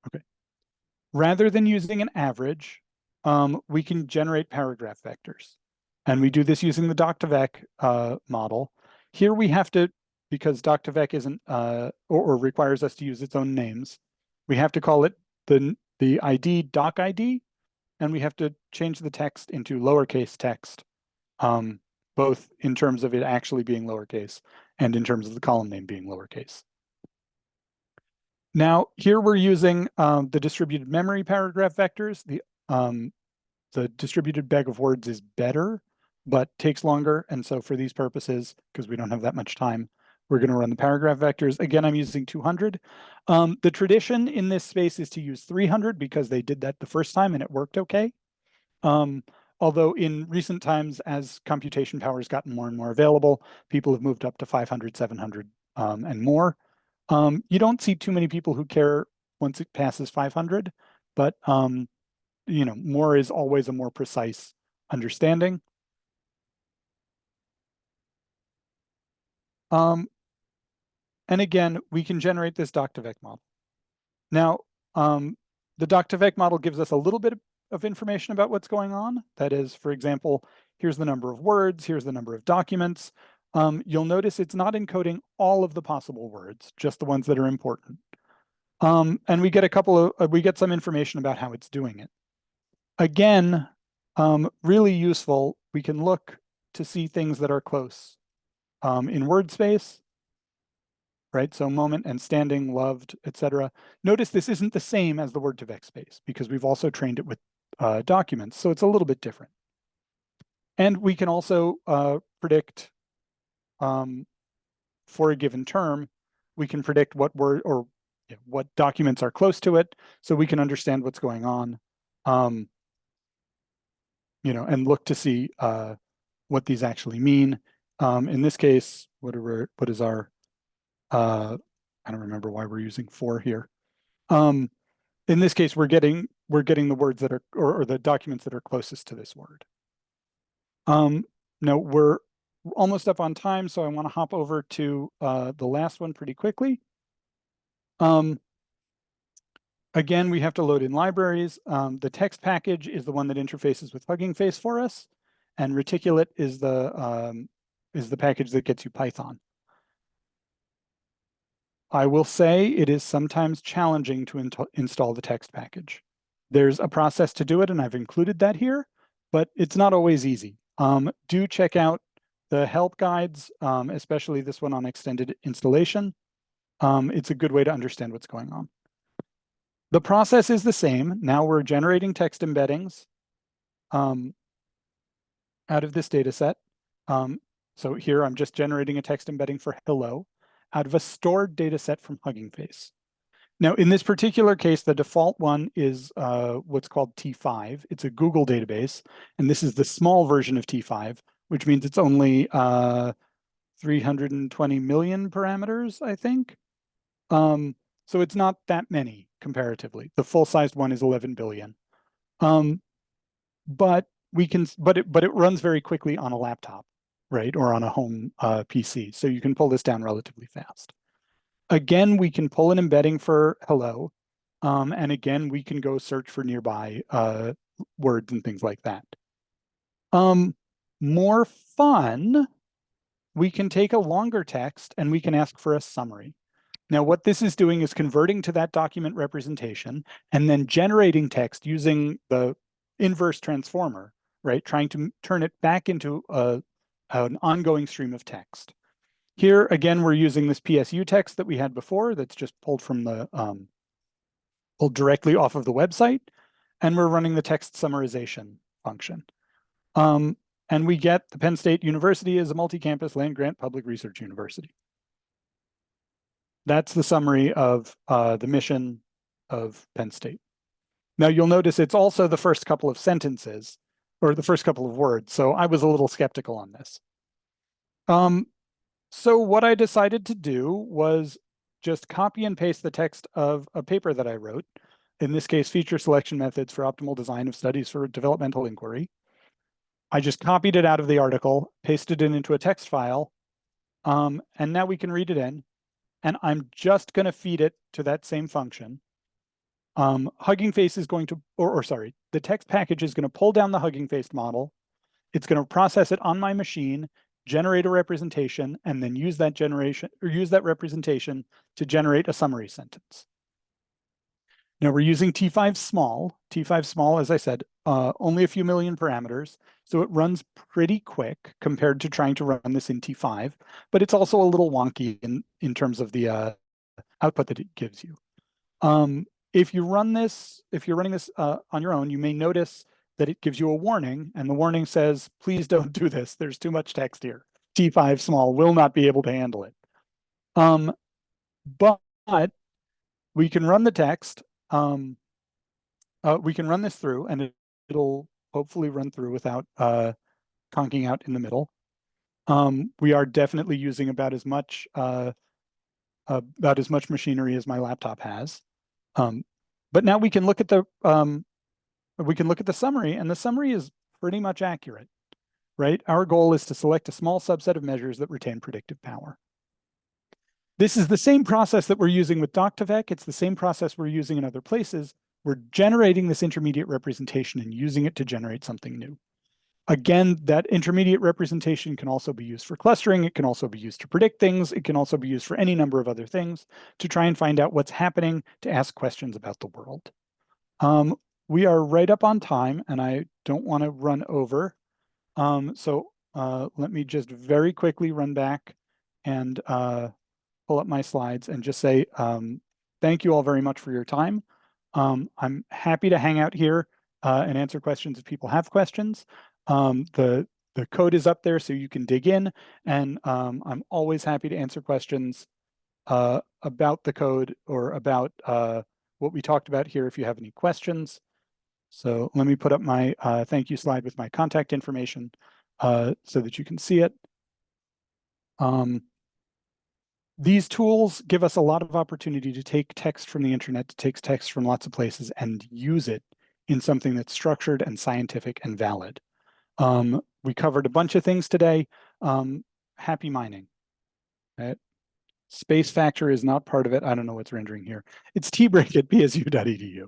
Okay. Rather than using an average, we can generate paragraph vectors. And we do this using the doc2vec model. Here we have to, because doc2vec isn't, or requires us to use its own names, we have to call it the ID doc ID, and we have to change the text into lowercase text, both in terms of it actually being lowercase and in terms of the column name being lowercase. Now, here we're using the distributed memory paragraph vectors. The distributed bag of words is better, but takes longer. And so for these purposes, because we don't have that much time, we're going to run the paragraph vectors. Again, I'm using 200. The tradition in this space is to use 300 because they did that the first time and it worked okay. Although in recent times, as computation power has gotten more and more available, people have moved up to 500, 700, and more. You don't see too many people who care once it passes 500, but more is always a more precise understanding. And again, we can generate this doc2vec model. Now, the doc2vec model gives us a little bit of information about what's going on. That is, for example, here's the number of words, here's the number of documents. You'll notice it's not encoding all of the possible words, just the ones that are important. And we get some information about how it's doing it. Again, really useful. We can look to see things that are close in word space, right? So moment and standing, loved, etc. Notice this isn't the same as the word2vec space because we've also trained it with documents, so it's a little bit different. And we can also predict for a given term, we can predict what word or what documents are close to it, so we can understand what's going on, and look to see what these actually mean. In this case, what is our I don't remember why we're using 4 here. in this case, we're getting the words that are, or the documents that are closest to this word. Now we're almost up on time, so I want to hop over to the last one pretty quickly. Again, we have to load in libraries. The text package is the one that interfaces with Hugging Face for us, and Reticulate is the package that gets you Python. I will say it is sometimes challenging to install the text package. There's a process to do it, and I've included that here, but it's not always easy. Do check out the help guides, especially this one on extended installation. It's a good way to understand what's going on. The process is the same. Now we're generating text embeddings out of this data set. So here I'm just generating a text embedding for hello out of a stored data set from Hugging Face. Now, in this particular case, the default one is what's called T5. It's a Google database, and this is the small version of T5, which means it's only 320 million parameters, I think. So it's not that many comparatively. The full-sized one is 11 billion. But it runs very quickly on a laptop, right, or on a home PC. So you can pull this down relatively fast. Again, we can pull an embedding for hello, and again, we can go search for nearby words and things like that. More fun, we can take a longer text and we can ask for a summary. Now, what this is doing is converting to that document representation and then generating text using the inverse transformer, right? Trying to turn it back into an ongoing stream of text. Here, again, we're using this PSU text that we had before that's just pulled from the, pulled directly off of the website, and we're running the text summarization function. And we get the Penn State University is a multi-campus land-grant public research university. That's the summary of the mission of Penn State. Now you'll notice it's also the first couple of sentences, or the first couple of words, so I was a little skeptical on this. So what I decided to do was just copy and paste the text of a paper that I wrote, in this case, Feature Selection Methods for Optimal Design of Studies for Developmental Inquiry. I just copied it out of the article, pasted it into a text file, and now we can read it in. And I'm just going to feed it to that same function. Hugging Face is going to, the text package is going to pull down the Hugging Face model. It's going to process it on my machine, generate a representation, and then use that representation to generate a summary sentence. Now we're using T5 small. T5 small, as I said, only a few million parameters. So it runs pretty quick compared to trying to run this in T5, but it's also a little wonky in terms of the output that it gives you. If you're running this on your own, you may notice that it gives you a warning, and the warning says, please don't do this. There's too much text here. T5 small will not be able to handle it. But we can run the text. We can run this through, and it'll hopefully run through without conking out in the middle. We are definitely using about as much machinery as my laptop has. But now we can look at the summary, and the summary is pretty much accurate, right? Our goal is to select a small subset of measures that retain predictive power. This is the same process that we're using with Doc2Vec. It's the same process we're using in other places. We're generating this intermediate representation and using it to generate something new. Again, that intermediate representation can also be used for clustering. It can also be used to predict things. It can also be used for any number of other things to try and find out what's happening, to ask questions about the world. We are right up on time, and I don't want to run over. So let me just very quickly run back and pull up my slides and just say thank you all very much for your time. I'm happy to hang out here and answer questions if people have questions. The code is up there so you can dig in, and I'm always happy to answer questions about the code or about what we talked about here if you have any questions. So let me put up my thank you slide with my contact information so that you can see it. These tools give us a lot of opportunity to take text from the internet, to take text from lots of places and use it in something that's structured and scientific and valid. We covered a bunch of things today. Happy mining. Right? Space factor is not part of it. I don't know what's rendering here. It's tbreak@bsu.edu.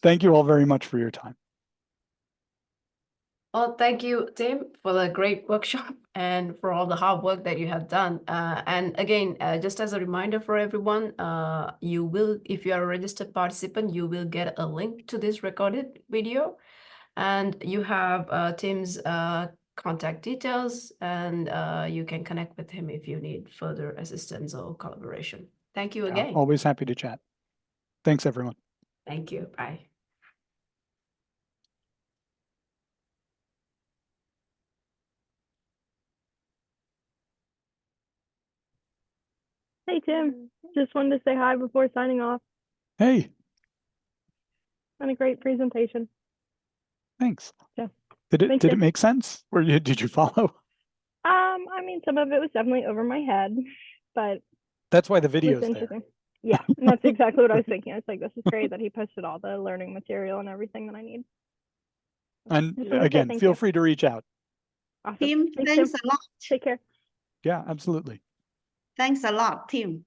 Thank you all very much for your time. Well, thank you, Tim, for the great workshop and for all the hard work that you have done. And again, just as a reminder for everyone, you will, if you are a registered participant, you will get a link to this recorded video. And you have Tim's contact details, and you can connect with him if you need further assistance or collaboration. Thank you again. Always happy to chat. Thanks, everyone. Thank you. Bye. Hey, Tim. Just wanted to say hi before signing off. Hey, And a great presentation. thanks. Yeah. Did Thank it you. make sense? Or did you follow? I mean, some of it was definitely over my head, but That's why the it was video's there. interesting. Yeah, and that's exactly what I was thinking. I was like, this is great that he posted all the learning material and everything that I need. And Just wanted to say again, thank feel you. free to reach out. Awesome. Tim, Thanks, thanks Tim. a lot. Take care. Yeah, absolutely. Thanks a lot, Tim.